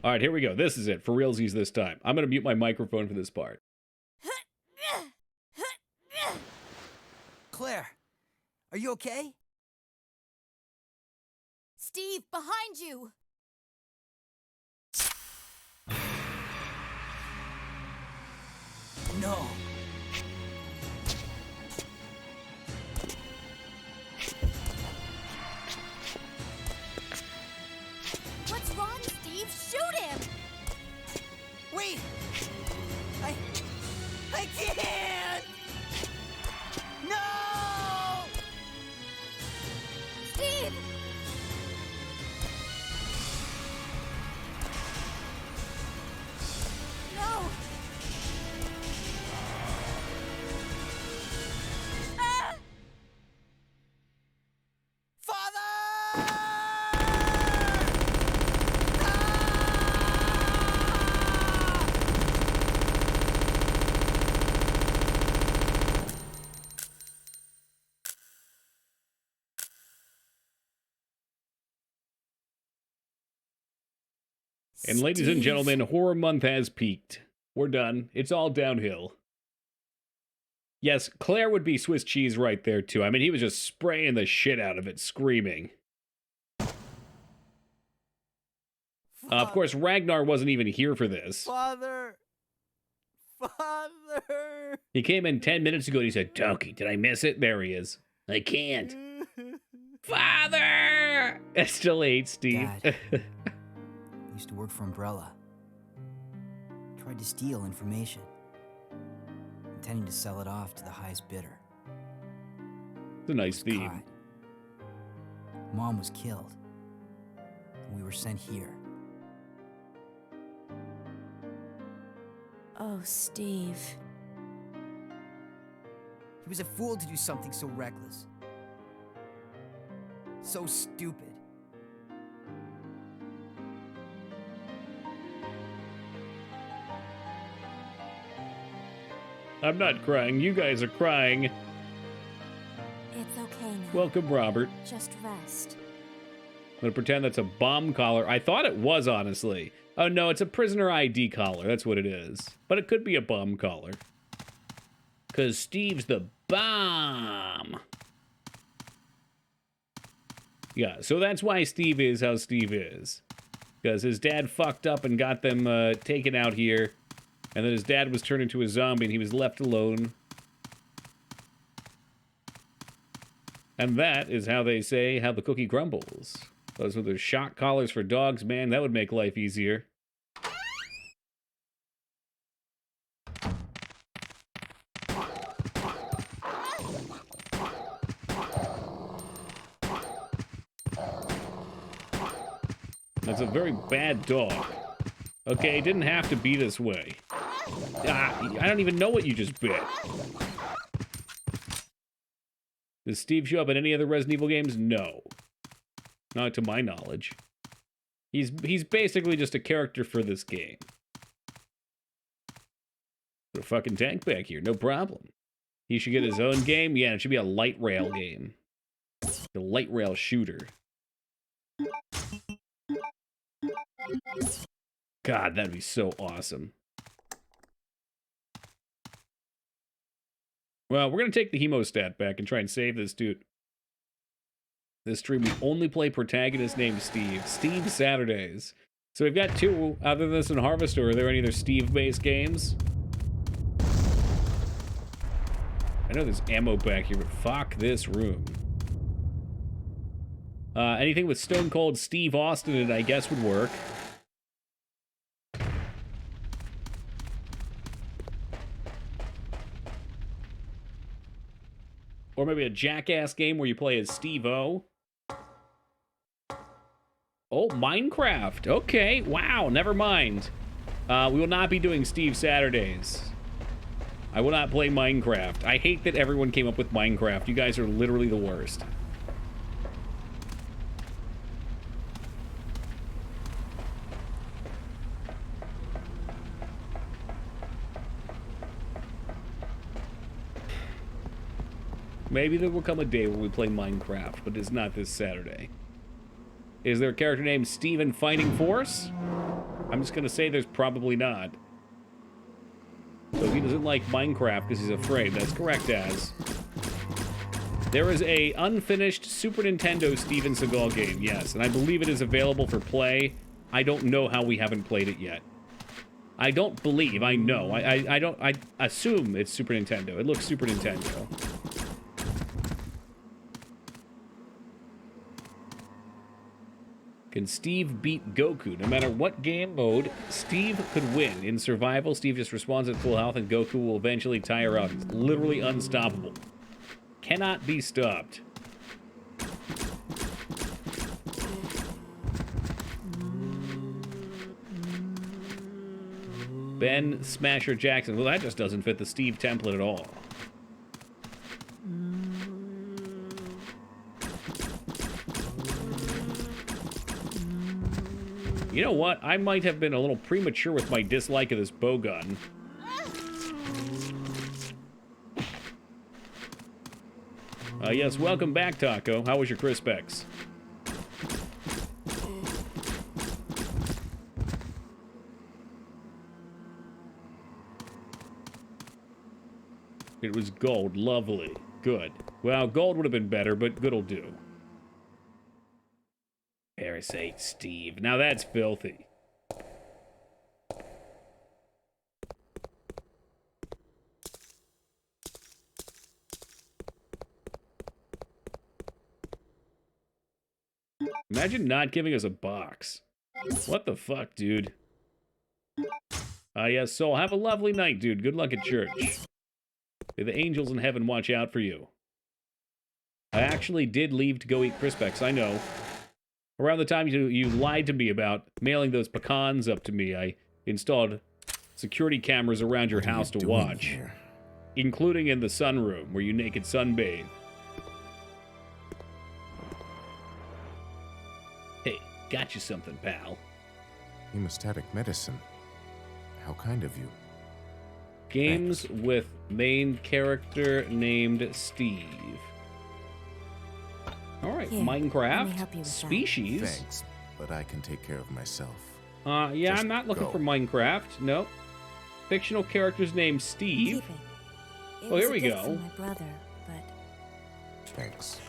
All right, here we go. This is it. For realsies this time. I'm going to mute my microphone for this part. Claire, are you okay? Steve, behind you! No. What's wrong, Steve? Shoot him! Wait! I can't! No! Steve! No! Ah! Father! And ladies and Steve. gentlemen, Horror Month has peaked. We're done. It's all downhill. Yes, Claire would be Swiss cheese right there, too. I mean, he was just spraying the shit out of it, screaming. Of course, Ragnar wasn't even here for this. Father! Father! He came in 10 minutes ago and he said, Donkey, did I miss it? There he is. I can't. Father! I still hate Steve. Dad. Used to work for Umbrella. Tried to steal information, intending to sell it off to the highest bidder. It's a nice Was theme. caught. Mom was killed, and we were sent here. Oh, Steve. He was a fool to do something so reckless. So stupid. I'm not crying. You guys are crying. It's okay now. Welcome, Robert. Just rest. I'm gonna pretend that's a bomb collar. I thought it was, honestly. Oh no, it's a prisoner ID collar. That's what it is. But it could be a bomb collar. Cause Steve's the bomb. Yeah, so that's why Steve is how Steve is. Because his dad fucked up and got them taken out here. And then his dad was turned into a zombie and he was left alone. And that is how they say how the cookie crumbles. Those were the shock collars for dogs, man. That would make life easier. That's a very bad dog. Okay, it didn't have to be this way. I don't even know what you just bit. Does Steve show up in any other Resident Evil games? No. Not to my knowledge. He's basically just a character for this game. Put a fucking tank back here, no problem. He should get his own game? Yeah, it should be a light rail game. The light rail shooter. God, that'd be so awesome. Well, we're going to take the hemostat back and try and save this dude. This stream, we only play protagonist named Steve. Steve Saturdays. So we've got two, other than this and Harvester. Are there any other Steve-based games? I know there's ammo back here, but fuck this room. Anything with Stone Cold Steve Austin in it, I guess, would work. Or maybe a Jackass game where you play as Steve-O. Oh, Minecraft. Okay, wow, never mind. We will not be doing Steve Saturdays. I will not play Minecraft. I hate that everyone came up with Minecraft. You guys are literally the worst. Maybe there will come a day where we play Minecraft, but it's not this Saturday. Is there a character named Steven Fighting Force? I'm just gonna say there's probably not. So he doesn't like Minecraft because he's afraid. That's correct, Az. There is a unfinished Super Nintendo Steven Seagal game, yes, and I believe it is available for play. I don't know how we haven't played it yet. I don't believe, I know. I assume it's Super Nintendo. It looks Super Nintendo. Can Steve beat Goku? No matter what game mode, Steve could win. In survival, Steve just responds at full health and Goku will eventually tire out. He's literally unstoppable. Cannot be stopped. Ben Smasher Jackson. Well, that just doesn't fit the Steve template at all. You know what? I might have been a little premature with my dislike of this bow gun. Yes, welcome back, Taco. How was your Crispex? It was gold. Lovely. Good. Well, gold would have been better, but good'll do. Parasite Steve. Now that's filthy. Imagine not giving us a box. What the fuck, dude? Yes, Soul. Have a lovely night, dude. Good luck at church. May the angels in heaven watch out for you. I actually did leave to go eat Crispex, I know. Around the time you lied to me about mailing those pecans up to me, I installed security cameras around your house to watch. Here? Including in the sunroom, where you naked sunbathe. Hey, got you something, pal. Hemostatic medicine. How kind of you. Games with main character named Steve. All right, Here, let me Minecraft help you with that. species. Thanks, but I can take care of myself. Yeah, Just I'm not looking go. for Minecraft. Nope. Fictional character's named Steve. Keep it. It Oh, was here a we gift go. from my brother, but Thanks.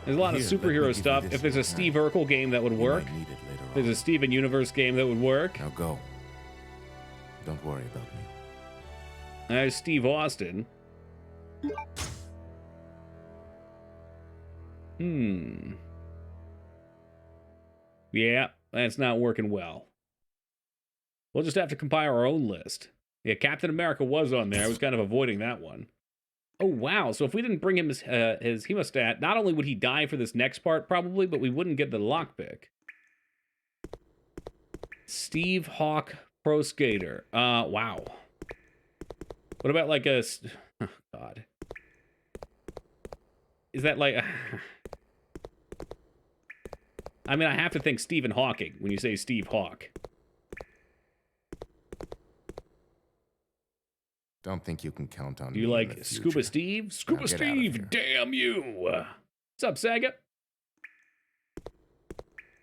There's a lot of Here, let me superhero give you stuff. this If there's a one. Steve Urkel game that would You work, might need it later there's a on. Steven Universe game that would work. Now go. Don't worry about me. There's Steve Austin. Yeah, that's not working well. We'll just have to compile our own list. Yeah, Captain America was on there. I was kind of avoiding that one. Oh, wow. So if we didn't bring him his hemostat, not only would he die for this next part, probably, but we wouldn't get the lockpick. Steve Hawk Pro Skater. Wow. What about like a... Oh, God. Is that like... I mean, I have to think Stephen Hawking when you say Steve Hawk. Don't think you can count on Do me you in like the Scuba future. Steve? Scuba Now get out of Steve, here. damn you! What's up, Sega?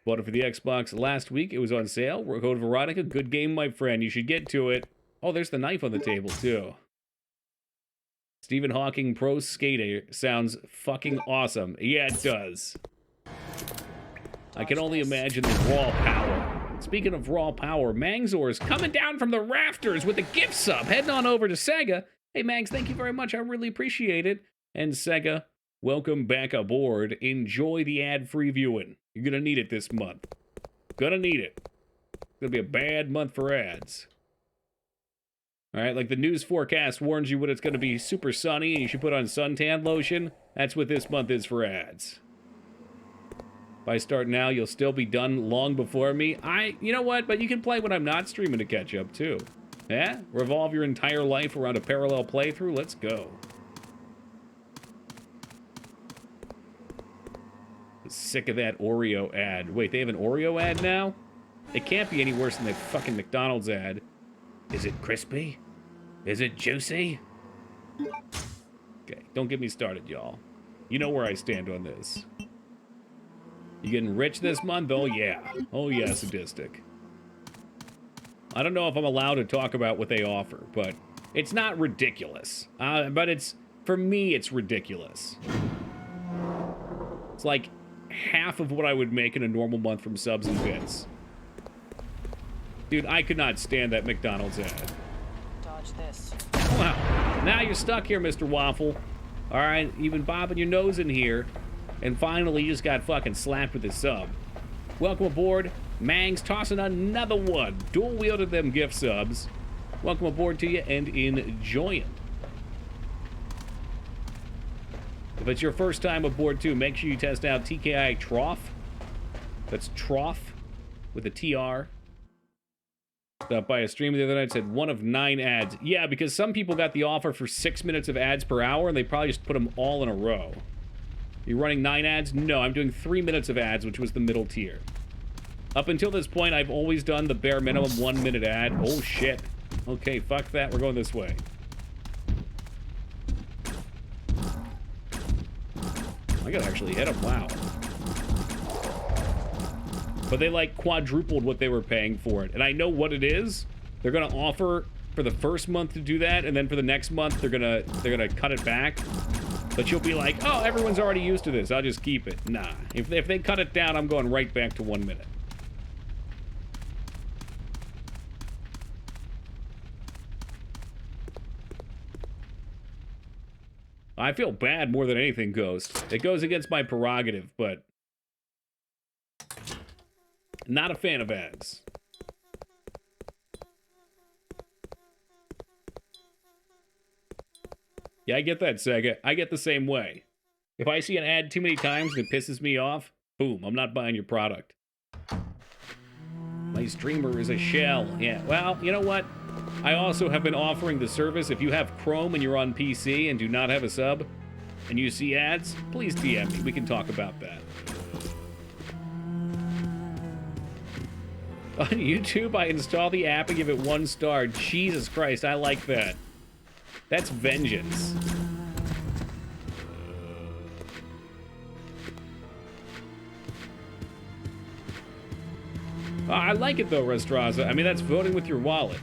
Bought it for the Xbox last week. It was on sale. Code Veronica. Good game, my friend. You should get to it. Oh, there's the knife on the table, too. Stephen Hawking Pro Skater sounds fucking awesome. Yeah, it does. I can only imagine the raw power. Speaking of raw power, 𝕳𝖔𝖗𝖗's coming down from the rafters with a gift sub. Heading on over to Sega. Hey, Mags, thank you very much. I really appreciate it. And Sega, welcome back aboard. Enjoy the ad-free viewing. You're going to need it this month. Gonna need it. It's going to be a bad month for ads. All right, like the news forecast warns you when it's going to be super sunny and you should put on suntan lotion. That's what this month is for ads. If I start now, you'll still be done long before me. You know what? But you can play when I'm not streaming to catch up, too. Yeah? Revolve your entire life around a parallel playthrough? Let's go. Sick of that Oreo ad. Wait, they have an Oreo ad now? It can't be any worse than the fucking McDonald's ad. Is it crispy? Is it juicy? Okay, don't get me started, y'all. You know where I stand on this. You getting rich this month? Oh, yeah. Oh, yeah, sadistic. I don't know if I'm allowed to talk about what they offer, but it's not ridiculous. But it's, for me, it's ridiculous. It's like half of what I would make in a normal month from subs and bits. Dude, I could not stand that McDonald's ad. Dodge this. Wow. Now you're stuck here, Mr. Waffle. All right, you've been bobbing your nose in here. And finally, you just got fucking slapped with a sub. Welcome aboard. 𝕳𝖔𝖗𝖗's tossing another one. Dual wielded them gift subs. Welcome aboard to you and enjoy it. If it's your first time aboard too, make sure you test out TKI Trough. That's Trough with a TR. Stopped by a stream the other night, said 1 of 9 ads. Yeah, because some people got the offer for 6 minutes of ads per hour and they probably just put them all in a row. You're running 9 ads? No, I'm doing 3 minutes of ads, which was the middle tier. Up until this point, I've always done the bare minimum 1 minute ad. Oh, shit. Okay, fuck that. We're going this way. I gotta actually hit them. Wow. But they, like, quadrupled what they were paying for it. And I know what it is. They're gonna offer for the first month to do that, and then for the next month, they're gonna cut it back. But you'll be like, oh, everyone's already used to this. I'll just keep it. Nah. If they cut it down, I'm going right back to 1 minute. I feel bad more than anything, Ghost. It goes against my prerogative, but... not a fan of ads. Yeah, I get that, Sega. I get the same way. If I see an ad too many times and it pisses me off, boom, I'm not buying your product. My streamer is a shell. Yeah, well, you know what? I also have been offering the service. If you have Chrome and you're on PC and do not have a sub, and you see ads, please DM me. We can talk about that. On YouTube, I install the app and give it 1 star. Jesus Christ, I like that. That's vengeance. I like it though, Restraza. I mean, that's voting with your wallet.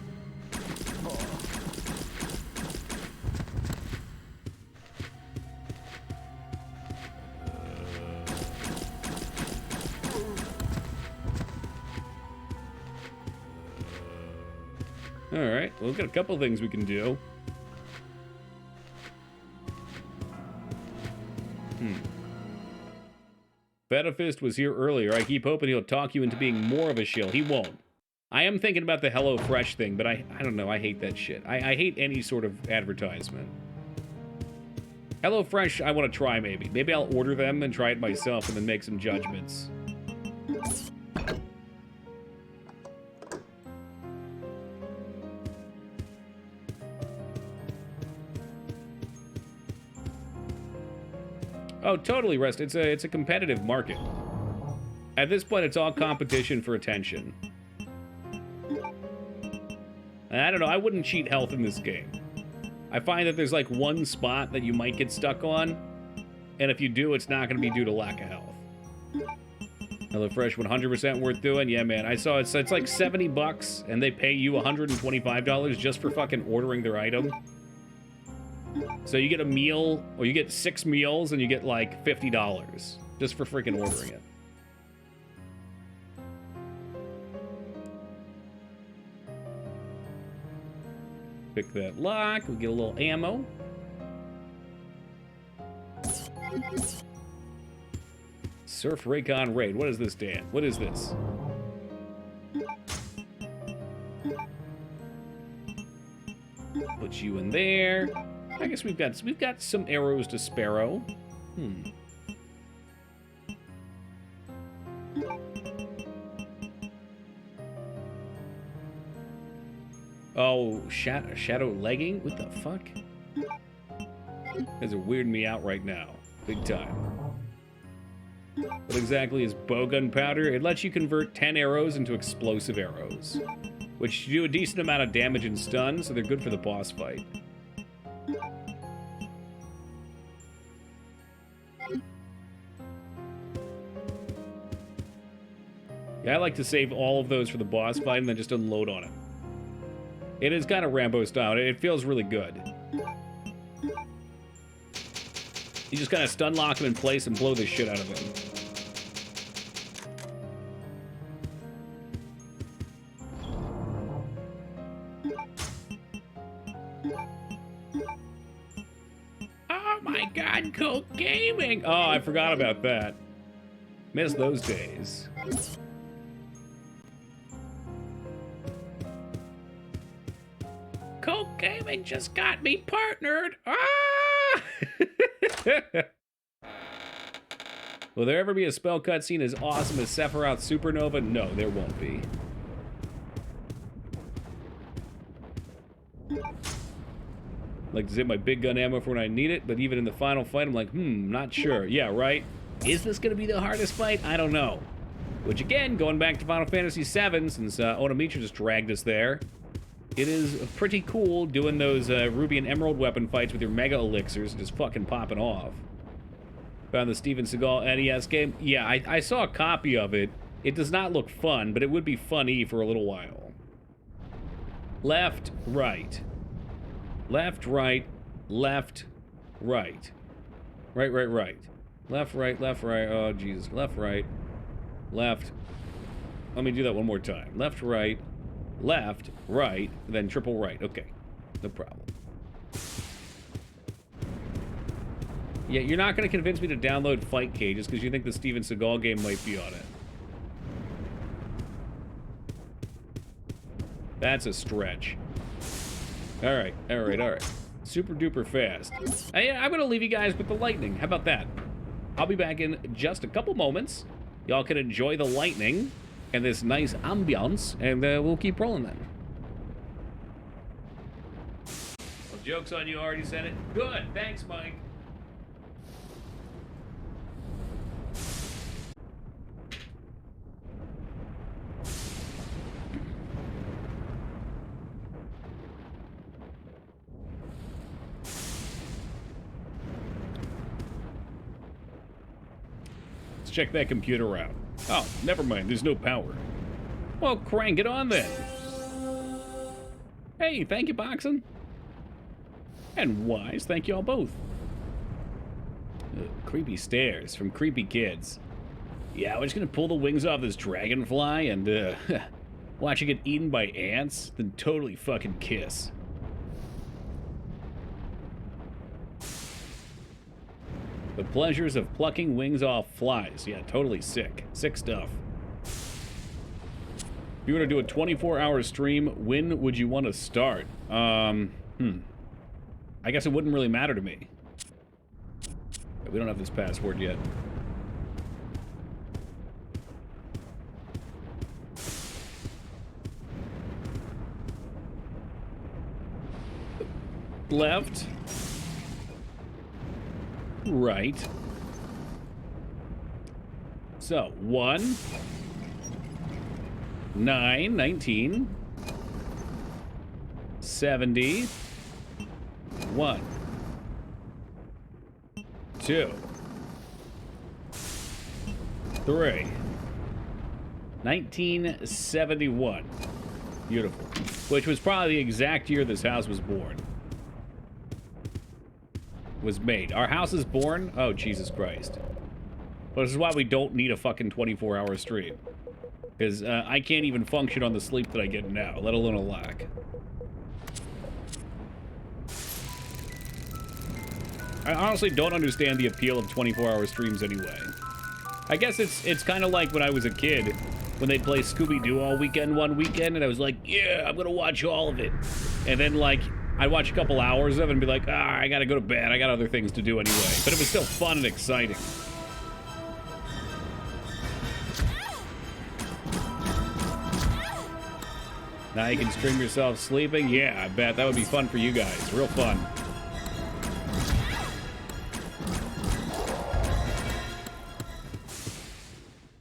Alright, well, we've got a couple things we can do. Fetafist was here earlier. I keep hoping he'll talk you into being more of a shill. He won't. I am thinking about the HelloFresh thing, but I don't know. I hate that shit. I hate any sort of advertisement. HelloFresh, I want to try maybe. Maybe I'll order them and try it myself and then make some judgments. Oh, totally, Rest. It's a competitive market. At this point, it's all competition for attention. And I don't know, I wouldn't cheat health in this game. I find that there's like one spot that you might get stuck on, and if you do, it's not going to be due to lack of health. HelloFresh, 100% worth doing. Yeah, man, I saw it's like $70, and they pay you $125 just for fucking ordering their item. So you get a meal, or you get 6 meals, and you get like $50 just for freaking ordering it. Pick that lock, we get a little ammo. Surf Raycon Raid. What is this, Dan? What is this? Put you in there. I guess we've got some arrows to Sparrow. Oh, shadow legging? What the fuck? These are weirding me out right now. Big time. What exactly is bowgun powder? It lets you convert 10 arrows into explosive arrows, which do a decent amount of damage and stun, so they're good for the boss fight. Yeah, I like to save all of those for the boss fight and then just unload on it. It is kind of Rambo style. It feels really good. You just kind of stun lock him in place and blow the shit out of him. Oh my god, Coke Gaming! Oh, I forgot about that. Missed those days. Coke Gaming just got me partnered. Ah! Will there ever be a spell cutscene as awesome as Sephiroth Supernova? No, there won't be. Like to save my big gun ammo for when I need it, but even in the final fight, I'm like, not sure. Yeah, right? Is this going to be the hardest fight? I don't know. Which again, going back to Final Fantasy VII, since 𝕳𝖗𝖵𝖔𝖗𝖗 just dragged us there, it is pretty cool doing those Ruby and Emerald weapon fights with your Mega Elixirs and just fucking popping off. Found the Steven Seagal NES game? Yeah, I saw a copy of it. It does not look fun, but it would be funny for a little while. Left, right. Left, right, left, right. Right, right, right. Left, right, oh Jesus. Left, right, left. Let me do that one more time. Left, right, then triple right. Okay, no problem. Yeah, you're not going to convince me to download Fight K just because you think the Steven Seagal game might be on it. That's a stretch. Alright. Super duper fast. I'm going to leave you guys with the lightning. How about that? I'll be back in just a couple moments. Y'all can enjoy the lightning and this nice ambiance, and we'll keep rolling then. Well, joke's on you, already said it. Good, thanks, Mike. check that computer out. Oh, never mind, there's no power. Well, crank it on then. Hey, thank you, Boxin'. And Wise, thank you all both. Creepy stares from creepy kids. Yeah, we're just gonna pull the wings off this dragonfly and, watch it get eaten by ants, then totally fucking kiss. The pleasures of plucking wings off flies. Yeah, totally sick. Sick stuff. If you were to do a 24-hour stream, when would you want to start? I guess it wouldn't really matter to me. We don't have this password yet. Left. Right. So, 1, 9, 19, 70, 1, 2, 3, 1971. Beautiful. Which was probably the exact year this house was born. Was made. Our house is born? Oh, Jesus Christ. Well, this is why we don't need a fucking 24-hour stream. Because I can't even function on the sleep that I get now, let alone a lack. I honestly don't understand the appeal of 24-hour streams anyway. I guess it's kind of like when I was a kid, when they'd play Scooby-Doo all weekend one weekend, and I was like, yeah, I'm gonna watch all of it. And then, like, I'd watch a couple hours of it and be like, I gotta go to bed, I got other things to do anyway. But it was still fun and exciting. Now you can stream yourself sleeping? Yeah, I bet that would be fun for you guys. Real fun.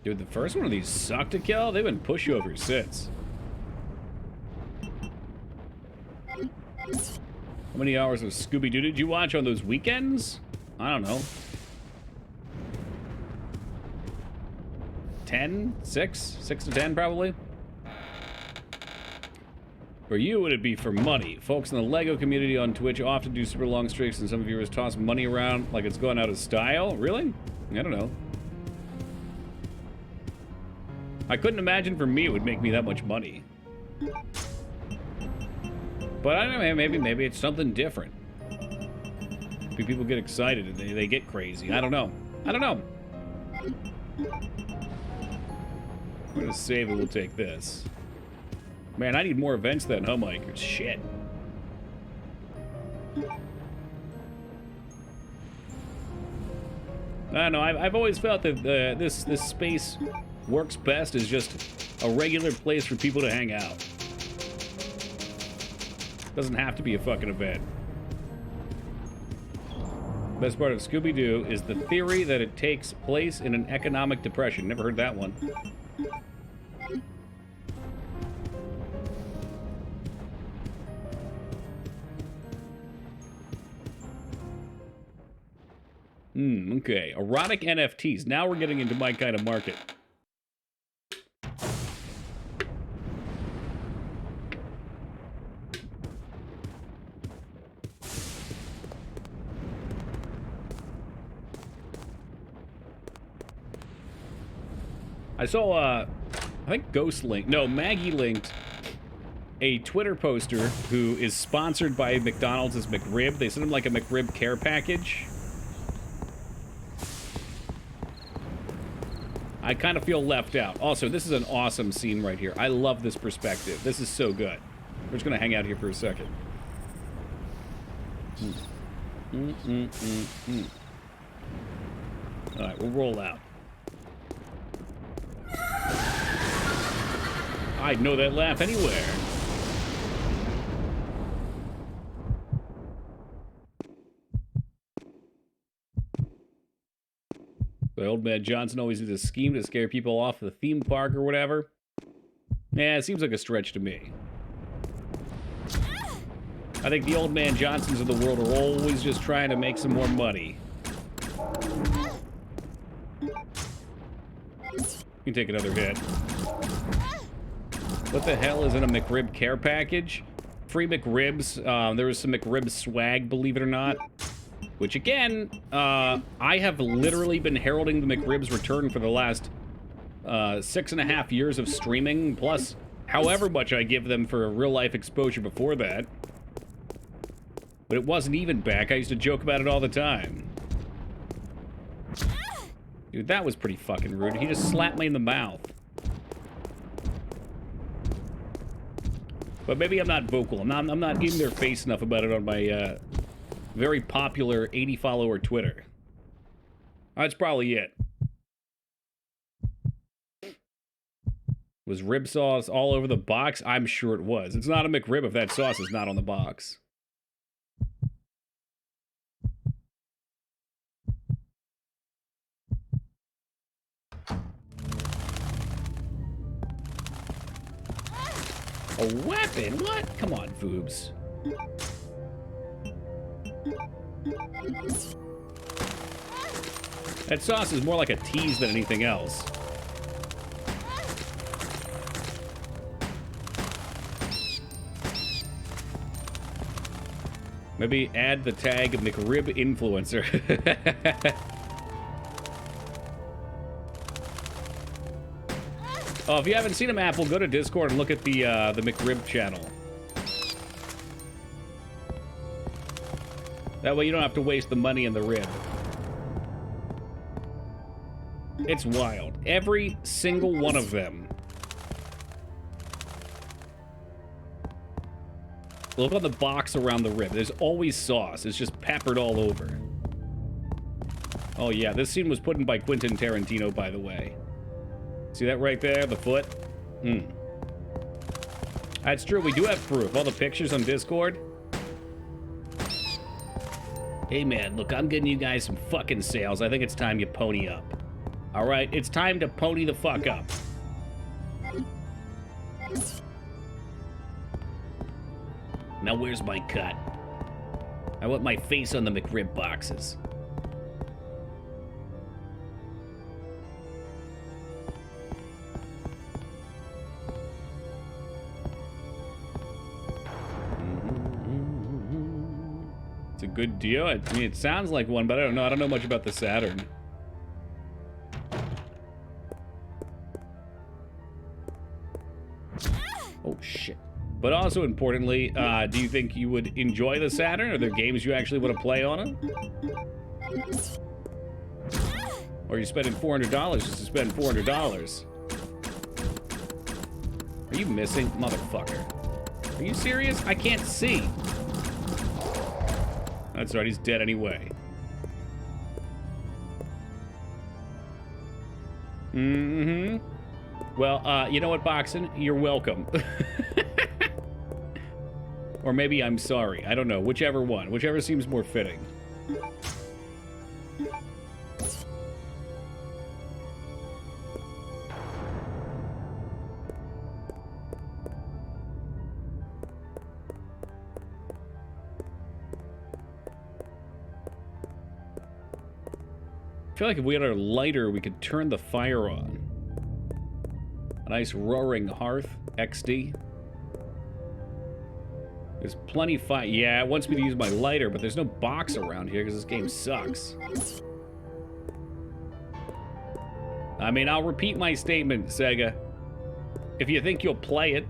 Dude, the first one of these suck to kill. They've been pushovers since. How many hours of Scooby-Doo did you watch on those weekends? I don't know. 10? 6? 6 to 10, probably? For you, it'd be for money. Folks in the LEGO community on Twitch often do super long streaks, and some viewers toss money around like it's going out of style. Really? I don't know. I couldn't imagine for me it would make me that much money. But I don't know, maybe it's something different. Maybe people get excited and they get crazy. I don't know. I don't know. I'm gonna save and we'll take this. Man, I need more events than 𝕳𝖗𝖏𝖏𝖏. Shit. I don't know, I've always felt that this space works best as just a regular place for people to hang out. Doesn't have to be a fucking event. Best part of Scooby-Doo is the theory that it takes place in an economic depression. Never heard that one. Okay. Erotic NFTs. Now we're getting into my kind of market. I saw, I think Maggie linked a Twitter poster who is sponsored by McDonald's as McRib. They sent him like a McRib care package. I kind of feel left out. Also, this is an awesome scene right here. I love this perspective. This is so good. We're just gonna hang out here for a second. All right, we'll roll out. I'd know that laugh anywhere. The old man Johnson always did a scheme to scare people off the theme park or whatever. Yeah, it seems like a stretch to me. I think the old man Johnsons of the world are always just trying to make some more money. You can take another hit. What the hell is in a McRib care package? Free McRibs. There was some McRib swag, believe it or not. Which, again, I have literally been heralding the McRib's return for the last 6.5 years of streaming, plus however much I give them for real-life exposure before that. But it wasn't even back. I used to joke about it all the time. Dude, that was pretty fucking rude. He just slapped me in the mouth. But maybe I'm not vocal. I'm not in their face enough about it on my very popular 80-follower Twitter. That's probably it. Was rib sauce all over the box? I'm sure it was. It's not a McRib if that sauce is not on the box. A weapon? What? Come on, Foobs. That sauce is more like a tease than anything else. Maybe add the tag McRib influencer. Oh, if you haven't seen him, Apple, go to Discord and look at the McRib channel. That way you don't have to waste the money in the rib. It's wild. Every single one of them. Look on the box around the rib. There's always sauce. It's just peppered all over. Oh yeah, this scene was put in by Quentin Tarantino, by the way. See that right there? The foot? That's true. We do have proof. All the pictures on Discord. Hey, man, look, I'm getting you guys some fucking sales. I think it's time you pony up. All right? It's time to pony the fuck up. Now, where's my cut? I want my face on the McRib boxes. It's a good deal. I mean, it sounds like one, but I don't know. I don't know much about the Saturn. Oh, shit. But also importantly, do you think you would enjoy the Saturn? Are there games you actually want to play on it? Or are you spending $400 just to spend $400? Are you missing? Motherfucker. Are you serious? I can't see. That's right, he's dead anyway. Well, you know what, Boxin? You're welcome. Or maybe I'm sorry. I don't know. Whichever one. Whichever seems more fitting. I feel like if we had our lighter, we could turn the fire on. A nice roaring hearth, XD. There's plenty of fire. Yeah, it wants me to use my lighter, but there's no box around here because this game sucks. I mean, I'll repeat my statement, Sega. If you think you'll play it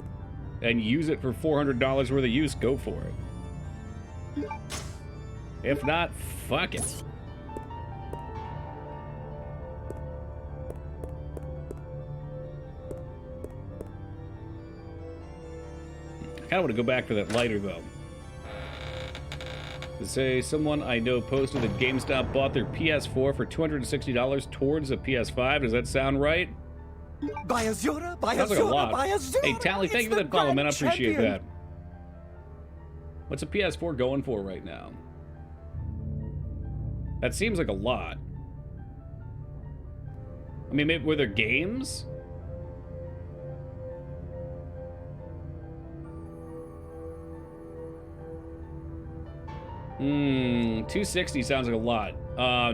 and use it for $400 worth of use, go for it. If not, fuck it. I kind of want to go back for that lighter, though. To say someone I know posted that GameStop bought their PS4 for $260 towards a PS5. Does that sound right? Sounds like a lot. Hey, Tally, thank you for that follow, man. I appreciate that. What's a PS4 going for right now? That seems like a lot. I mean, maybe were there games? $260 sounds like a lot.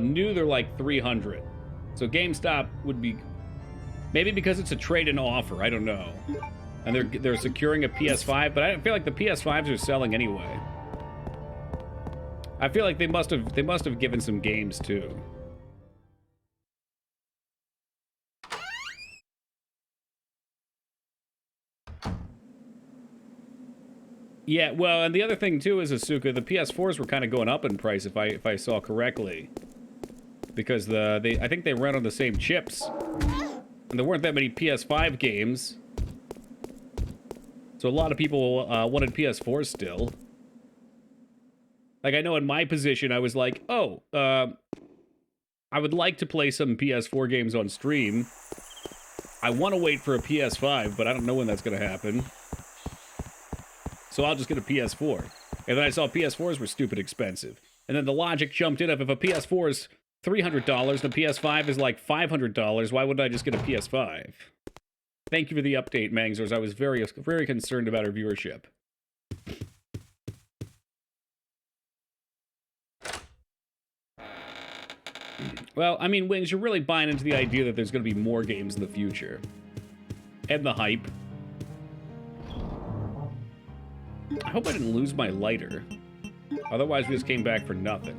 New, they're like $300. So GameStop would be Maybe because it's a trade-in offer. I don't know. And they're securing a PS5, but I don't feel like the PS5s are selling anyway. I feel like they must have given some games too. Yeah, well, and the other thing too is, Asuka, the PS4s were kind of going up in price if I saw correctly, because I think they ran on the same chips, and there weren't that many PS5 games, so a lot of people wanted PS4s still. Like, I know in my position I was like, oh, I would like to play some PS4 games on stream. I want to wait for a PS5, but I don't know when that's gonna happen. So I'll just get a PS4. And then I saw PS4s were stupid expensive. And then the logic jumped in of, if a PS4 is $300 and a PS5 is like $500, why wouldn't I just get a PS5? Thank you for the update, 𝕳𝖔𝖗𝖗. I was very, very concerned about our viewership. Well, I mean, Wings, you're really buying into the idea that there's going to be more games in the future. And the hype. I hope I didn't lose my lighter. Otherwise, we just came back for nothing.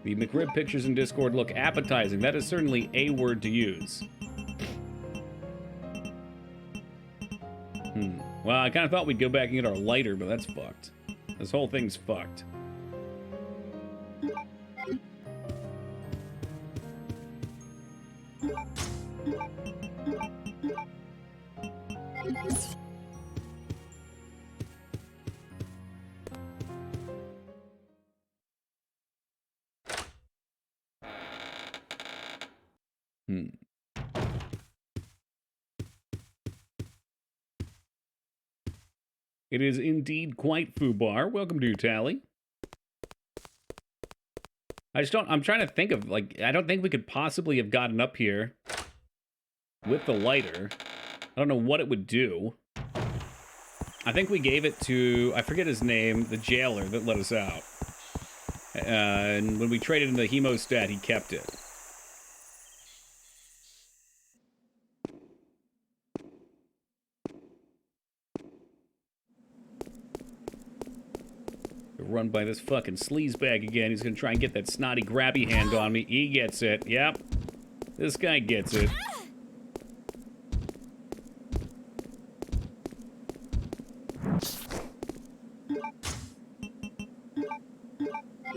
The McRib pictures in Discord look appetizing. That is certainly a word to use. Well, I kind of thought we'd go back and get our lighter, but that's fucked. This whole thing's fucked. It is indeed quite foobar. Welcome to Tally. I'm trying to think of, like, I don't think we could possibly have gotten up here with the lighter. I don't know what it would do. I think we gave it to, I forget his name, the jailer that let us out. And when we traded in the hemostat, he kept it. Run by this fucking sleazebag again. He's gonna try and get that snotty grabby hand on me. He gets it. Yep. This guy gets it.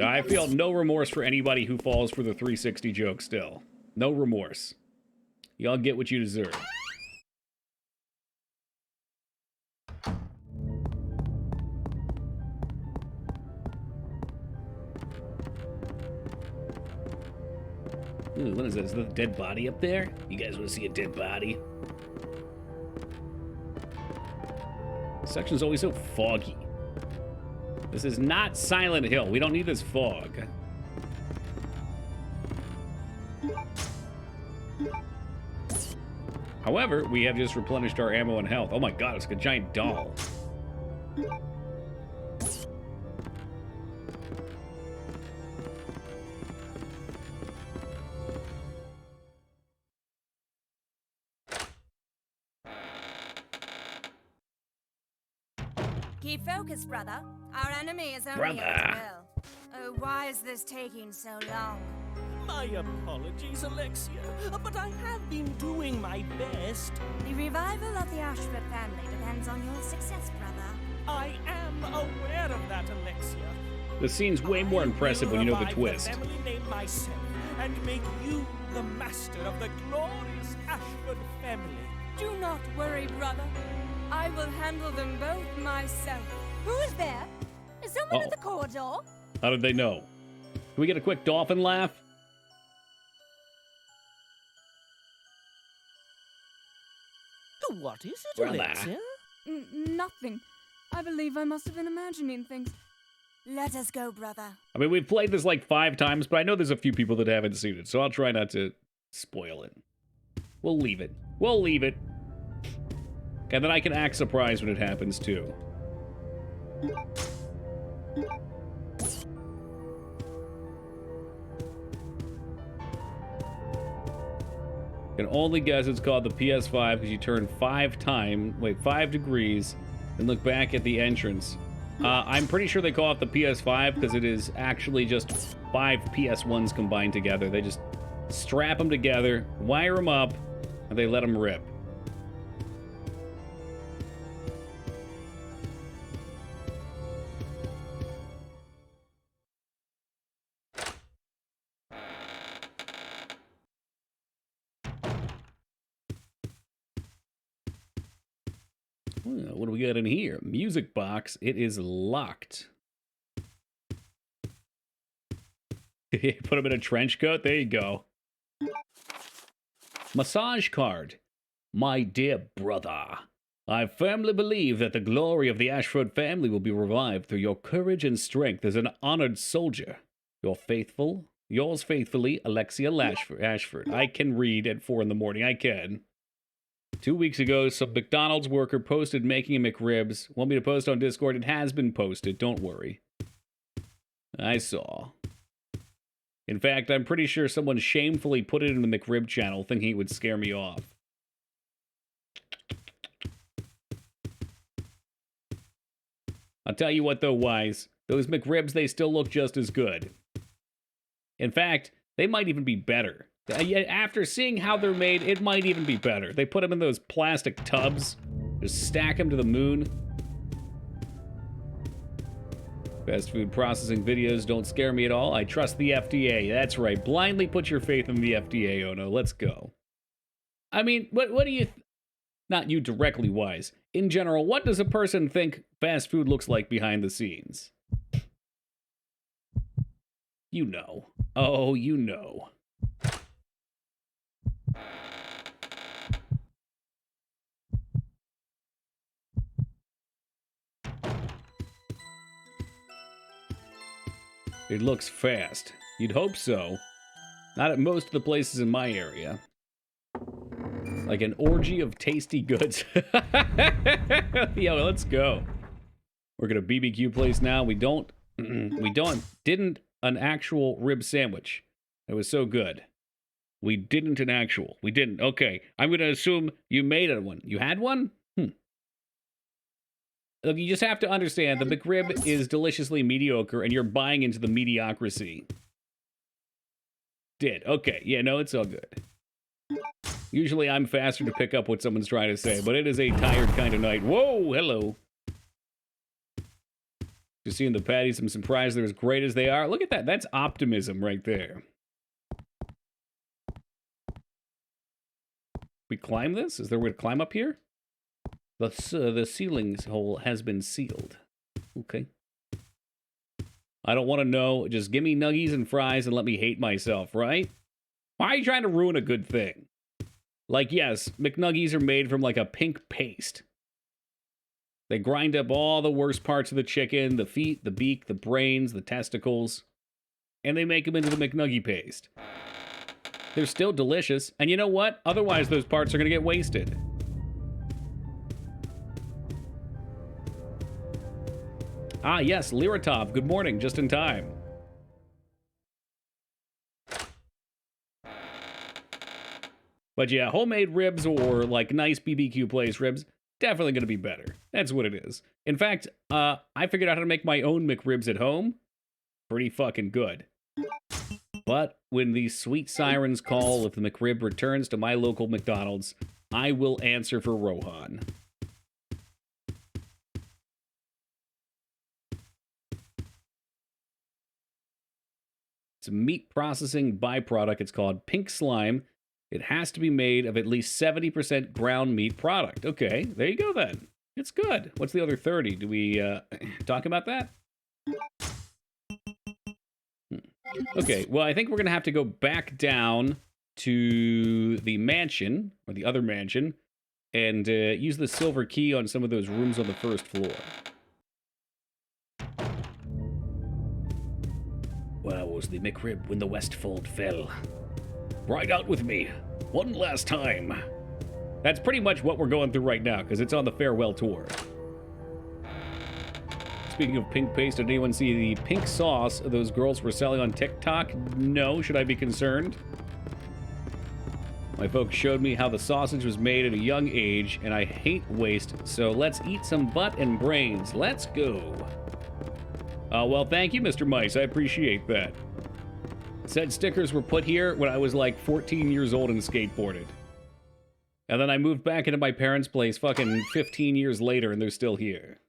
I feel no remorse for anybody who falls for the 360 joke still. No remorse. Y'all get what you deserve. Ooh, what is that? Is that a dead body up there? You guys want to see a dead body? This section's always so foggy. This is not Silent Hill. We don't need this fog. However, we have just replenished our ammo and health. Oh my god, it's like a giant doll. Keep focused, brother. Our enemy is only at will. Oh, why is this taking so long? My apologies, 𝕳𝖃𝖗𝖗, but I have been doing my best. The revival of the Ashford family depends on your success, brother. I am aware of that, 𝕳𝖃𝖗𝖗. The scene's way more impressive when you know the twist. I will revive the family name myself and make you the master of the glorious Ashford family. Do not worry, brother. I will handle them both myself. Who is there? Is someone at the corridor? How did they know? Can we get a quick dolphin laugh? What is it, Brother. 𝕳𝖃𝖗𝖗? Nothing. I believe I must have been imagining things. Let us go, brother. I mean, we've played this like 5 times, but I know there's a few people that haven't seen it, so I'll try not to spoil it. We'll leave it. We'll leave it. And then I can act surprised when it happens, too. Can only guess it's called the PS5 because you turn 5 degrees and look back at the entrance. I'm pretty sure they call it the PS5 because it is actually just 5 PS1s combined together. They just strap them together, wire them up, and they let them rip. What do we got in here? Music box. It is locked. Put him in a trench coat. There you go. Massage card. My dear brother, I firmly believe that the glory of the Ashford family will be revived through your courage and strength as an honored soldier. Yours faithfully, Alexia Ashford. I can read at 4 in the morning. I can. 2 weeks ago, some McDonald's worker posted making a McRibs. Want me to post on Discord? It has been posted. Don't worry. I saw. In fact, I'm pretty sure someone shamefully put it in the McRib channel thinking it would scare me off. I'll tell you what though, Wise. Those McRibs, they still look just as good. In fact, they might even be better. After seeing how they're made, it might even be better. They put them in those plastic tubs. Just stack them to the moon. Fast food processing videos don't scare me at all. I trust the FDA. That's right. Blindly put your faith in the FDA, Ono. Let's go. I mean, what do you... Not you directly, Wise. In general, what does a person think fast food looks like behind the scenes? You know. Oh, you know. It looks fast. You'd hope so. Not at most of the places in my area. Like an orgy of tasty goods. Yo, let's go. We're gonna BBQ place now. Didn't an actual rib sandwich. It was so good. We didn't. Okay, I'm gonna assume you made one. You had one? Look, you just have to understand the McRib is deliciously mediocre and you're buying into the mediocrity. Okay, yeah, no, it's all good. Usually I'm faster to pick up what someone's trying to say, but it is a tired kind of night. Whoa, hello. Just seeing the patties, I'm surprised they're as great as they are. Look at that, that's optimism right there. We climb this? Is there a way to climb up here? The ceiling hole has been sealed. Okay. I don't want to know. Just give me nuggies and fries and let me hate myself, right? Why are you trying to ruin a good thing? Like, yes, McNuggies are made from like a pink paste. They grind up all the worst parts of the chicken, the feet, the beak, the brains, the testicles, and they make them into the McNuggie paste. They're still delicious, and you know what? Otherwise, those parts are going to get wasted. Ah, yes, Liratov, good morning, just in time. But yeah, homemade ribs or like nice BBQ place ribs, definitely going to be better. That's what it is. In fact, I figured out how to make my own McRibs at home. Pretty fucking good. But when the sweet sirens call if the McRib returns to my local McDonald's, I will answer for Rohan. It's a meat processing byproduct. It's called pink slime. It has to be made of at least 70% ground meat product. Okay, there you go then. It's good. What's the other 30? Do we talk about that? Okay, well, I think we're going to have to go back down to the mansion, or the other mansion, and use the silver key on some of those rooms on the first floor. Where was the McRib when the Westfold fell? Ride out with me, one last time. That's pretty much what we're going through right now, because it's on the farewell tour. Speaking of pink paste, did anyone see the pink sauce those girls were selling on TikTok? No, should I be concerned? My folks showed me how the sausage was made at a young age, and I hate waste, so let's eat some butt and brains. Let's go. Well, thank you, Mr. Mice. I appreciate that. Said stickers were put here when I was like 14 years old and skateboarded. And then I moved back into my parents' place fucking 15 years later, and they're still here.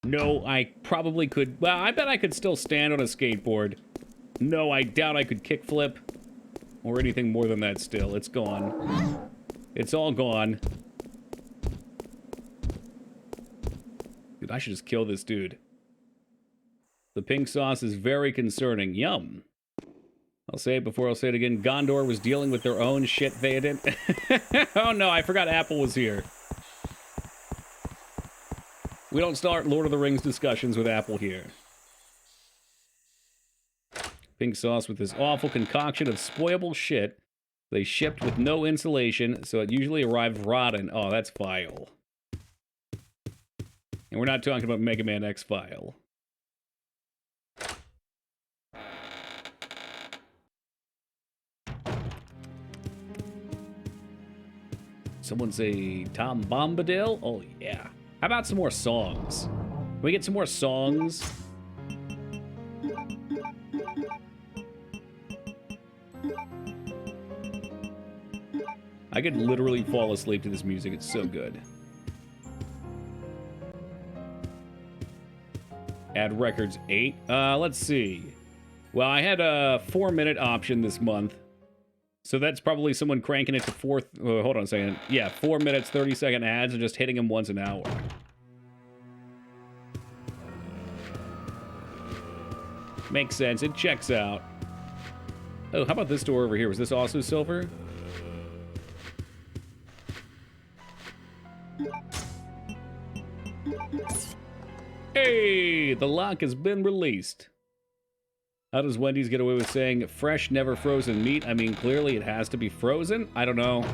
No, I probably could... Well, I bet I could still stand on a skateboard. No, I doubt I could kickflip. Or anything more than that still. It's gone. It's all gone. Dude, I should just kill this dude. The pink sauce is very concerning. Yum. I'll say it before I'll say it again. Gondor was dealing with their own shit they didn't. Oh no, I forgot Apple was here. We don't start Lord of the Rings discussions with Apple here. Pink sauce with this awful concoction of spoilable shit they shipped with no insulation, so it usually arrived rotten. Oh, that's vile. And we're not talking about Mega Man X vile. Someone say Tom Bombadil? Oh, yeah. How about some more songs? Can we get some more songs? I could literally fall asleep to this music. It's so good. Add records 8. Let's see. Well, I had a 4-minute option this month. So that's probably someone cranking it to 4... hold on a second. Yeah, 4 minutes, 30-second ads and just hitting them once an hour. Makes sense. It checks out. Oh, how about this door over here? Was this also silver? Hey, the lock has been released. How does Wendy's get away with saying fresh, never frozen meat? I mean, clearly it has to be frozen. I don't know.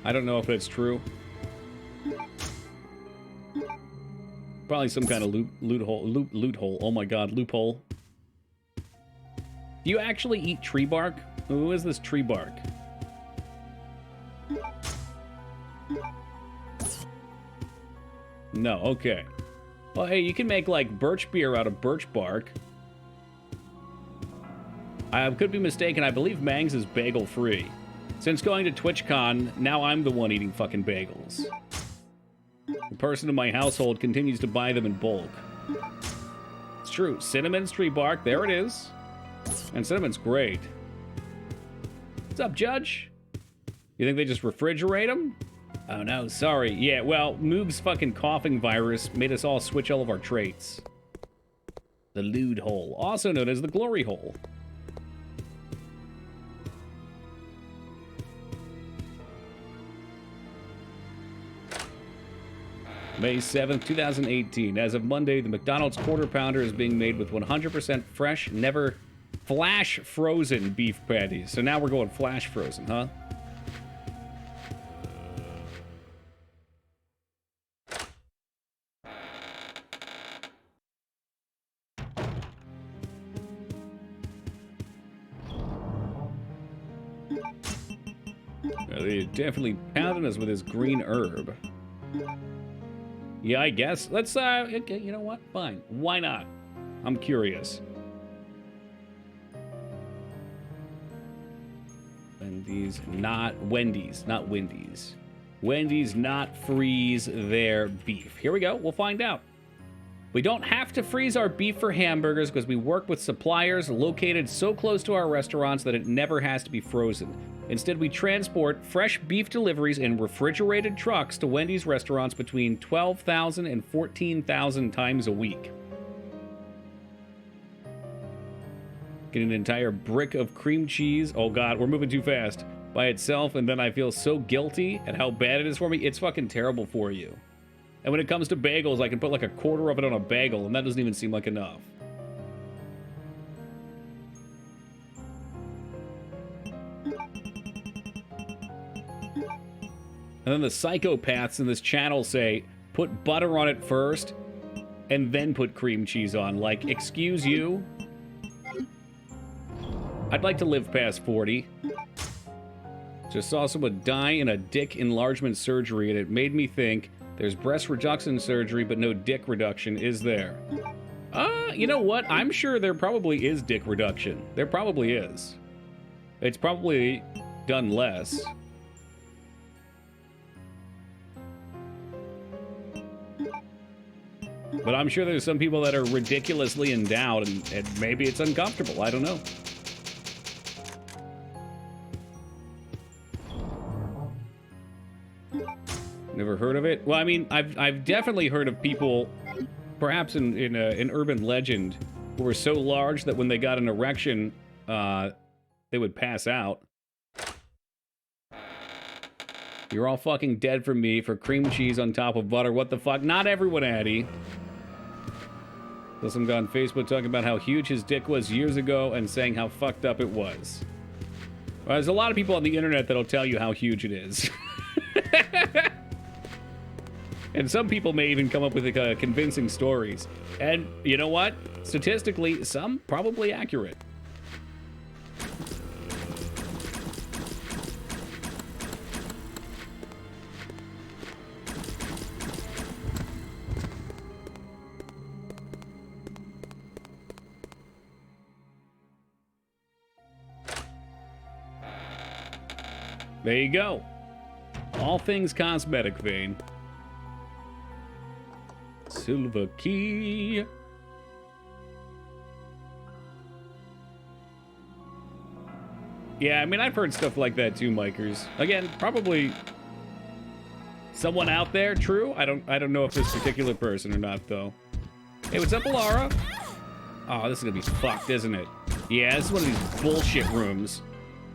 I don't know if it's true. Probably some kind of loot hole. Oh my god, loophole. Do you actually eat tree bark? Who is this tree bark? No, okay. Well, hey, you can make, like, birch beer out of birch bark. I could be mistaken. I believe Mangs is bagel-free. Since going to TwitchCon, now I'm the one eating fucking bagels. The person in my household continues to buy them in bulk. It's true. Cinnamon's tree bark. There it is. And cinnamon's great. What's up, Judge? You think they just refrigerate them? Oh no, sorry. Yeah, well, Moog's fucking coughing virus made us all switch all of our traits. The lewd hole, also known as the glory hole. May 7th, 2018. As of Monday, the McDonald's Quarter Pounder is being made with 100% fresh, never flash frozen beef patties. So now we're going flash frozen, huh? They're definitely pounding us with this green herb. Yeah, I guess. Let's, okay, you know what? Fine. Why not? I'm curious. Wendy's, not Wendy's, not Wendy's. Wendy's not freeze their beef. Here we go. We'll find out. We don't have to freeze our beef for hamburgers because we work with suppliers located so close to our restaurants that it never has to be frozen. Instead, we transport fresh beef deliveries in refrigerated trucks to Wendy's restaurants between 12,000 and 14,000 times a week. Get an entire brick of cream cheese. Oh god, we're moving too fast. By itself, and then I feel so guilty at how bad it is for me. It's fucking terrible for you. And when it comes to bagels, I can put like a quarter of it on a bagel, and that doesn't even seem like enough. And then the psychopaths in this channel say, put butter on it first, and then put cream cheese on. Like, excuse you? I'd like to live past 40. Just saw someone die in a dick enlargement surgery, and it made me think there's breast reduction surgery, but no dick reduction, is there? You know what? I'm sure there probably is dick reduction. There probably is. It's probably done less. But I'm sure there's some people that are ridiculously endowed, and maybe it's uncomfortable. I don't know. Never heard of it? Well, I mean, I've definitely heard of people, perhaps in urban legend, who were so large that when they got an erection, they would pass out. You're all fucking dead from me for cream cheese on top of butter. What the fuck? Not everyone, Addy. There's some guy on Facebook talking about how huge his dick was years ago and saying how fucked up it was. Well, there's a lot of people on the internet that'll tell you how huge it is. And some people may even come up with convincing stories. And you know what? Statistically, some probably accurate. There you go. All things cosmetic, Vane. Silver key. Yeah, I mean, I've heard stuff like that too, Mikers. Again, probably someone out there, true? I don't know if this particular person or not, though. Hey, what's up, Laura? Oh, this is gonna be fucked, isn't it? Yeah, this is one of these bullshit rooms.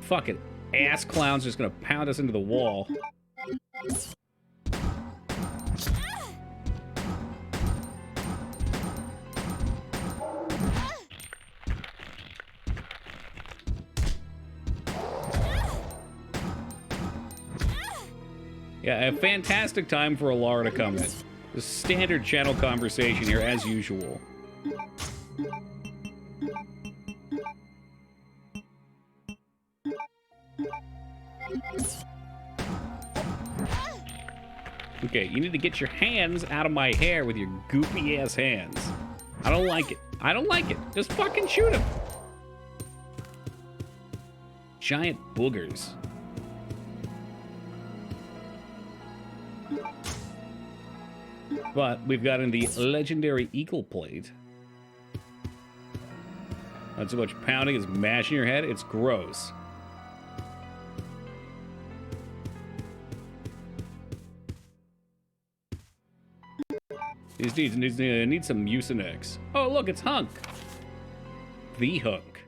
Fucking ass clowns just gonna pound us into the wall. Yeah, a fantastic time for a Lara to come in. The standard channel conversation here, as usual. Okay, you need to get your hands out of my hair with your goofy ass hands. I don't like it. I don't like it. Just fucking shoot him. Giant boogers. But we've got in the legendary eagle plate. Not so much pounding as mashing your head. It's gross. These dudes need some Mucinex. Oh, look, it's Hunk. The Hunk.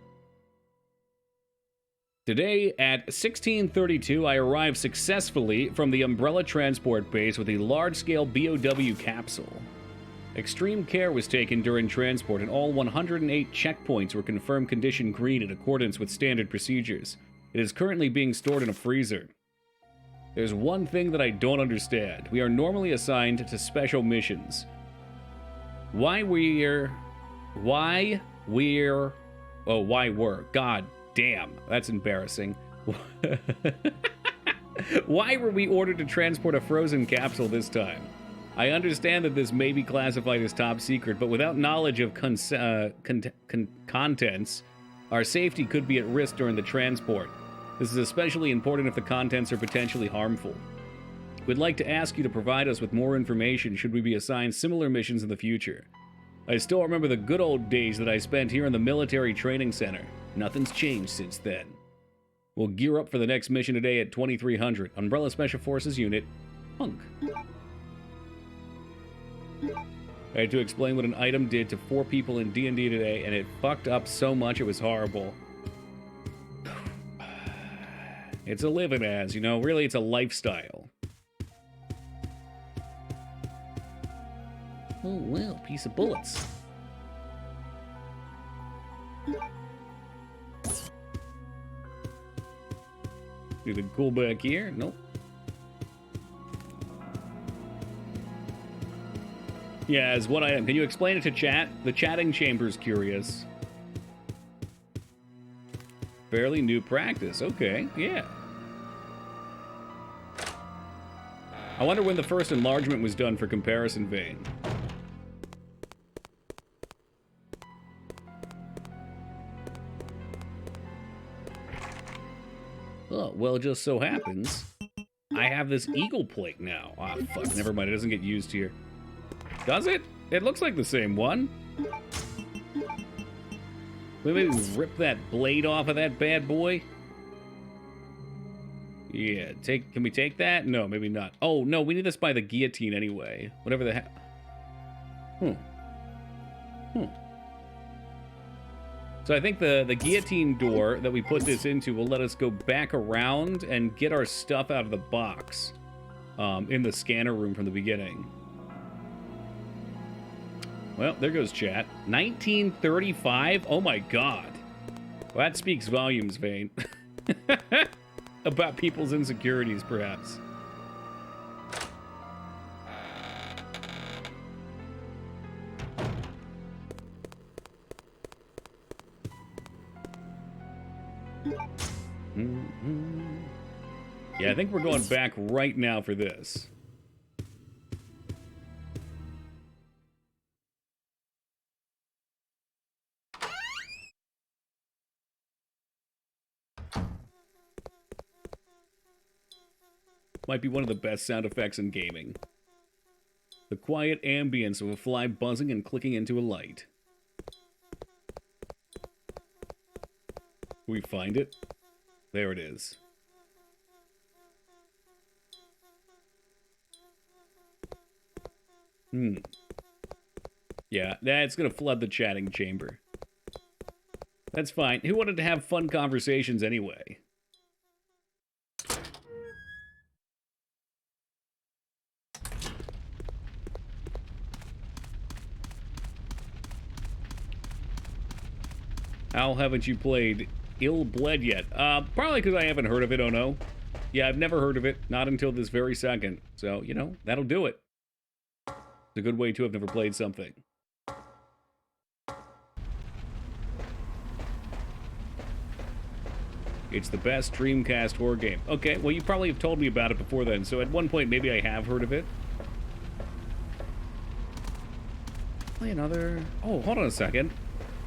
Today at 16:32, I arrived successfully from the Umbrella Transport Base with a large-scale BOW capsule. Extreme care was taken during transport, and all 108 checkpoints were confirmed condition green in accordance with standard procedures. It is currently being stored in a freezer. There's one thing that I don't understand. We are normally assigned to special missions. Why were... God damn, that's embarrassing. Why were we ordered to transport a frozen capsule this time? I understand that this may be classified as top secret, but without knowledge of contents, our safety could be at risk during the transport. This is especially important if the contents are potentially harmful. We'd like to ask you to provide us with more information should we be assigned similar missions in the future. I still remember the good old days that I spent here in the military training center. Nothing's changed since then. We'll gear up for the next mission today at 2300. Umbrella Special Forces Unit, Hunk. I had to explain what an item did to 4 people in D&D today, and it fucked up so much it was horrible. It's a living as, you know, really it's a lifestyle. Oh, well, piece of bullets. Anything cool back here? Nope. Yeah, as what item? Can you explain it to chat? The chatting chamber's curious. Fairly new practice. Okay, yeah. I wonder when the first enlargement was done for comparison vein. Oh, well, it just so happens I have this eagle plate now. Ah, fuck, never mind. It doesn't get used here. Does it? It looks like the same one. Maybe rip that blade off of that bad boy? Yeah, can we take that? No, maybe not. Oh, no, we need this by the guillotine anyway. Whatever the heck. So I think the guillotine door that we put this into will let us go back around and get our stuff out of the box in the scanner room from the beginning. Well, there goes chat. 1935? Oh my god. Well, that speaks volumes, Vane. About people's insecurities, perhaps. Yeah, I think we're going back right now for this. Might be one of the best sound effects in gaming. The quiet ambience of a fly buzzing and clicking into a light. We find it? There it is. Yeah, that's gonna flood the chatting chamber. That's fine. Who wanted to have fun conversations anyway? How haven't you played 𝕳𝖓𝖙𝖍 yet? Probably because I haven't heard of it, oh no. Yeah, I've never heard of it, not until this very second. So, you know, that'll do it. It's a good way to have never played something. It's the best Dreamcast horror game. Okay, well, you probably have told me about it before then, so at one point maybe I have heard of it. Play another... Oh, hold on a second.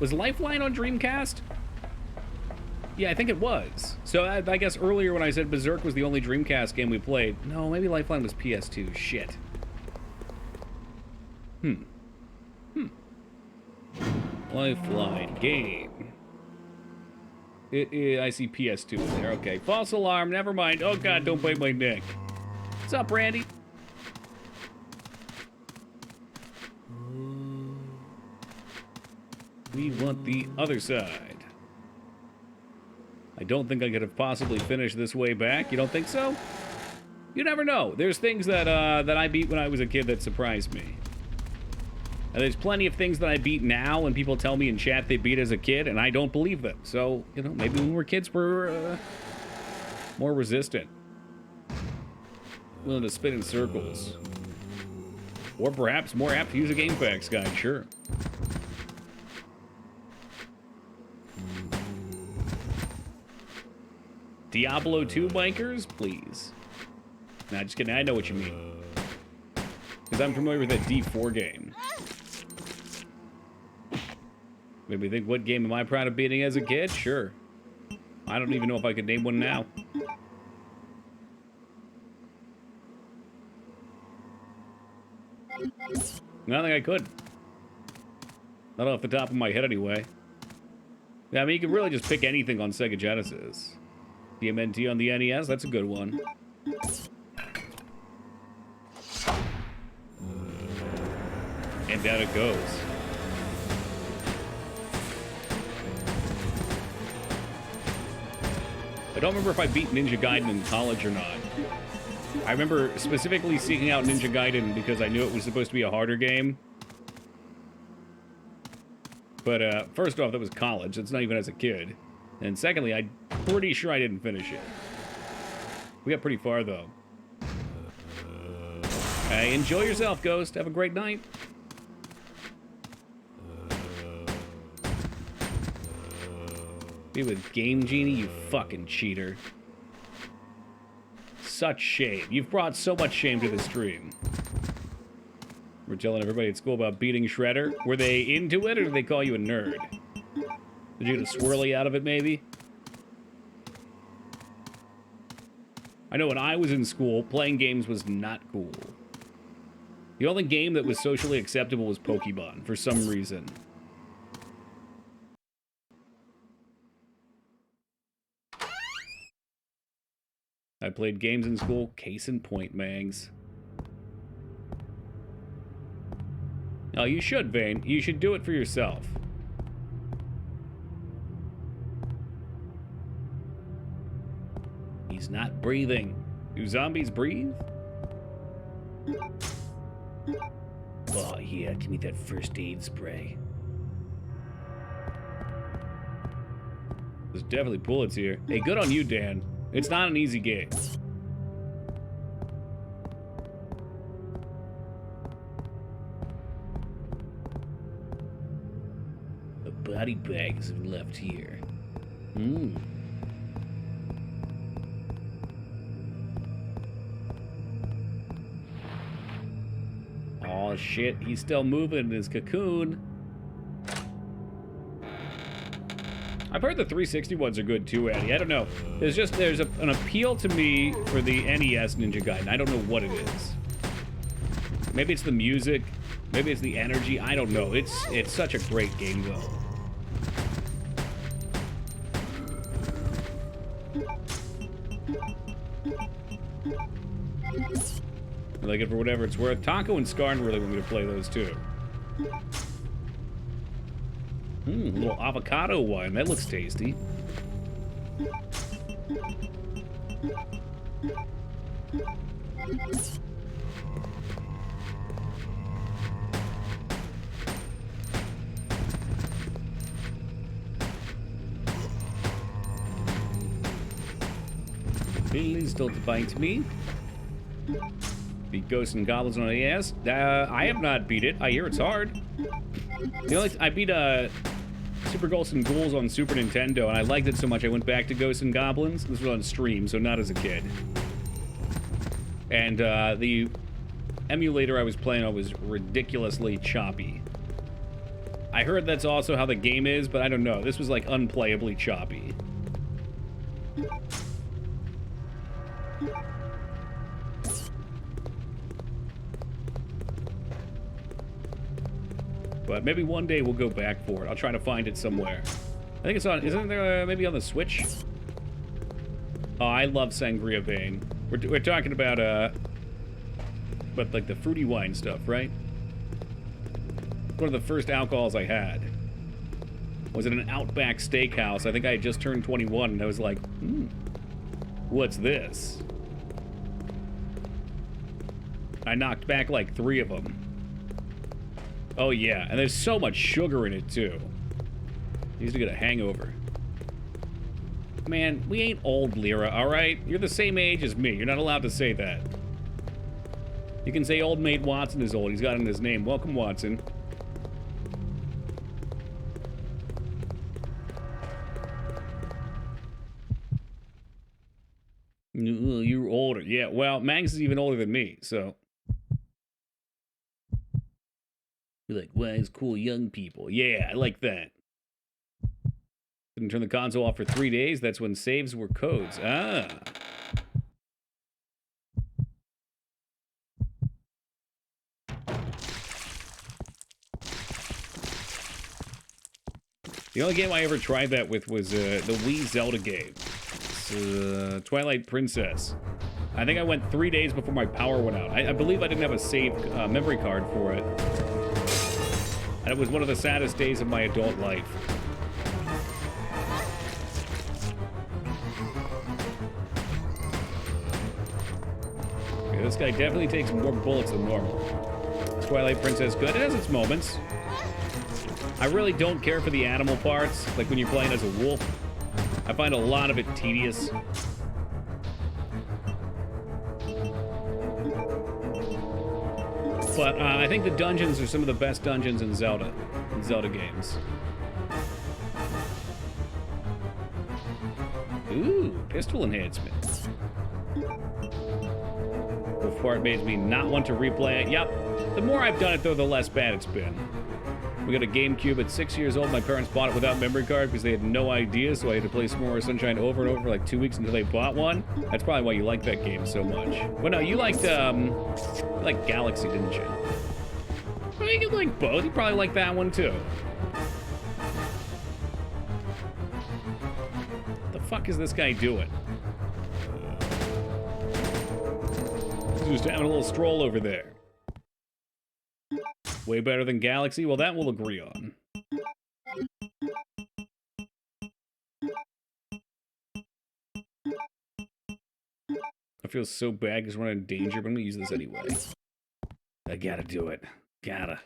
Was Lifeline on Dreamcast? Yeah, I think it was. So I guess earlier when I said Berserk was the only Dreamcast game we played, no, maybe Lifeline was PS2. Shit. Lifeline game. I see PS2 in there. Okay, false alarm. Never mind. Oh god, don't bite my neck. What's up, Randy? We want the other side. I don't think I could have possibly finished this way back. You don't think so? You never know. There's things that that I beat when I was a kid that surprised me. And there's plenty of things that I beat now and people tell me in chat they beat as a kid and I don't believe them. So, you know, maybe when we were kids we're more resistant. Willing to spin in circles. Or perhaps more apt to use a game facts guide, sure. Diablo 2 bikers, please. Nah, just kidding. I know what you mean. Because I'm familiar with that D4 game. Maybe think, what game am I proud of beating as a kid? Sure. I don't even know if I could name one now. I don't think I could. Not off the top of my head, anyway. Yeah, I mean, you could really just pick anything on Sega Genesis. TMNT on the NES, that's a good one. And down it goes. I don't remember if I beat Ninja Gaiden in college or not. I remember specifically seeking out Ninja Gaiden because I knew it was supposed to be a harder game. But first off, that was college. It's not even as a kid. And secondly, I'm pretty sure I didn't finish it. We got pretty far, though. Hey, enjoy yourself, Ghost. Have a great night. Be with Game Genie, you fucking cheater. Such shame. You've brought so much shame to the stream. We're telling everybody at school about beating Shredder. Were they into it, or did they call you a nerd? Did you get a swirly out of it, maybe? I know when I was in school, playing games was not cool. The only game that was socially acceptable was Pokemon, for some reason. I played games in school, case in point, Mangs. Oh, you should, Vane. You should do it for yourself. He's not breathing. Do zombies breathe? Oh, yeah, give me that first aid spray. There's definitely bullets here. Hey, good on you, Dan. It's not an easy game. The body bags are left here. Oh shit, he's still moving in his cocoon. I've heard the 360 ones are good too, Eddie. I don't know. There's an appeal to me for the NES Ninja Gaiden. I don't know what it is. Maybe it's the music. Maybe it's the energy. I don't know. It's such a great game though. I like it for whatever it's worth. Taco and Scarn really want me to play those too. A little avocado wine. That looks tasty. Please don't bite me. Beat Ghosts and Goblins on NES. I have not beat it. I hear it's hard. I beat Super Ghosts and Ghouls on Super Nintendo, and I liked it so much I went back to Ghosts and Goblins. This was on stream, so not as a kid. And the emulator I was playing on was ridiculously choppy. I heard that's also how the game is, but I don't know. This was like unplayably choppy. But maybe one day we'll go back for it. I'll try to find it somewhere. I think it's on, isn't there maybe on the Switch? Oh, I love Sangria Vane. We're talking about, like the fruity wine stuff, right? One of the first alcohols I had was at an Outback Steakhouse. I think I had just turned 21 and I was like, what's this? I knocked back like 3 of them. Oh yeah, and there's so much sugar in it too. I used to get a hangover. Man, we ain't old, Lyra, alright? You're the same age as me. You're not allowed to say that. You can say old mate Watson is old. He's got it in his name. Welcome, Watson. You're older. Yeah, well, Mags is even older than me, so... You're like, wise, cool young people. Yeah, I like that. Didn't turn the console off for 3 days. That's when saves were codes. Ah. The only game I ever tried that with was the Wii Zelda game. It's Twilight Princess. I think I went 3 days before my power went out. I believe I didn't have a save memory card for it. And it was one of the saddest days of my adult life. Okay, this guy definitely takes more bullets than normal. Twilight Princess, good. It has its moments. I really don't care for the animal parts, like when you're playing as a wolf. I find a lot of it tedious. But I think the dungeons are some of the best dungeons in Zelda games. Ooh, pistol enhancement. Before it made me not want to replay it. Yep. The more I've done it, though, the less bad it's been. We got a GameCube at 6 years old. My parents bought it without memory card because they had no idea, so I had to play some more Sunshine over and over for like 2 weeks until they bought one. That's probably why you like that game so much. Well, no, you liked Galaxy, didn't you? Well, you could like both. You probably like that one, too. What the fuck is this guy doing? He's just having a little stroll over there. Way better than Galaxy? Well, that we'll agree on. I feel so bad because we're in danger, but I'm gonna use this anyway. I gotta do it. Gotta.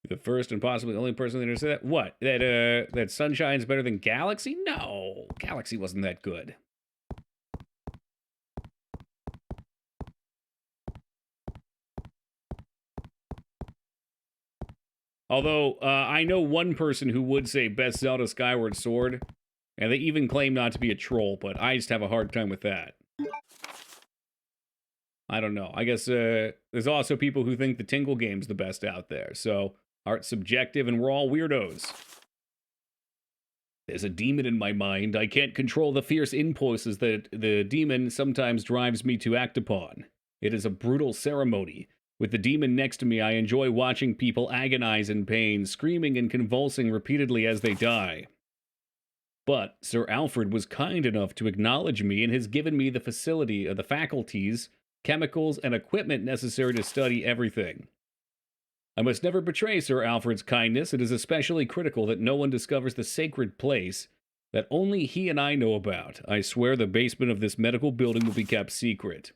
The first and possibly only person that ever said that. What? That Sunshine's better than Galaxy? No, Galaxy wasn't that good. Although, I know one person who would say best Zelda Skyward Sword, and they even claim not to be a troll, but I just have a hard time with that. I don't know. I guess there's also people who think the Tingle game's the best out there, so art's subjective and we're all weirdos. There's a demon in my mind. I can't control the fierce impulses that the demon sometimes drives me to act upon. It is a brutal ceremony. With the demon next to me, I enjoy watching people agonize in pain, screaming and convulsing repeatedly as they die. But Sir Alfred was kind enough to acknowledge me and has given me the faculties, chemicals, and equipment necessary to study everything. I must never betray Sir Alfred's kindness. It is especially critical that no one discovers the sacred place that only he and I know about. I swear the basement of this medical building will be kept secret.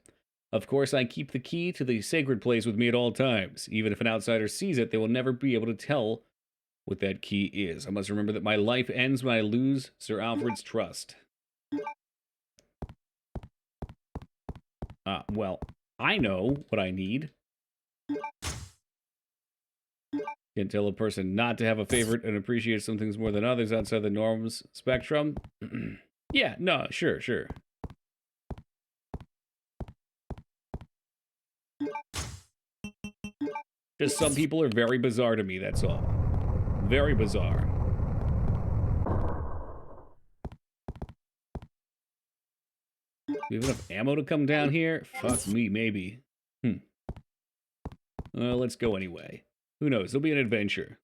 Of course, I keep the key to the sacred place with me at all times. Even if an outsider sees it, they will never be able to tell what that key is. I must remember that my life ends when I lose Sir Alfred's trust. Well, I know what I need. Can tell a person not to have a favorite and appreciate some things more than others outside the norms spectrum. Yeah, no, sure. Just some people are very bizarre to me, that's all. Very bizarre. Do we have enough ammo to come down here? Fuck me, maybe. Well, let's go anyway. Who knows? It'll be an adventure.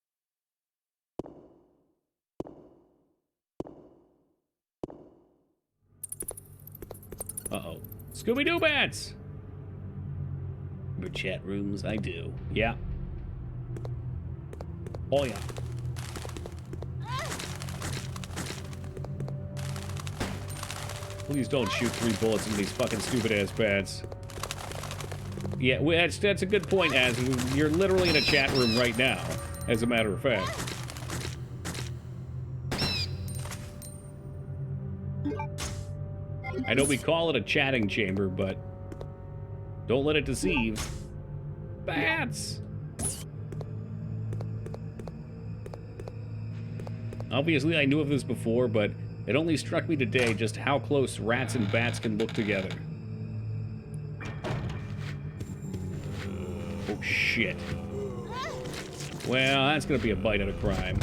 Uh-oh. Scooby-Doo bats! Remember chat rooms? I do. Yeah. Oh, yeah. Please don't shoot 3 bullets into these fucking stupid-ass bats. Yeah, that's a good point, Az. You're literally in a chat room right now, as a matter of fact. I know we call it a chatting chamber, but don't let it deceive. Bats! Obviously, I knew of this before, but it only struck me today just how close rats and bats can look together. Oh, shit. Well, that's gonna be a bite at a crime.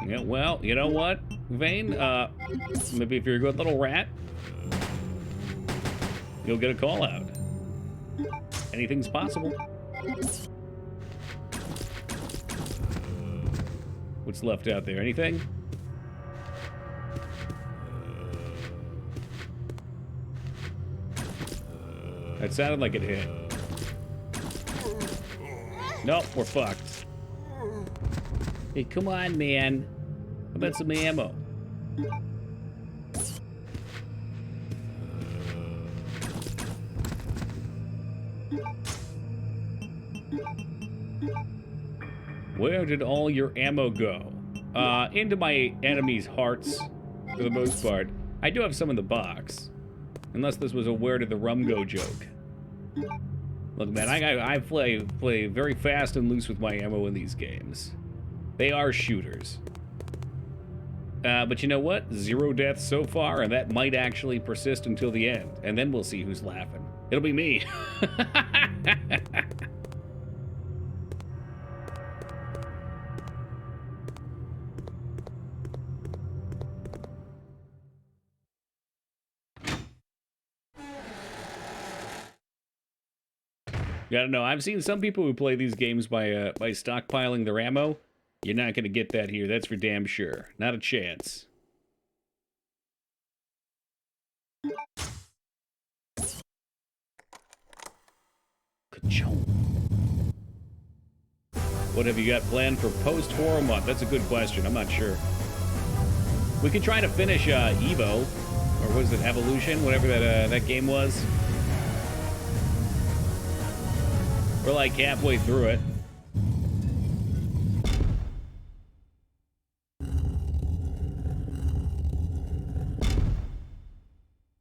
Yeah, well, you know what, Vane? Maybe if you're a good little rat, you'll get a call out. Anything's possible. What's left out there? Anything? That sounded like it hit. Nope, we're fucked. Hey, come on, man. How about some ammo? Where did all your ammo go? Into my enemies' hearts, for the most part. I do have some in the box. Unless this was a where did the rum go joke. Look, man, I play very fast and loose with my ammo in these games. They are shooters. But you know what? 0 deaths so far, and that might actually persist until the end. And then we'll see who's laughing. It'll be me. I don't know. I've seen some people who play these games by stockpiling their ammo. You're not going to get that here. That's for damn sure. Not a chance. Ka-chong. What have you got planned for post-horror month? That's a good question. I'm not sure. We could try to finish Evo, or was it Evolution? Whatever that game was. We're like halfway through it.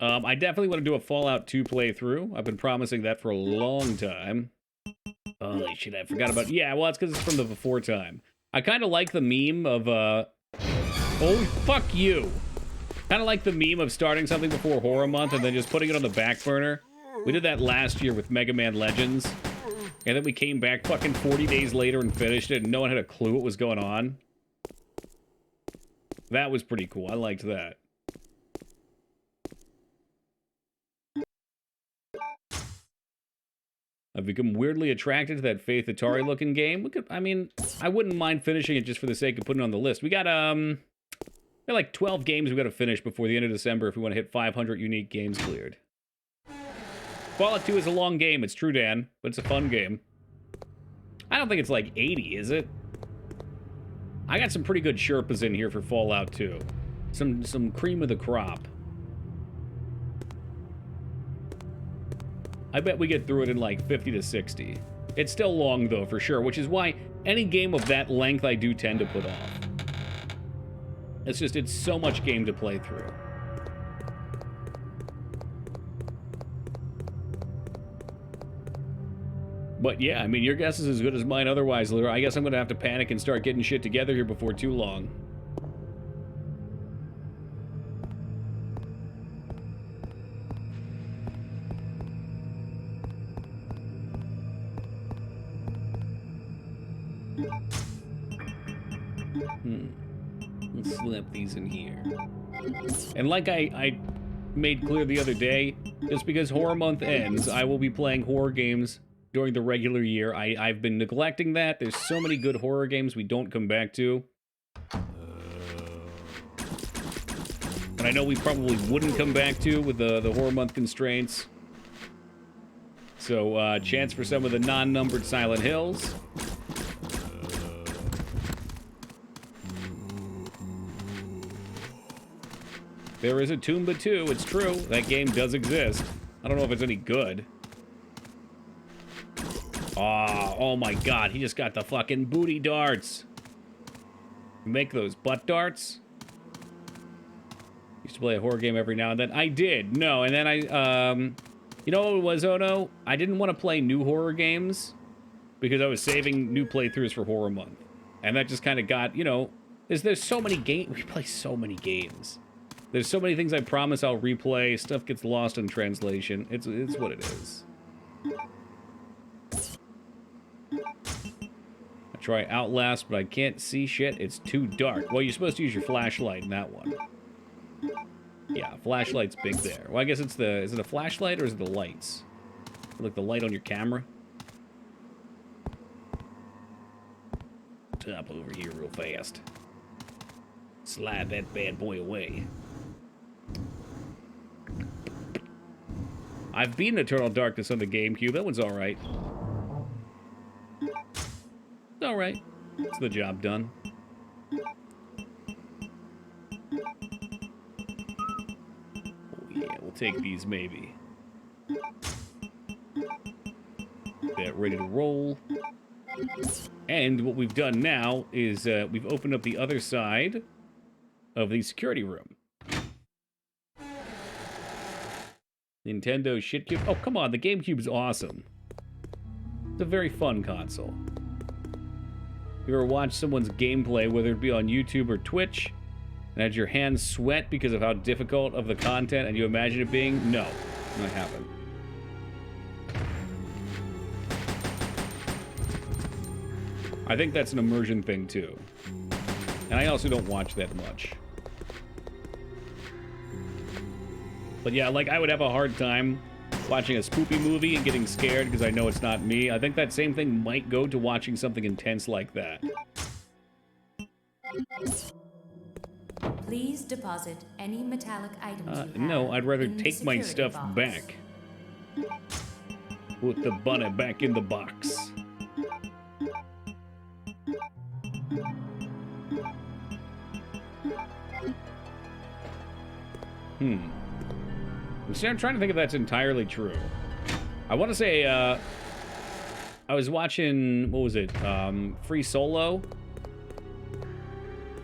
I definitely want to do a Fallout 2 playthrough. I've been promising that for a long time. Holy shit, I forgot about... Yeah, well, it's because it's from the before time. I kind of like the meme of, oh, fuck you! Kind of like the meme of starting something before Horror Month and then just putting it on the back burner. We did that last year with Mega Man Legends. And then we came back fucking 40 days later and finished it, and no one had a clue what was going on. That was pretty cool. I liked that. I've become weirdly attracted to that Faith Atari looking game. I mean, I wouldn't mind finishing it just for the sake of putting it on the list. We got like 12 games we got to finish before the end of December if we want to hit 500 unique games cleared. Fallout 2 is a long game, it's true, Dan, but it's a fun game. I don't think it's like 80, is it? I got some pretty good Sherpas in here for Fallout 2. Some cream of the crop. I bet we get through it in like 50 to 60. It's still long, though, for sure, which is why any game of that length I do tend to put off. It's just, it's so much game to play through. But yeah, I mean, your guess is as good as mine otherwise, Lyra. I guess I'm going to have to panic and start getting shit together here before too long. Let's slap these in here. And like I made clear the other day, just because Horror Month ends, I will be playing horror games during the regular year. I've been neglecting that. There's so many good horror games we don't come back to. And I know we probably wouldn't come back to with the Horror Month constraints. So, chance for some of the non-numbered Silent Hills. There is a Tumba 2, it's true. That game does exist. I don't know if it's any good. Oh my god, he just got the fucking booty darts. Make those butt darts? Used to play a horror game every now and then. I did, no, and then you know what it was, Ono? I didn't want to play new horror games because I was saving new playthroughs for Horror Month. And that just kind of got, you know, there's so many games, we play so many games. There's so many things I promise I'll replay, stuff gets lost in translation. It's what it is. I try Outlast, but I can't see shit. It's too dark. Well, you're supposed to use your flashlight in that one. Yeah, flashlight's big there. Well, I guess it's the... Is it a flashlight or is it the lights? Like the light on your camera? Top over here real fast. Slide that bad boy away. I've beaten Eternal Darkness on the GameCube. That one's alright. It's alright. It's the job done. Oh yeah, we'll take these maybe. Get ready to roll. And what we've done now is we've opened up the other side of the security room. Nintendo shit cube. Oh, come on. The GameCube's awesome. It's a very fun console. You ever watch someone's gameplay, whether it be on YouTube or Twitch, and had your hands sweat because of how difficult of the content and you imagine it being? No, I haven't. I think that's an immersion thing too. And I also don't watch that much. But yeah, like I would have a hard time watching a spoopy movie and getting scared because I know it's not me. I think that same thing might go to watching something intense like that. Please deposit any metallic items you have. No, I'd rather in the take my security stuff box. back. Put the bunny back in the box. I'm trying to think if that's entirely true. I want to say, I was watching, what was it? Free Solo?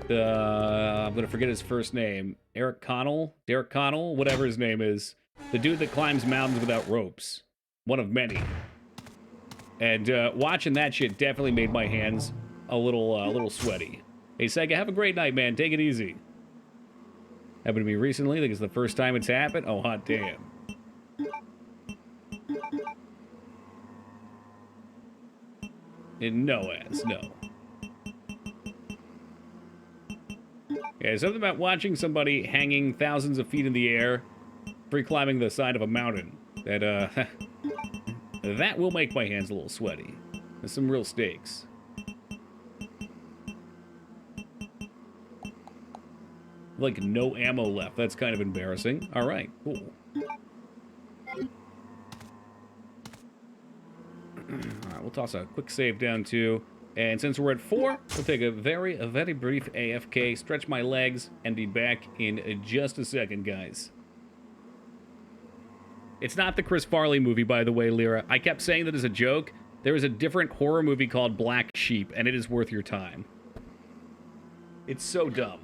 I'm going to forget his first name. Derek Connell, whatever his name is. The dude that climbs mountains without ropes. One of many. And watching that shit definitely made my hands a little sweaty. Hey, Sega, have a great night, man. Take it easy. Happened to me recently. I think it's the first time it's happened. Oh, hot damn. No. Yeah, something about watching somebody hanging thousands of feet in the air, free climbing the side of a mountain. That, that will make my hands a little sweaty. There's some real stakes. Like, no ammo left. That's kind of embarrassing. All right, cool. All right, we'll toss a quick save down to... And since we're at 4, we'll take a very brief AFK, stretch my legs, and be back in just a second, guys. It's not the Chris Farley movie, by the way, Lyra. I kept saying that as a joke. There is a different horror movie called Black Sheep, and it is worth your time. It's so dumb.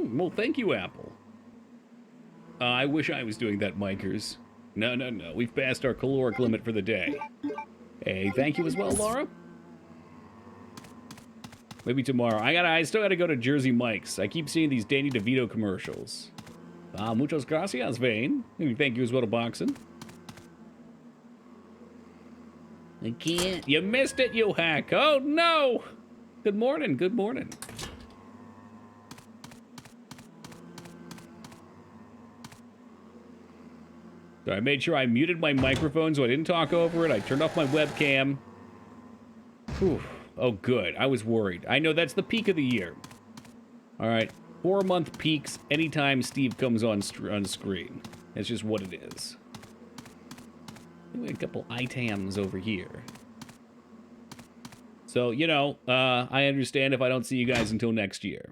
Well, thank you, Apple. I wish I was doing that, Mikers. No. We've passed our caloric limit for the day. Hey, thank you as well, Laura. Maybe tomorrow. I still gotta go to Jersey Mike's. I keep seeing these Danny DeVito commercials. Muchas gracias, Vane. Thank you as well to Boxing. I can't. You missed it, you hack. Oh, no. Good morning. So I made sure I muted my microphone so I didn't talk over it. I turned off my webcam. Whew. Oh, good. I was worried. I know that's the peak of the year. All right. 4-month peaks anytime Steve comes on screen. That's just what it is. A couple items over here. So, you know, I understand if I don't see you guys until next year.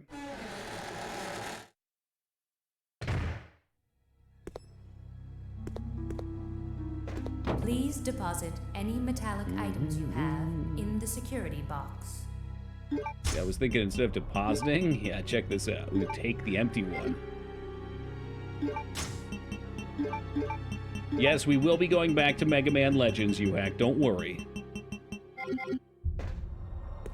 Please deposit any metallic items you have in the security box. Yeah, I was thinking instead of depositing, yeah, check this out. We would take the empty one. Yes, we will be going back to Mega Man Legends, you hack. Don't worry.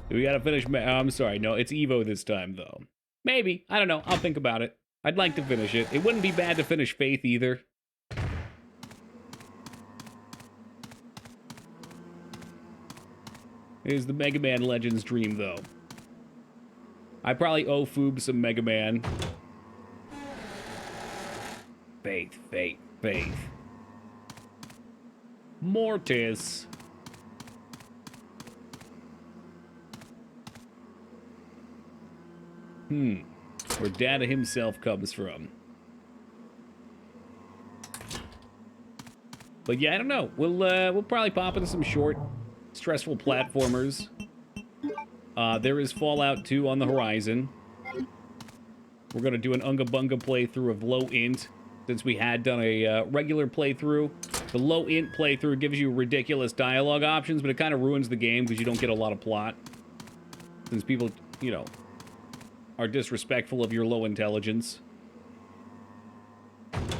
We gotta finish... I'm sorry. No, it's Evo this time, though. Maybe. I don't know. I'll think about it. I'd like to finish it. It wouldn't be bad to finish Faith, either. It is the Mega Man Legends dream, though. I probably owe Foob some Mega Man. Faith. Mortis. Where Data himself comes from. But yeah, I don't know. We'll probably pop into some short, stressful platformers. There is Fallout 2 on the horizon. We're going to do an Unga Bunga playthrough of low int, since we had done a regular playthrough. The low int playthrough gives you ridiculous dialogue options, but it kind of ruins the game because you don't get a lot of plot. Since people, you know, are disrespectful of your low intelligence.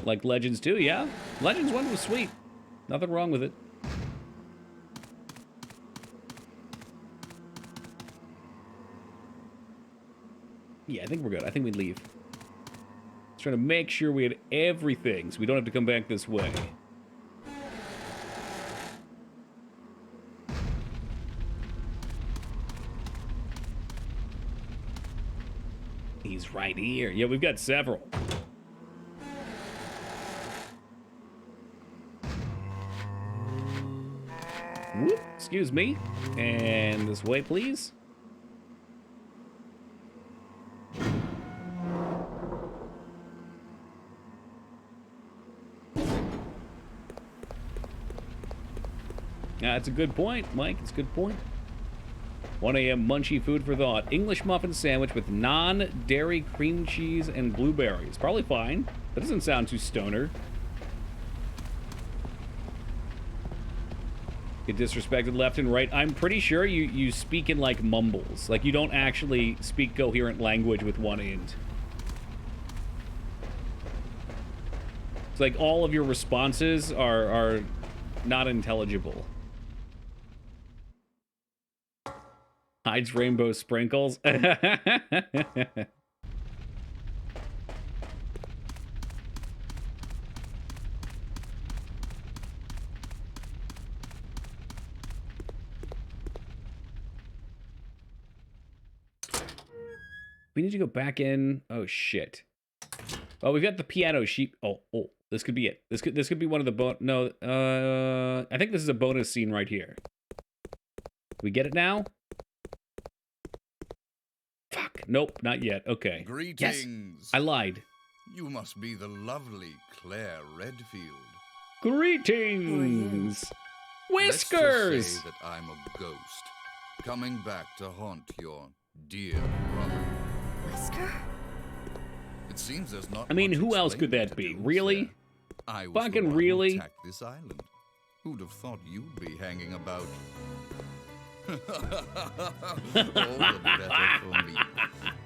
Like Legends 2, yeah. Legends 1 was sweet. Nothing wrong with it. Yeah, I think we're good. I think we leave. Just trying to make sure we had everything so we don't have to come back this way. He's right here. Yeah, we've got several. Whoop, excuse me. And this way, please. That's a good point, Mike. It's a good point. 1 a.m. munchy food for thought. English muffin sandwich with non-dairy cream cheese and blueberries. Probably fine. That doesn't sound too stoner. Get disrespected left and right. I'm pretty sure you speak in, like, mumbles. Like, you don't actually speak coherent language with one end. It's like all of your responses are not intelligible. Hides rainbow sprinkles. We need to go back in. Oh shit. Oh, we've got the piano sheet. Oh, this could be it. This could be one of the no. I think this is a bonus scene right here. Do we get it now? Fuck. Nope, not yet. Okay. Greetings. Yes, I lied. You must be the lovely Claire Redfield. Greetings. Whiskers. Let's just say that I'm a ghost, coming back to haunt your dear brother. Whisker? It seems there's not. I mean, much who else could explaining that to be? do, Really? sir. I was Fucking the one really? Who attacked this island. Who'd have thought you'd be hanging about? All the better for me.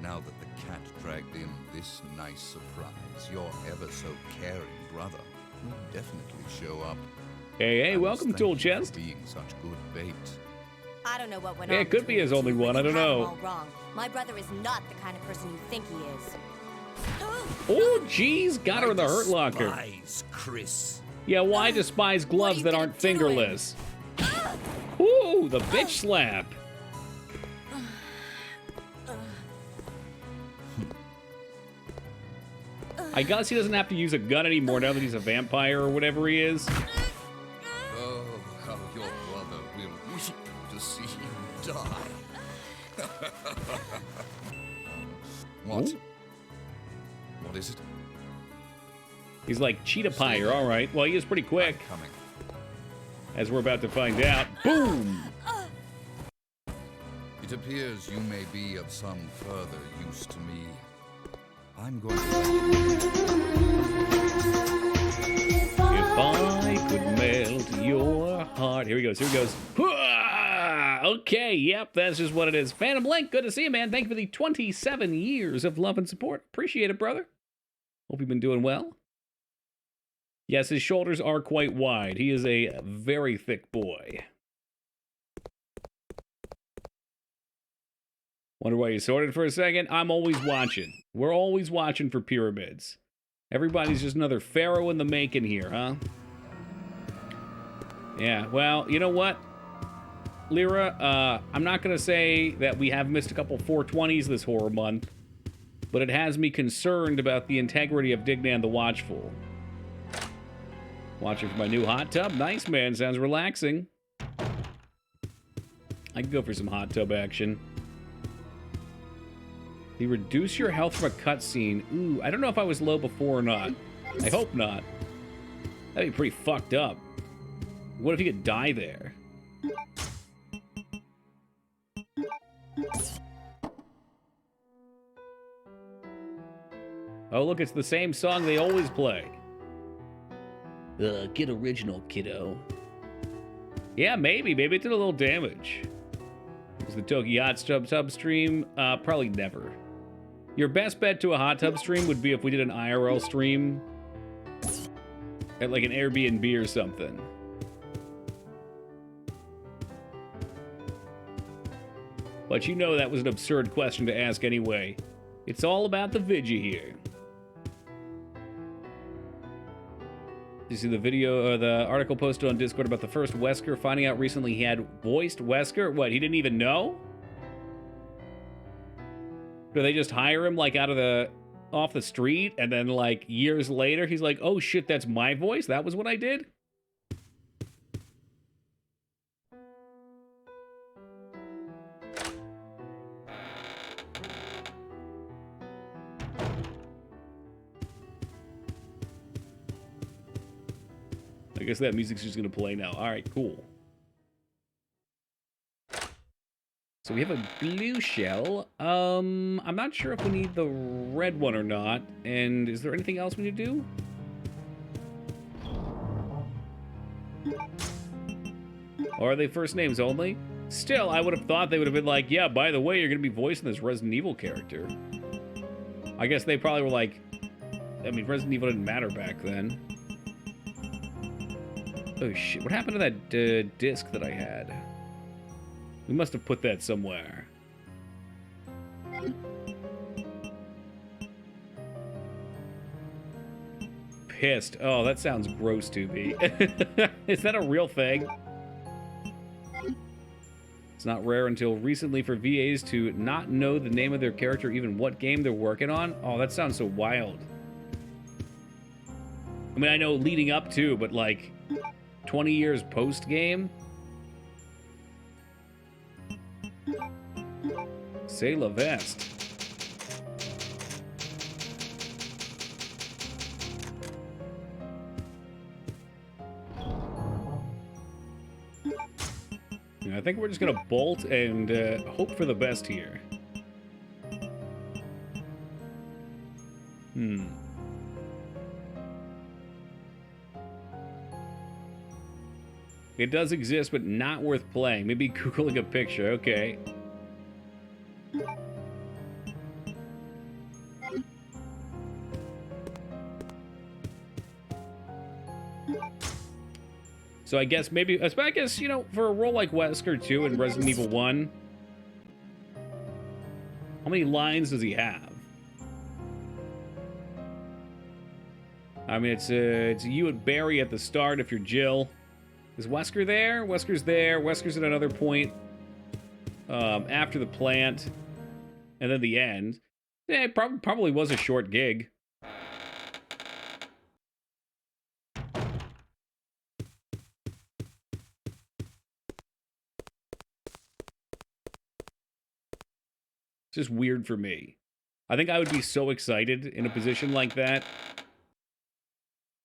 Now that the cat dragged in this nice surprise, your ever so caring brother will definitely show up. Hey, welcome, Tool Chest. Being such good bait. I don't know what went Yeah, on. it could be his only one. I don't know. All wrong. My brother is not the kind of person you think he is. Oh, jeez, got her in the hurt locker. Despise Chris. Yeah, why despise gloves that aren't fingerless? Ooh, the bitch slap. I guess he doesn't have to use a gun anymore now that he's a vampire or whatever he is. Oh, how your brother will weep to see you die. What? Ooh. What is it? He's like cheetah pie. You're all right. Well, he is pretty quick, Coming. as we're about to find out. Boom! It appears you may be of some further use to me. I'm going to... If I could melt your heart. Here he goes. Here he goes. Okay, yep, that's just what it is. Phantom Link, good to see you, man. Thank you for the 27 years of love and support. Appreciate it, brother. Hope you've been doing well. Yes, his shoulders are quite wide. He is a very thick boy. Wonder why you sorted for a second? I'm always watching. We're always watching for pyramids. Everybody's just another pharaoh in the making here, huh? Yeah, well, you know what, Lyra? I'm not going to say that we have missed a couple 420s this horror month, but it has me concerned about the integrity of 𝕸𝖏𝖏 the Watchful. Watching for my new hot tub. Nice, man. Sounds relaxing. I can go for some hot tub action. You reduce your health from a cutscene. Ooh, I don't know if I was low before or not. I hope not. That'd be pretty fucked up. What if you could die there? Oh, look, it's the same song they always play. Get original, kiddo. Yeah, maybe. Maybe it did a little damage. Was the Toki hot tub stream? Probably never. Your best bet to a hot tub stream would be if we did an IRL stream at like an Airbnb or something. But you know that was an absurd question to ask anyway. It's all about the Vidya here. You see the video or the article posted on Discord about the first Wesker finding out recently he had voiced Wesker? What, he didn't even know? Do they just hire him like off the street and then like years later he's like, oh shit, that's my voice? That was what I did? I guess that music's just gonna play now. All right, cool. So we have a blue shell. I'm not sure if we need the red one or not. And is there anything else we need to do? Or are they first names only? Still, I would have thought they would have been like, yeah, by the way, you're gonna be voicing this Resident Evil character. I guess they probably were like, I mean, Resident Evil didn't matter back then. Oh shit, what happened to that disc that I had? We must have put that somewhere. Pissed. Oh, that sounds gross to me. Is that a real thing? It's not rare until recently for VAs to not know the name of their character, even what game they're working on. Oh, that sounds so wild. I mean, I know leading up to, but like 20 years post-game? Say la veste. I think we're just gonna bolt and hope for the best here. It does exist, but not worth playing. Maybe Googling a picture. Okay. So I guess maybe, I guess, you know, for a role like Wesker 2 and Resident Evil 1, how many lines does he have? I mean, it's you and Barry at the start if you're Jill. Is Wesker there? Wesker's there. Wesker's at another point after the plant, and then the end. Yeah, it probably was a short gig. It's just weird for me. I think I would be so excited in a position like that.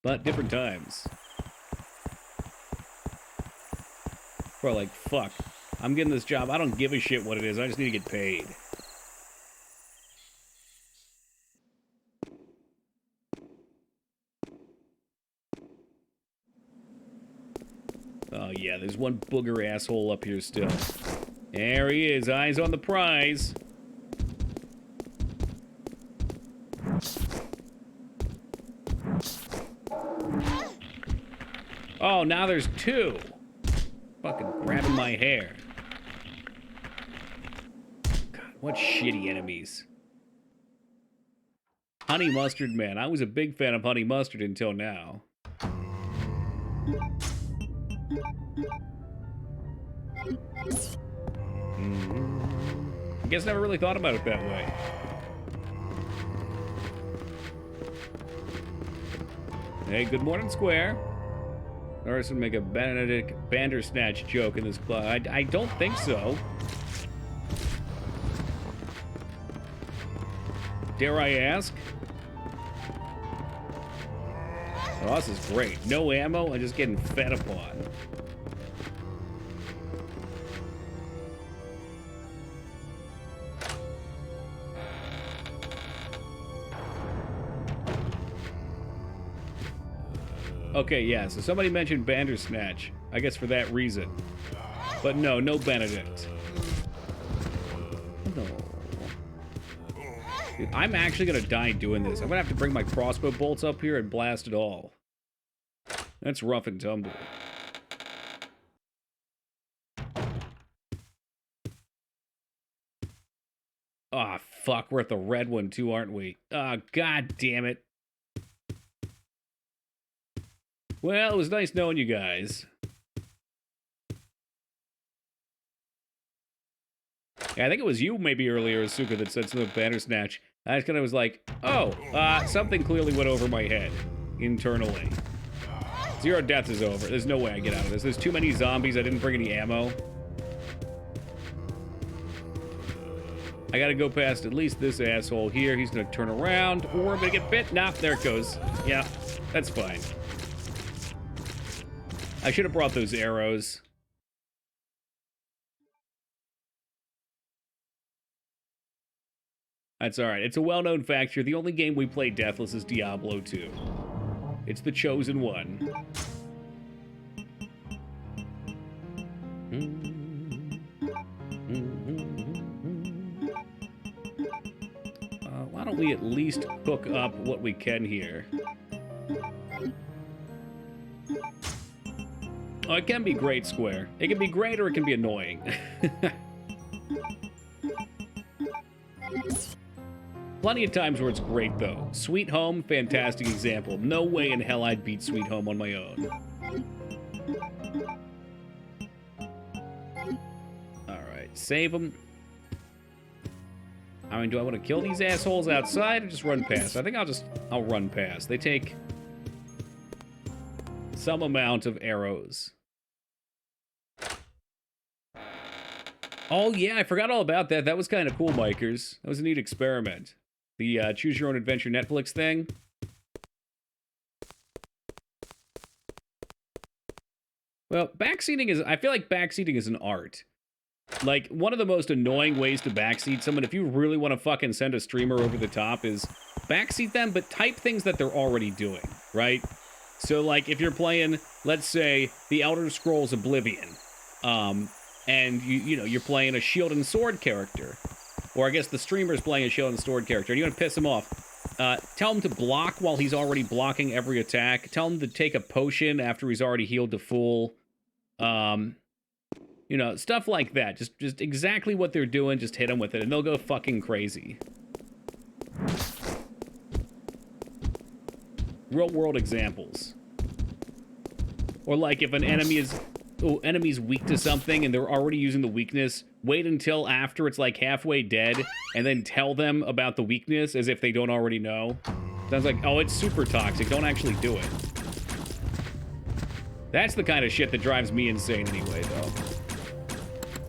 But different times. Bro, like, fuck. I'm getting this job. I don't give a shit what it is. I just need to get paid. Oh, yeah, there's one booger asshole up here still. There he is. Eyes on the prize. Oh, now there's two. Fucking grabbing my hair. God, what shitty enemies. Honey Mustard Man. I was a big fan of Honey Mustard until now. I guess never really thought about it that way. Hey, good morning, Square. Or to make a Benedict Bandersnatch joke in this club. I don't think so. Dare I ask? Oh, this is great. No ammo and just getting fed upon. Okay, yeah, so somebody mentioned Bandersnatch. I guess for that reason. But no, no Benedict. No. Dude, I'm actually gonna die doing this. I'm gonna have to bring my crossbow bolts up here and blast it all. That's rough and tumble. Ah, oh, fuck, we're at the red one too, aren't we? Ah, oh, god damn it. Well, it was nice knowing you guys. Yeah, I think it was you maybe earlier, Asuka, that said something about Bandersnatch. I just kind of was like, oh, something clearly went over my head internally. 0 deaths is over. There's no way I get out of this. There's too many zombies. I didn't bring any ammo. I gotta go past at least this asshole here. He's gonna turn around, or I'm gonna get bit. Nah, there it goes. Yeah, that's fine. I should have brought those arrows. That's alright. It's a well-known fact here. The only game we play deathless is Diablo 2. It's the chosen one. Why don't we at least hook up what we can here? Oh, it can be great, Square. It can be great or it can be annoying. Plenty of times where it's great, though. Sweet Home, fantastic example. No way in hell I'd beat Sweet Home on my own. Alright, save them. I mean, do I want to kill these assholes outside or just run past? I think I'll run past. They take some amount of arrows. Oh, yeah, I forgot all about that. That was kind of cool, Mikers. That was a neat experiment. The Choose Your Own Adventure Netflix thing. Well, backseating is... I feel like backseating is an art. Like, one of the most annoying ways to backseat someone, if you really want to fucking send a streamer over the top, is backseat them, but type things that they're already doing, right? So, like, if you're playing, let's say, The Elder Scrolls Oblivion, and you're playing a shield and sword character, or I guess the streamer's playing a shield and sword character, and you want to piss him off, tell him to block while he's already blocking every attack. Tell him to take a potion after he's already healed to full. You know, stuff like that. Just exactly what they're doing, just hit them with it, and they'll go fucking crazy. Real-world examples. Or like if an enemy is... Oh, enemy's weak to something and they're already using the weakness, wait until after it's like halfway dead and then tell them about the weakness as if they don't already know. Sounds like, oh, it's super toxic. Don't actually do it. That's the kind of shit that drives me insane anyway, though.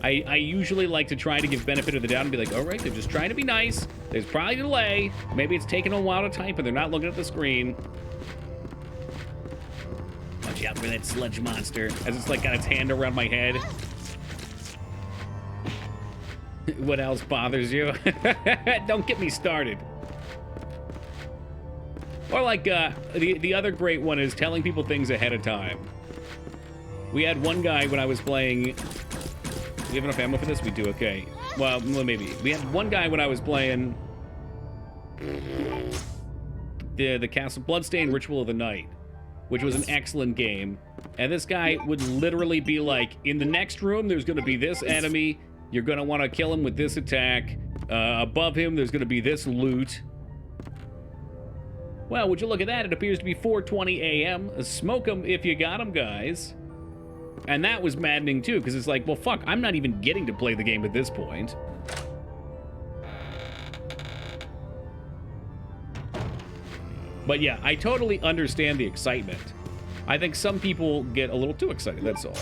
I usually like to try to give benefit of the doubt and be like, all right, they're just trying to be nice. There's probably a delay. Maybe it's taking a while to type and they're not looking at the screen. Watch out for that sludge monster, as it's like got its hand around my head. What else bothers you? Don't get me started. Or like, the other great one is telling people things ahead of time. We had one guy when I was playing... Do we have enough ammo for this? We do, okay. Well, maybe. We had one guy when I was playing... The Castle Bloodstained Ritual of the Night, which was an excellent game. And this guy would literally be like, in the next room, there's going to be this enemy. You're going to want to kill him with this attack. Above him, there's going to be this loot. Well, would you look at that? It appears to be 4:20 a.m. Smoke them if you got them, guys. And that was maddening, too, because it's like, well, fuck, I'm not even getting to play the game at this point. But yeah, I totally understand the excitement. I think some people get a little too excited, that's all.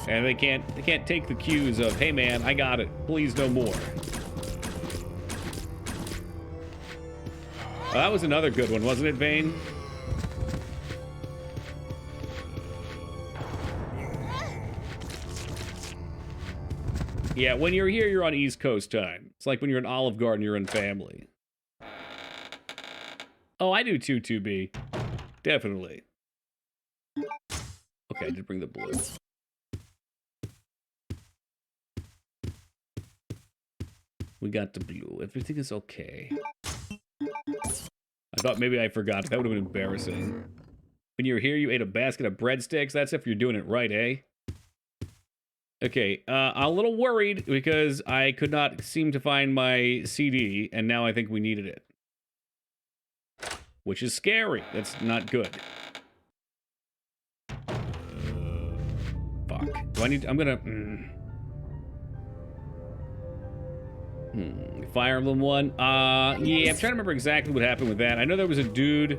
And they can't take the cues of, hey man, I got it, please no more. Well, that was another good one, wasn't it, Vane? Yeah, when you're here, you're on East Coast time. It's like when you're in Olive Garden, you're in family. Oh, I do too, 2B. definitely. Okay, I did bring the blue. We got the blue. Everything is okay. I thought maybe I forgot. That would have been embarrassing. When you were here, you ate a basket of breadsticks. That's if you're doing it right, eh? Okay, I'm a little worried because I could not seem to find my CD, and now I think we needed it. Which is scary. That's not good. Fuck. Do I need... I'm gonna... Fire Emblem 1. Yeah, I'm trying to remember exactly what happened with that. I know there was a dude...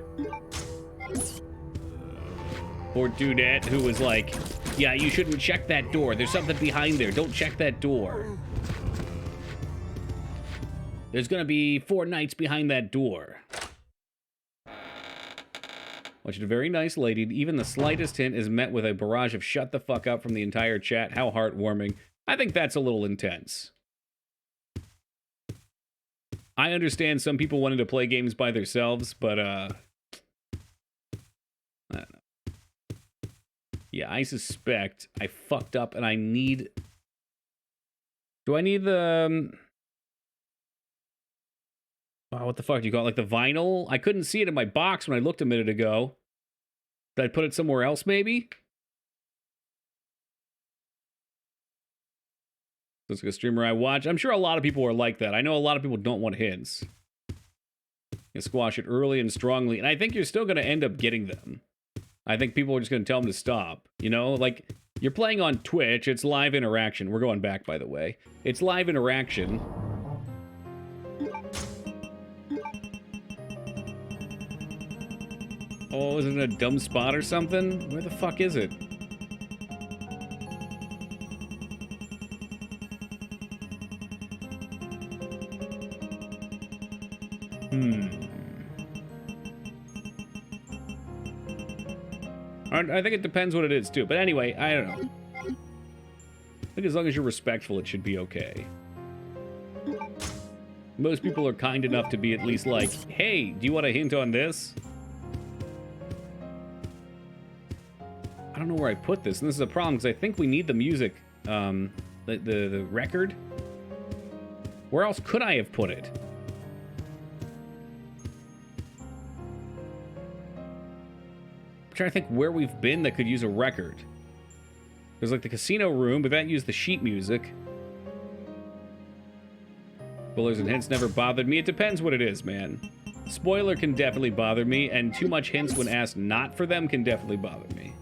or dudette who was like, yeah, you shouldn't check that door. There's something behind there. Don't check that door. There's gonna be 4 knights behind that door. Which is a very nice lady. Even the slightest hint is met with a barrage of shut the fuck up from the entire chat. How heartwarming. I think that's a little intense. I understand some people wanting to play games by themselves, but, I don't know. Yeah, I suspect I fucked up and I need... Do I need the... Wow, what the fuck do you call it? Like the vinyl? I couldn't see it in my box when I looked a minute ago. Did I put it somewhere else, maybe? That's like a streamer I watch. I'm sure a lot of people are like that. I know a lot of people don't want hints. You squash it early and strongly, and I think you're still going to end up getting them. I think people are just going to tell them to stop. You know, like, you're playing on Twitch. It's live interaction. We're going back, by the way. It's live interaction. Oh, is it a dumb spot or something? Where the fuck is it? I think it depends what it is, too. But anyway, I don't know. I think as long as you're respectful, it should be okay. Most people are kind enough to be at least like, hey, do you want a hint on this? I don't know where I put this, and this is a problem, because I think we need the music, the record. Where else could I have put it? I'm trying to think where we've been that could use a record. There's like the casino room, but that used the sheet music. Spoilers and hints never bothered me. It depends what it is, man. Spoiler can definitely bother me, and too much hints when asked not for them can definitely bother me.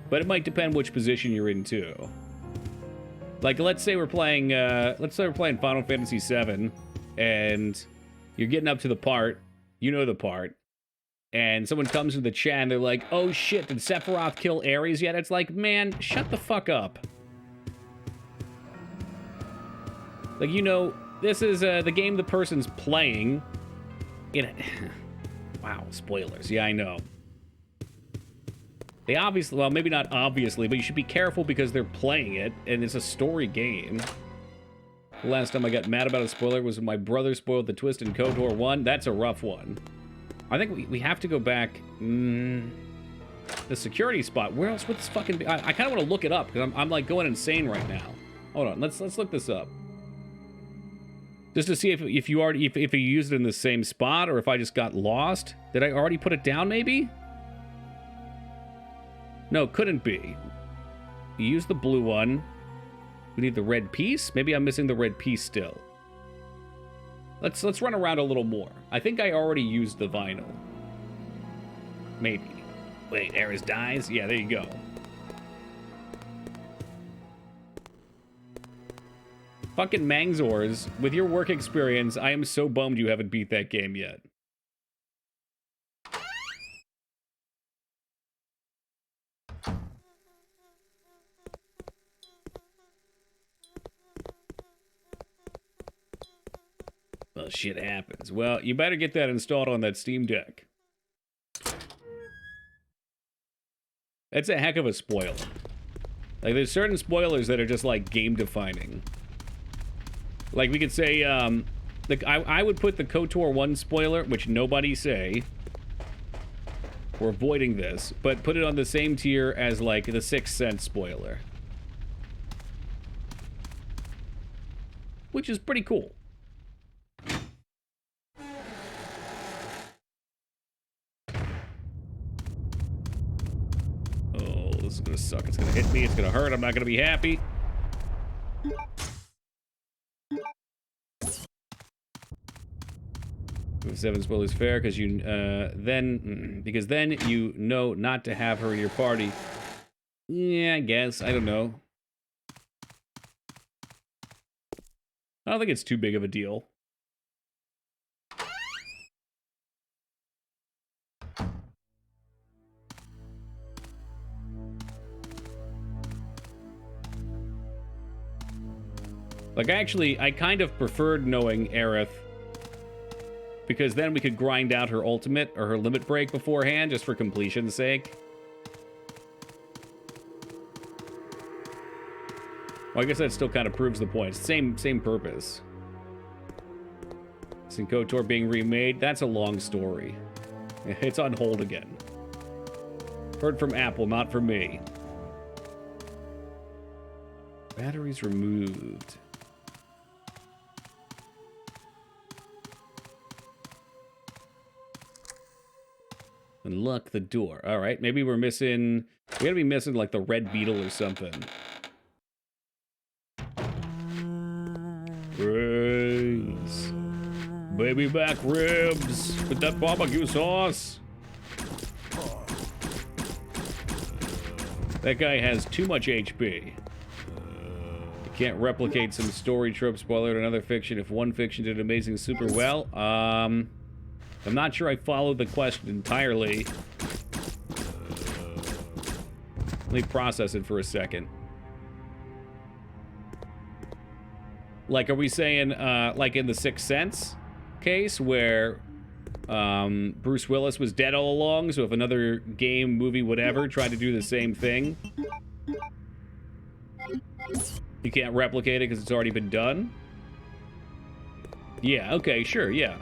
But it might depend which position you're in, too. Like, let's say we're playing Final Fantasy VII, and you're getting up to the part, you know the part, and someone comes to the chat and they're like, oh shit, did Sephiroth kill Ares yet? It's like, man, shut the fuck up. Like, you know, this is the game the person's playing. Wow, spoilers. Yeah, I know. They obviously, well, maybe not obviously, but you should be careful because they're playing it, and it's a story game. The last time I got mad about a spoiler was when my brother spoiled the twist in KOTOR 1. That's a rough one. I think we have to go back. The security spot. Where else would this fucking be? I kind of want to look it up, because I'm like going insane right now. Hold on, let's look this up. Just to see if you already, if you used it in the same spot, or if I just got lost. Did I already put it down, maybe? No, couldn't be. You used the blue one. We need the red piece? Maybe I'm missing the red piece still. Let's run around a little more. I think I already used the vinyl. Maybe. Wait, Ares dies? Yeah, there you go. Fucking 𝕳𝖔𝖗𝖗, with your work experience, I am so bummed you haven't beat that game yet. Well, shit happens. Well, you better get that installed on that Steam Deck. That's a heck of a spoiler. Like, there's certain spoilers that are just, like, game-defining. Like, we could say, I would put the KOTOR 1 spoiler, which nobody say. We're avoiding this, but put it on the same tier as, like, the 6th Sense spoiler. Which is pretty cool. Oh, this is gonna suck. It's gonna hit me. It's gonna hurt. I'm not gonna be happy. If 7 spoilers fair, because you because then you know not to have her in your party. Yeah, I guess. I don't know. I don't think it's too big of a deal. Like, I kind of preferred knowing Aerith, because then we could grind out her ultimate or her limit break beforehand, just for completion's sake. Well, I guess that still kind of proves the point. Same purpose. Since KOTOR being remade, that's a long story. It's on hold again. Heard from Apple, not from me. Batteries removed. Unlock the door. All right, maybe we're missing... We gotta be missing, like, the red beetle or something. Brains. Baby back ribs with that barbecue sauce. That guy has too much HP. You can't replicate some story trope spoiler in another fiction if one fiction did amazing super well. I'm not sure I followed the question entirely. Let me process it for a second. Like, are we saying, like in the 6th Sense case, where Bruce Willis was dead all along, so if another game, movie, whatever, tried to do the same thing, you can't replicate it because it's already been done? Yeah, okay, sure, yeah.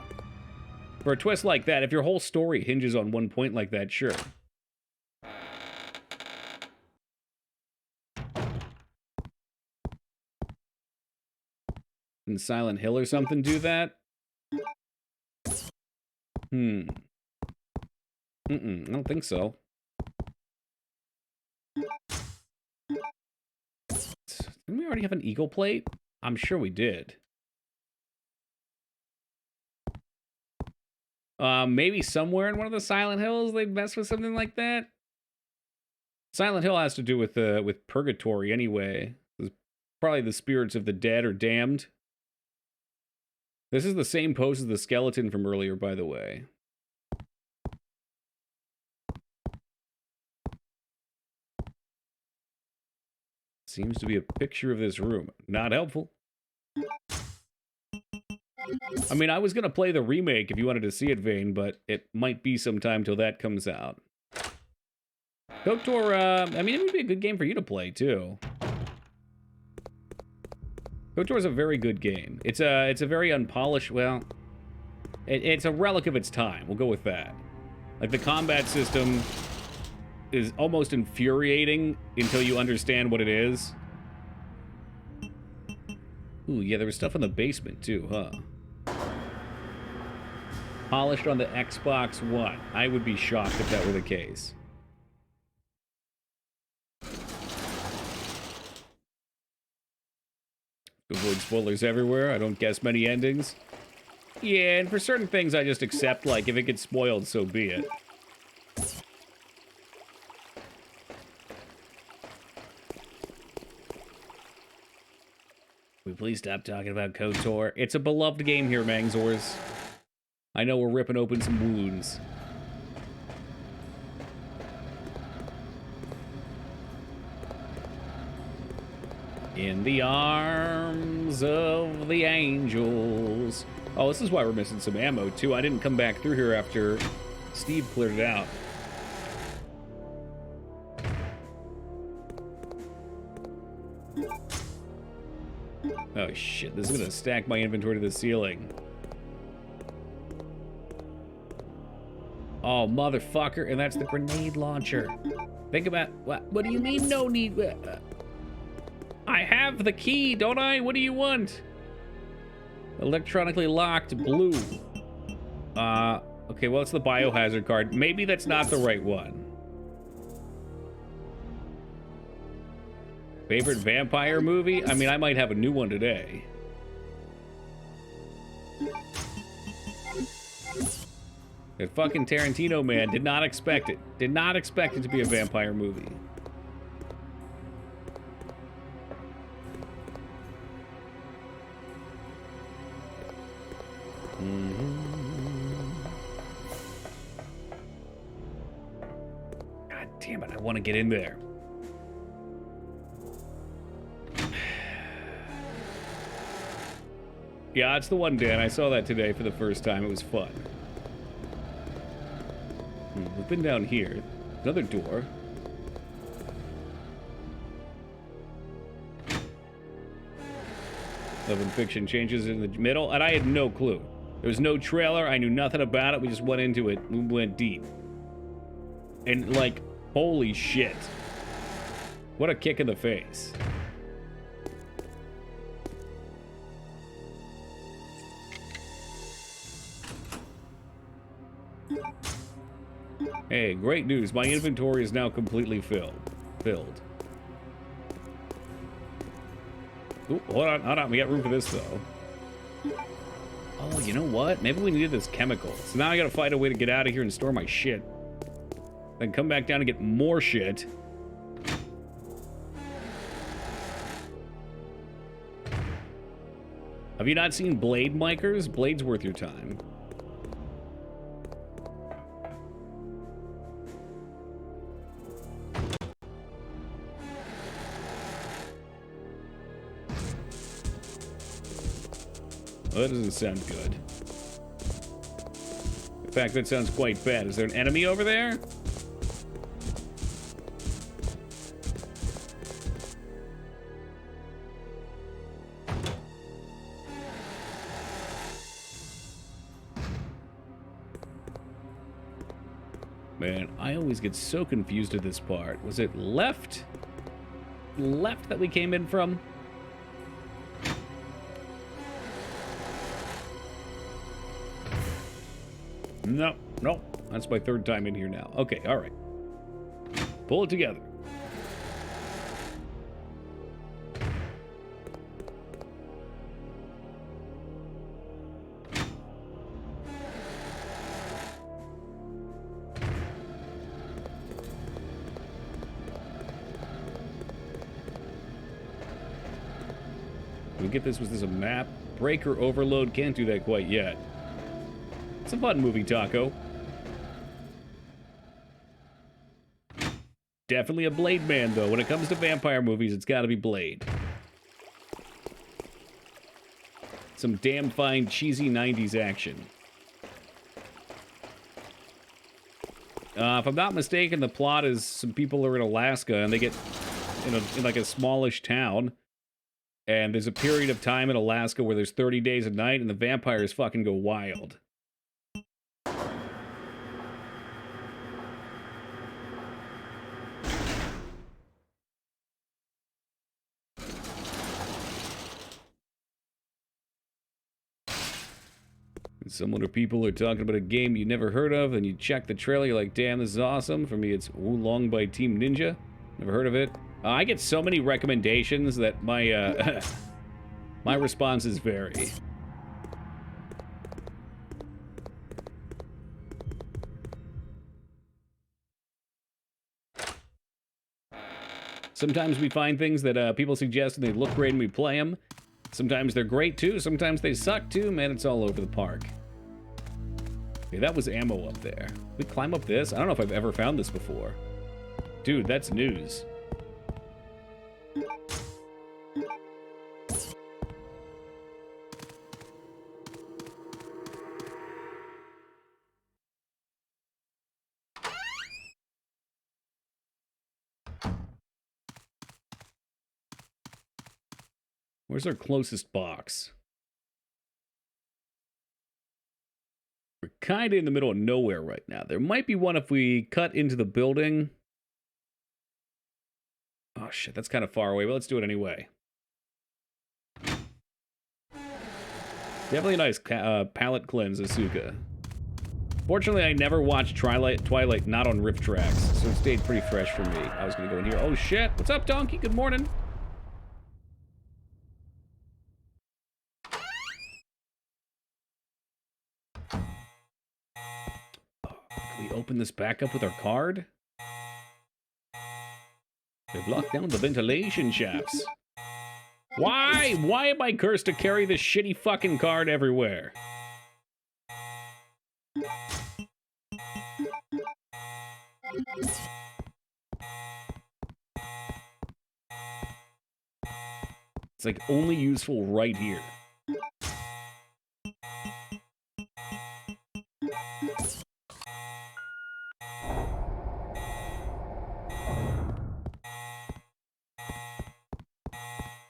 For a twist like that, if your whole story hinges on one point like that, sure. Can Silent Hill or something do that? I don't think so. Didn't we already have an eagle plate? I'm sure we did. Maybe somewhere in one of the Silent Hills they mess with something like that. Silent Hill has to do with purgatory anyway. Probably the spirits of the dead or damned. This is the same pose as the skeleton from earlier, by the way. Seems to be a picture of this room. Not helpful. I mean, I was going to play the remake if you wanted to see it, Vane, but it might be some time till that comes out. KOTOR, I mean, it would be a good game for you to play, too. KOTOR is a very good game. It's a very unpolished, well, it's a relic of its time. We'll go with that. Like, the combat system is almost infuriating until you understand what it is. Ooh, yeah, there was stuff in the basement, too, huh? Polished on the Xbox One. I would be shocked if that were the case. Avoid spoilers everywhere. I don't guess many endings. Yeah, and for certain things I just accept, like, if it gets spoiled, so be it. Will we please stop talking about KOTOR? It's a beloved game here, 𝕳𝖔𝖗𝖗. I know we're ripping open some wounds. In the arms of the angels. Oh, this is why we're missing some ammo, too. I didn't come back through here after Steve cleared it out. Oh shit, this is gonna stack my inventory to the ceiling. Oh, motherfucker, and that's the grenade launcher. Think about, what do you mean no need? I have the key, don't I? What do you want? Electronically locked blue. Okay, well, it's the biohazard card. Maybe that's not the right one. Favorite vampire movie? I mean, I might have a new one today. That fucking Tarantino man did not expect it. Did not expect it to be a vampire movie. God damn it, I want to get in there. Yeah, it's the one, Dan. I saw that today for the first time. It was fun. We've been down here. Another door. Love and Fiction changes in the middle, and I had no clue. There was no trailer. I knew nothing about it. We just went into it. We went deep. And, like, holy shit. What a kick in the face. Hey, great news. My inventory is now completely filled. Ooh, hold on. We got room for this, though. Oh, you know what? Maybe we needed this chemical. So now I gotta find a way to get out of here and store my shit. Then come back down and get more shit. Have you not seen Blade Micers? Blade's worth your time. Well, that doesn't sound good. In fact, that sounds quite bad. Is there an enemy over there? Man, I always get so confused at this part. Was it left? Left that we came in from? No. That's my third time in here now. Okay, all right. Pull it together. We get this. Was this a map? Breaker overload. Can't do that quite yet. It's a fun movie, Taco. Definitely a Blade man, though. When it comes to vampire movies, it's got to be Blade. Some damn fine, cheesy 90s action. If I'm not mistaken, the plot is some people are in Alaska, and they get in like a smallish town. And there's a period of time in Alaska where there's 30 days a night, and the vampires fucking go wild. Someone or people are talking about a game you never heard of, and you check the trailer, you're like, damn, this is awesome. For me, it's Oolong by Team Ninja. Never heard of it. I get so many recommendations that my, my responses vary. Sometimes we find things that people suggest and they look great and we play them. Sometimes they're great too, sometimes they suck too. Man, it's all over the park. Okay, that was ammo up there. We climb up this? I don't know if I've ever found this before. Dude, that's news. Where's our closest box? We're kind of in the middle of nowhere right now. There might be one if we cut into the building. Oh, shit, that's kind of far away, but let's do it anyway. Definitely a nice palette cleanse, Asuka. Fortunately, I never watched Twilight not on riff tracks, so it stayed pretty fresh for me. I was going to go in here. Oh, shit. What's up, Donkey? Good morning. Can we open this back up with our card? They've locked down the ventilation shafts. Why? Why am I cursed to carry this shitty fucking card everywhere? It's like only useful right here.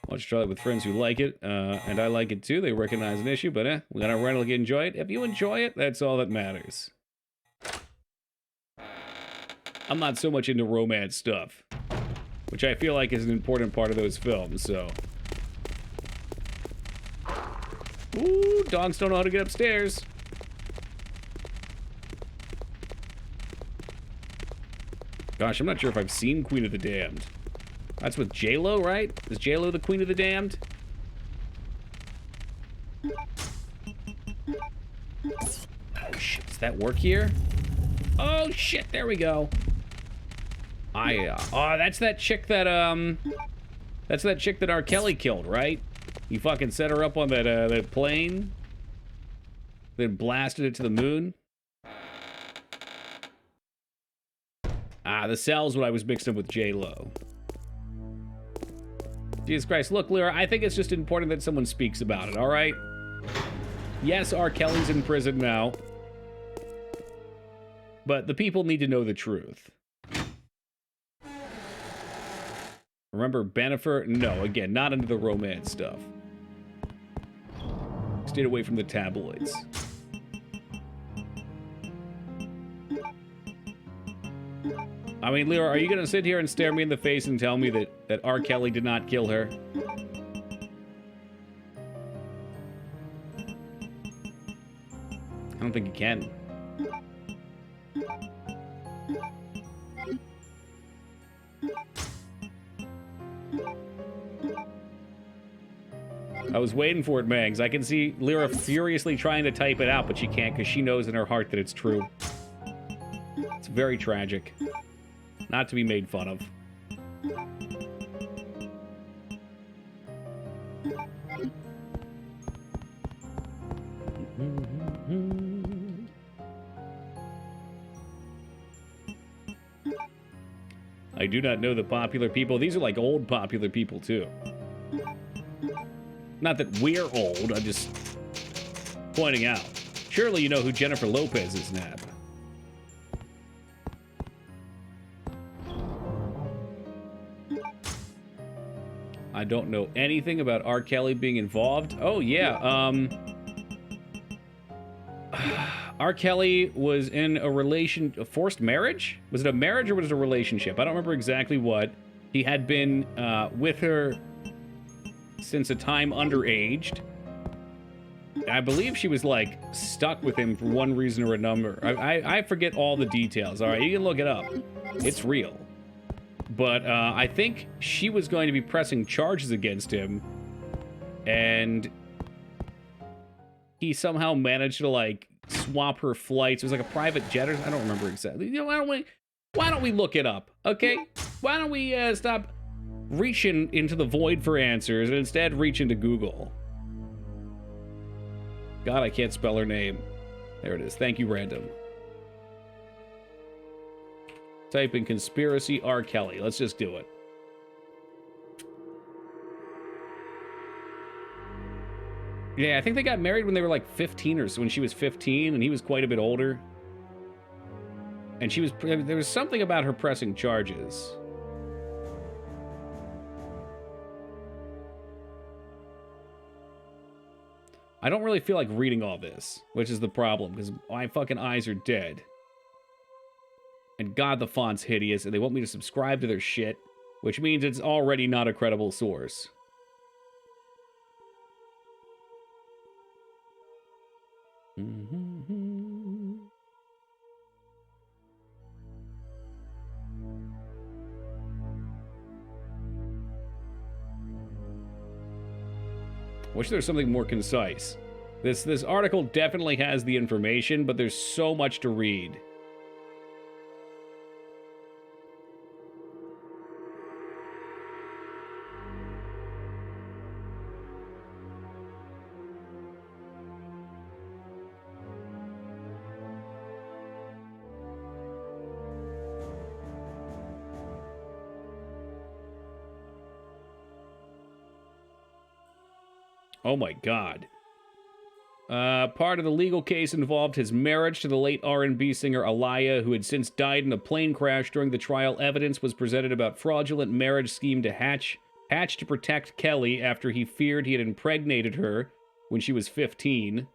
Watch Charlie with friends who like it, and I like it too. They recognize an issue, but we gotta really enjoy it. If you enjoy it, that's all that matters. I'm not so much into romance stuff, which I feel like is an important part of those films, so. Ooh, dogs don't know how to get upstairs. Gosh, I'm not sure if I've seen Queen of the Damned. That's with J-Lo, right? Is J-Lo the Queen of the Damned? Oh, shit. Does that work here? Oh, shit. There we go. Oh, that's that chick that, that's that chick that R. Kelly killed, right? He fucking set her up on that, that plane. Then blasted it to the moon. Ah, the cell's what I was mixed up with J-Lo. Jesus Christ. Look, Lyra, I think it's just important that someone speaks about it, all right? Yes, R. Kelly's in prison now. But the people need to know the truth. Remember Bennifer? No, again, not into the romance stuff. Stayed away from the tabloids. I mean, Lyra, are you going to sit here and stare me in the face and tell me that R. Kelly did not kill her? I don't think you can. I was waiting for it, Mangs. I can see Lyra furiously trying to type it out, but she can't because she knows in her heart that it's true. It's very tragic. Not to be made fun of. I do not know the popular people. These are like old popular people, too. Not that we're old, I'm just pointing out. Surely you know who Jennifer Lopez is, Nab. I don't know anything about R. Kelly being involved. Oh, yeah. R. Kelly was in a forced marriage? Was it a marriage or was it a relationship? I don't remember exactly what. He had been with her since a time underaged. I believe she was, like, stuck with him for one reason or another. I forget all the details. All right, you can look it up. It's real. But I think she was going to be pressing charges against him, and he somehow managed to, like, swap her flights. It was like a private jet, or I don't remember exactly. You know, why don't we look it up, okay? Why don't we stop reaching into the void for answers and instead reach into Google? God, I can't spell her name. There it is. Thank you, random. Type in conspiracy R. Kelly. Let's just do it. Yeah, I think they got married when they were like 15 or so, when she was 15 and he was quite a bit older. And she was, there was something about her pressing charges. I don't really feel like reading all this, which is the problem, because my fucking eyes are dead. And God, the font's hideous, and they want me to subscribe to their shit, which means it's already not a credible source. Wish there was something more concise. This article definitely has the information, but there's so much to read. Oh my God. Part of the legal case involved his marriage to the late R&B singer 𝕳𝖓𝖙𝖍, who had since died in a plane crash. During the trial, evidence was presented about fraudulent marriage scheme to hatch to protect Kelly after he feared he had impregnated her when she was 15.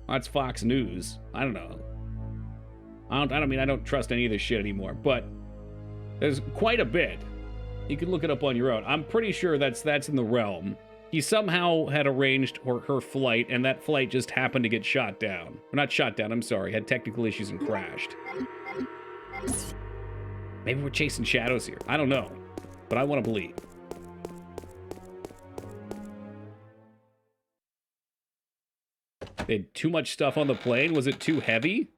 That's Fox News. I don't know. I don't trust any of this shit anymore, but there's quite a bit. You can look it up on your own. I'm pretty sure that's in the realm. He somehow had arranged her flight, and that flight just happened to get shot down. Or not shot down, I'm sorry. Had technical issues and crashed. Maybe we're chasing shadows here. I don't know. But I want to believe. They had too much stuff on the plane? Was it too heavy?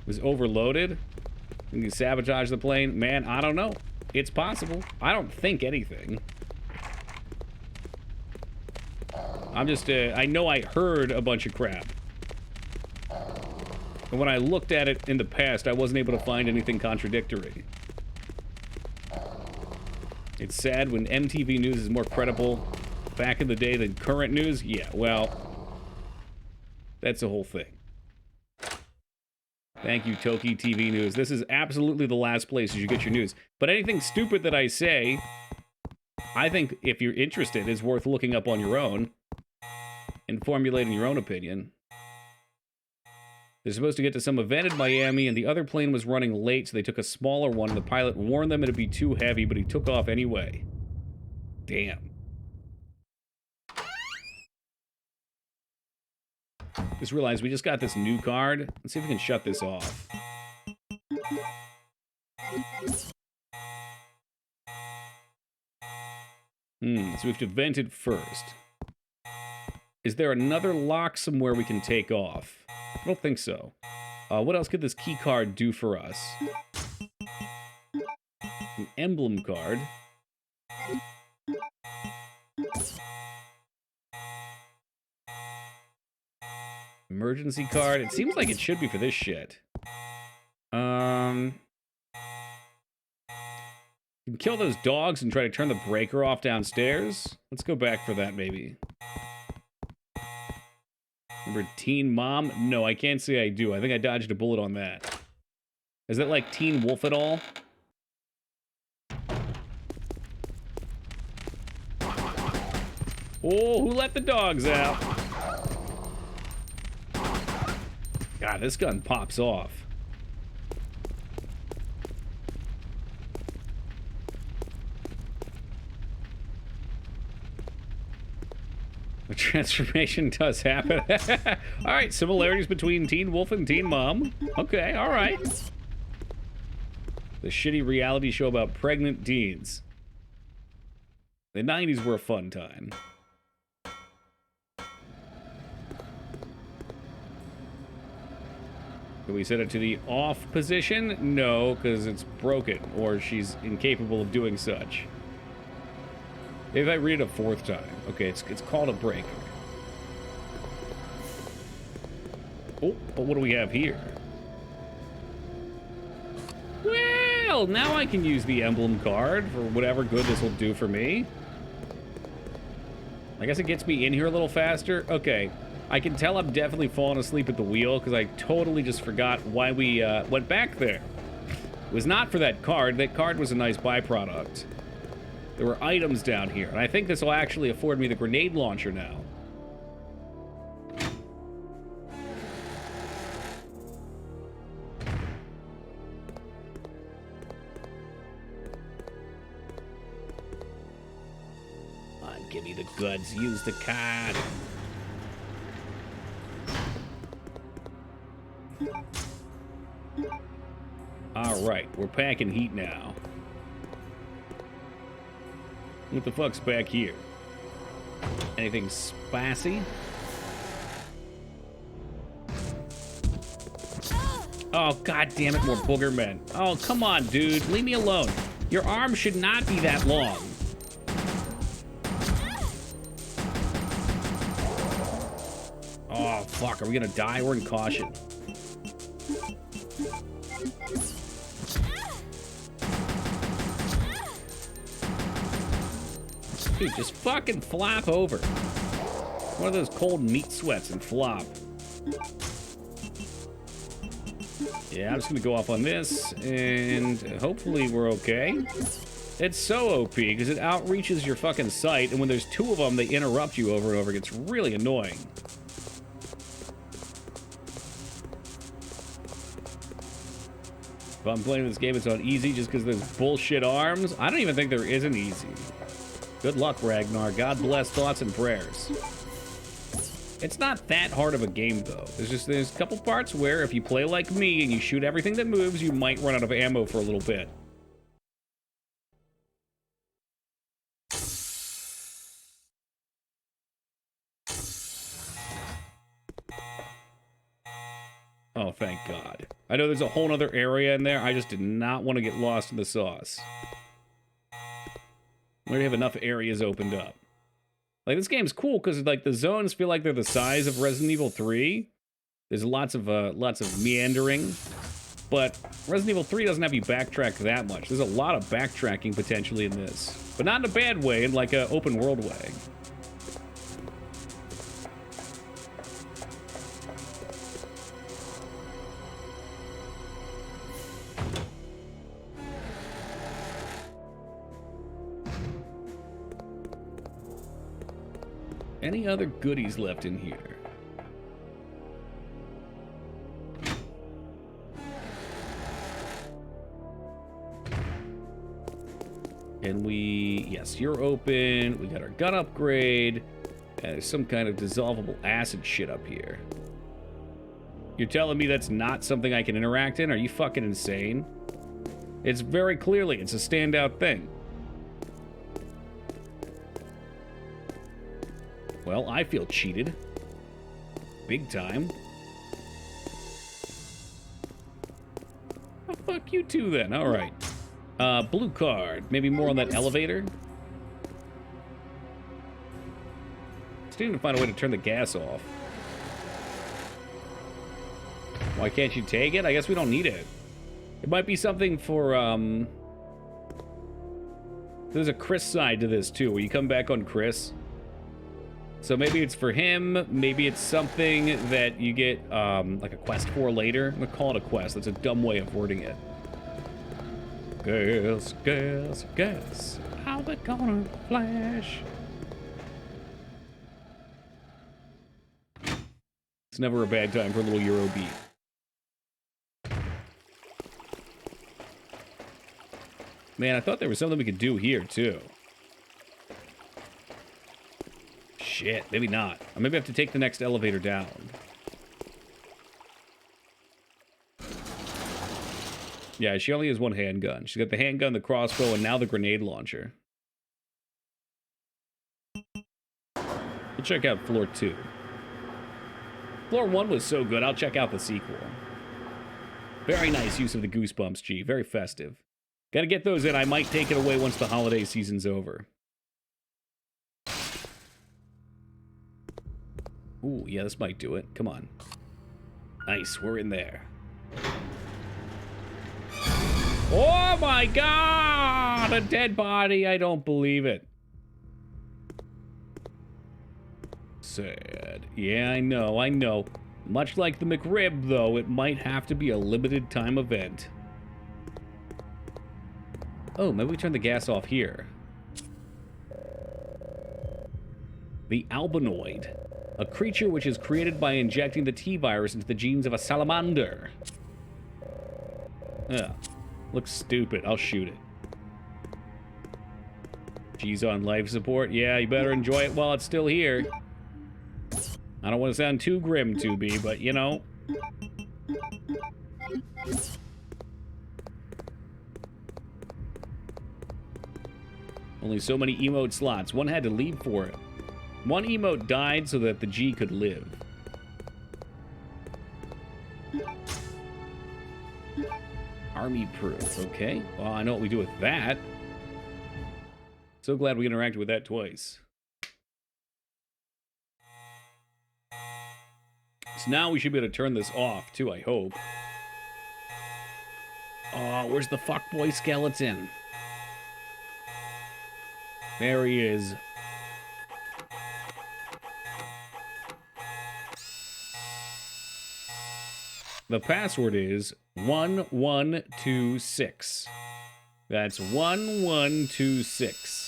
Was it overloaded? Can you sabotage the plane? Man, I don't know. It's possible. I don't think anything. I'm just, I know I heard a bunch of crap. And when I looked at it in the past, I wasn't able to find anything contradictory. It's sad when MTV News is more credible back in the day than current news. Yeah, well, that's the whole thing. Thank you, Toki TV News. This is absolutely the last place you get your news. But anything stupid that I say, I think if you're interested, is worth looking up on your own and formulating your own opinion. They're supposed to get to some event in Miami, and the other plane was running late, so they took a smaller one, and the pilot warned them it'd be too heavy, but he took off anyway. Damn. Just realized we just got this new card. Let's see if we can shut this off. So we have to vent it first. Is there another lock somewhere we can take off? I don't think so. What else could this key card do for us? An emblem card. Emergency card. It seems like it should be for this shit. You can kill those dogs and try to turn the breaker off downstairs. Let's go back for that, maybe. Remember Teen Mom? No, I can't say I do. I think I dodged a bullet on that. Is that like Teen Wolf at all? Oh, who let the dogs out? God, this gun pops off. The transformation does happen. All right, similarities between Teen Wolf and Teen Mom. Okay, all right. The shitty reality show about pregnant teens. The 90s were a fun time. Can we set it to the off position? No, because it's broken, or she's incapable of doing such. Maybe if I read it a fourth time. Okay, it's called a breaker. Oh, but what do we have here? Well, now I can use the emblem card for whatever good this will do for me. I guess it gets me in here a little faster. Okay. I can tell I'm definitely falling asleep at the wheel because I totally just forgot why we went back there. It was not for that card. That card was a nice byproduct. There were items down here, and I think this will actually afford me the grenade launcher now. Come on, give me the goods. Use the card. Alright, we're packing heat now. What the fuck's back here? Anything spicy? Oh, god damn it, more booger men. Oh, come on, dude. Leave me alone. Your arm should not be that long. Oh, fuck. Are we gonna die? We're in caution. Dude, just fucking flop over. One of those cold meat sweats and flop. Yeah, I'm just gonna go off on this, and hopefully we're okay. It's so OP, because it outreaches your fucking sight, and when there's two of them, they interrupt you over and over. It gets really annoying. If I'm playing this game, it's on easy just because there's bullshit arms. I don't even think there is an easy. Good luck, Ragnar. God bless, thoughts and prayers. It's not that hard of a game, though. There's a couple parts where if you play like me and you shoot everything that moves, you might run out of ammo for a little bit. Oh, thank God. I know there's a whole other area in there. I just did not want to get lost in the sauce. We already have enough areas opened up. Like, this game's cool because, like, the zones feel like they're the size of Resident Evil 3. There's lots of meandering. But Resident Evil 3 doesn't have you backtrack that much. There's a lot of backtracking potentially in this. But not in a bad way, in, like, an open world way. Any other goodies left in here? And yes, you're open. We got our gun upgrade. And there's some kind of dissolvable acid shit up here. You're telling me that's not something I can interact in? Are you fucking insane? It's very clearly, it's a standout thing. Well, I feel cheated. Big time. Oh, fuck you too, then. All right. Blue card. Maybe more on that elevator? Still need to find a way to turn the gas off. Why can't you take it? I guess we don't need it. It might be something for, There's a Chris side to this, too, where you come back on Chris. So maybe it's for him, maybe it's something that you get, like a quest for later. I'm gonna call it a quest. That's a dumb way of wording it. Gas, gas, gas. How they gonna flash? It's never a bad time for a little Euro beat. Man, I thought there was something we could do here, too. Shit, maybe not. Or maybe I have to take the next elevator down. Yeah, she only has one handgun. She's got the handgun, the crossbow, and now the grenade launcher. We'll check out floor 2. Floor 1 was so good, I'll check out the sequel. Very nice use of the goosebumps, G. Very festive. Gotta get those in. I might take it away once the holiday season's over. Ooh, yeah, this might do it. Come on. Nice, we're in there. Oh my God! A dead body, I don't believe it. Sad. Yeah, I know. Much like the McRib, though, it might have to be a limited time event. Oh, maybe we turn the gas off here. The albinoid. A creature which is created by injecting the T-virus into the genes of a salamander. Ugh. Looks stupid. I'll shoot it. G's on life support. Yeah, you better enjoy it while it's still here. I don't want to sound too grim, 2B, but you know. Only so many emote slots. One had to leave for it. One emote died so that the G could live. Army proof. Okay. Well, I know what we do with that. So glad we interacted with that twice. So now we should be able to turn this off, too, I hope. Oh, where's the fuckboy skeleton? There he is. The password is 1126. That's 1126.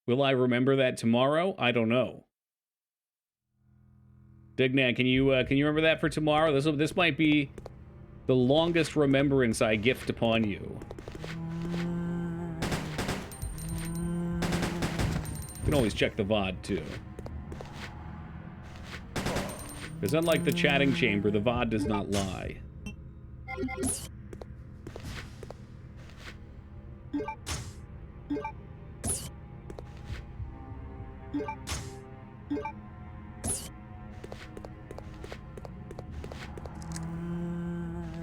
Will I remember that tomorrow? I don't know. 𝕸𝖓𝖙, can you remember that for tomorrow? This might be the longest remembrance I gift upon you. You can always check the VOD too. Because unlike the chatting chamber, the VOD does not lie.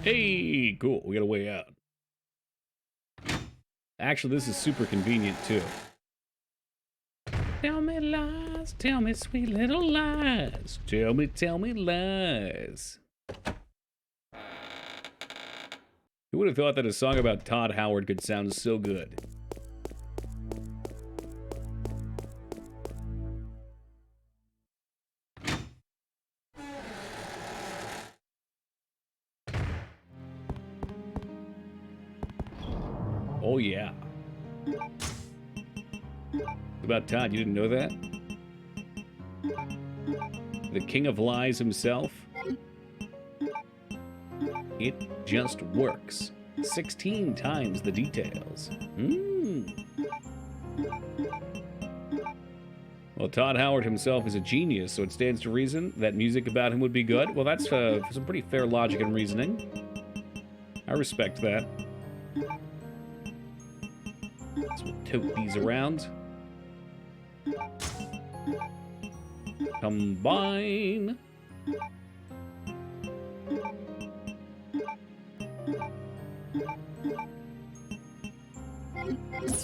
Hey, cool. We got a way out. Actually, this is super convenient, too. Tell me lies, tell me sweet little lies. Tell me lies. Who would have thought that a song about Todd Howard could sound so good? Oh, yeah. About Todd, you didn't know that? The king of lies himself? It just works. 16 times the details. Well, Todd Howard himself is a genius, so it stands to reason that music about him would be good. Well, that's some pretty fair logic and reasoning. I respect that. So we'll tote these around. Combine.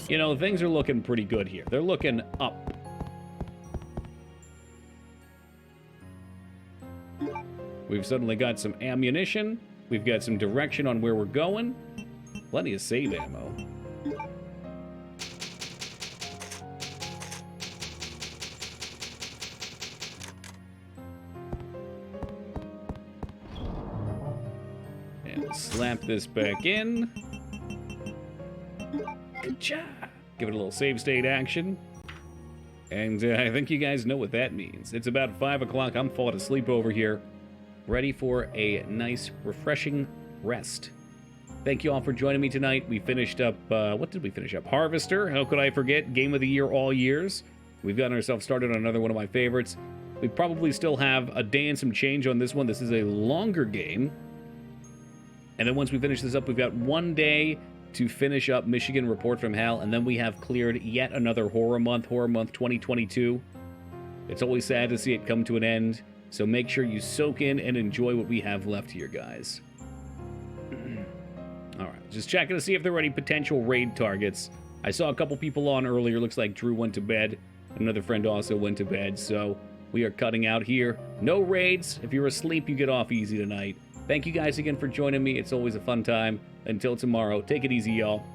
You know, things are looking pretty good here. They're looking up. We've suddenly got some ammunition. We've got some direction on where we're going. Plenty of save ammo. Slap this back in. Good job. Give it a little save state action. And I think you guys know what that means. It's about 5 o'clock. I'm falling asleep over here. Ready for a nice, refreshing rest. Thank you all for joining me tonight. We finished up, what did we finish up? Harvester. How could I forget? Game of the year all years. We've gotten ourselves started on another one of my favorites. We probably still have a day and some change on this one. This is a longer game. And then once we finish this up, we've got 1 day to finish up Michigan Report from Hell, and then we have cleared yet another Horror Month 2022. It's always sad to see it come to an end, so make sure you soak in and enjoy what we have left here, guys. Alright, just checking to see if there were any potential raid targets. I saw a couple people on earlier. Looks like Drew went to bed. Another friend also went to bed, so we are cutting out here. No raids. If you're asleep, you get off easy tonight. Thank you guys again for joining me. It's always a fun time. Until tomorrow, take it easy, y'all.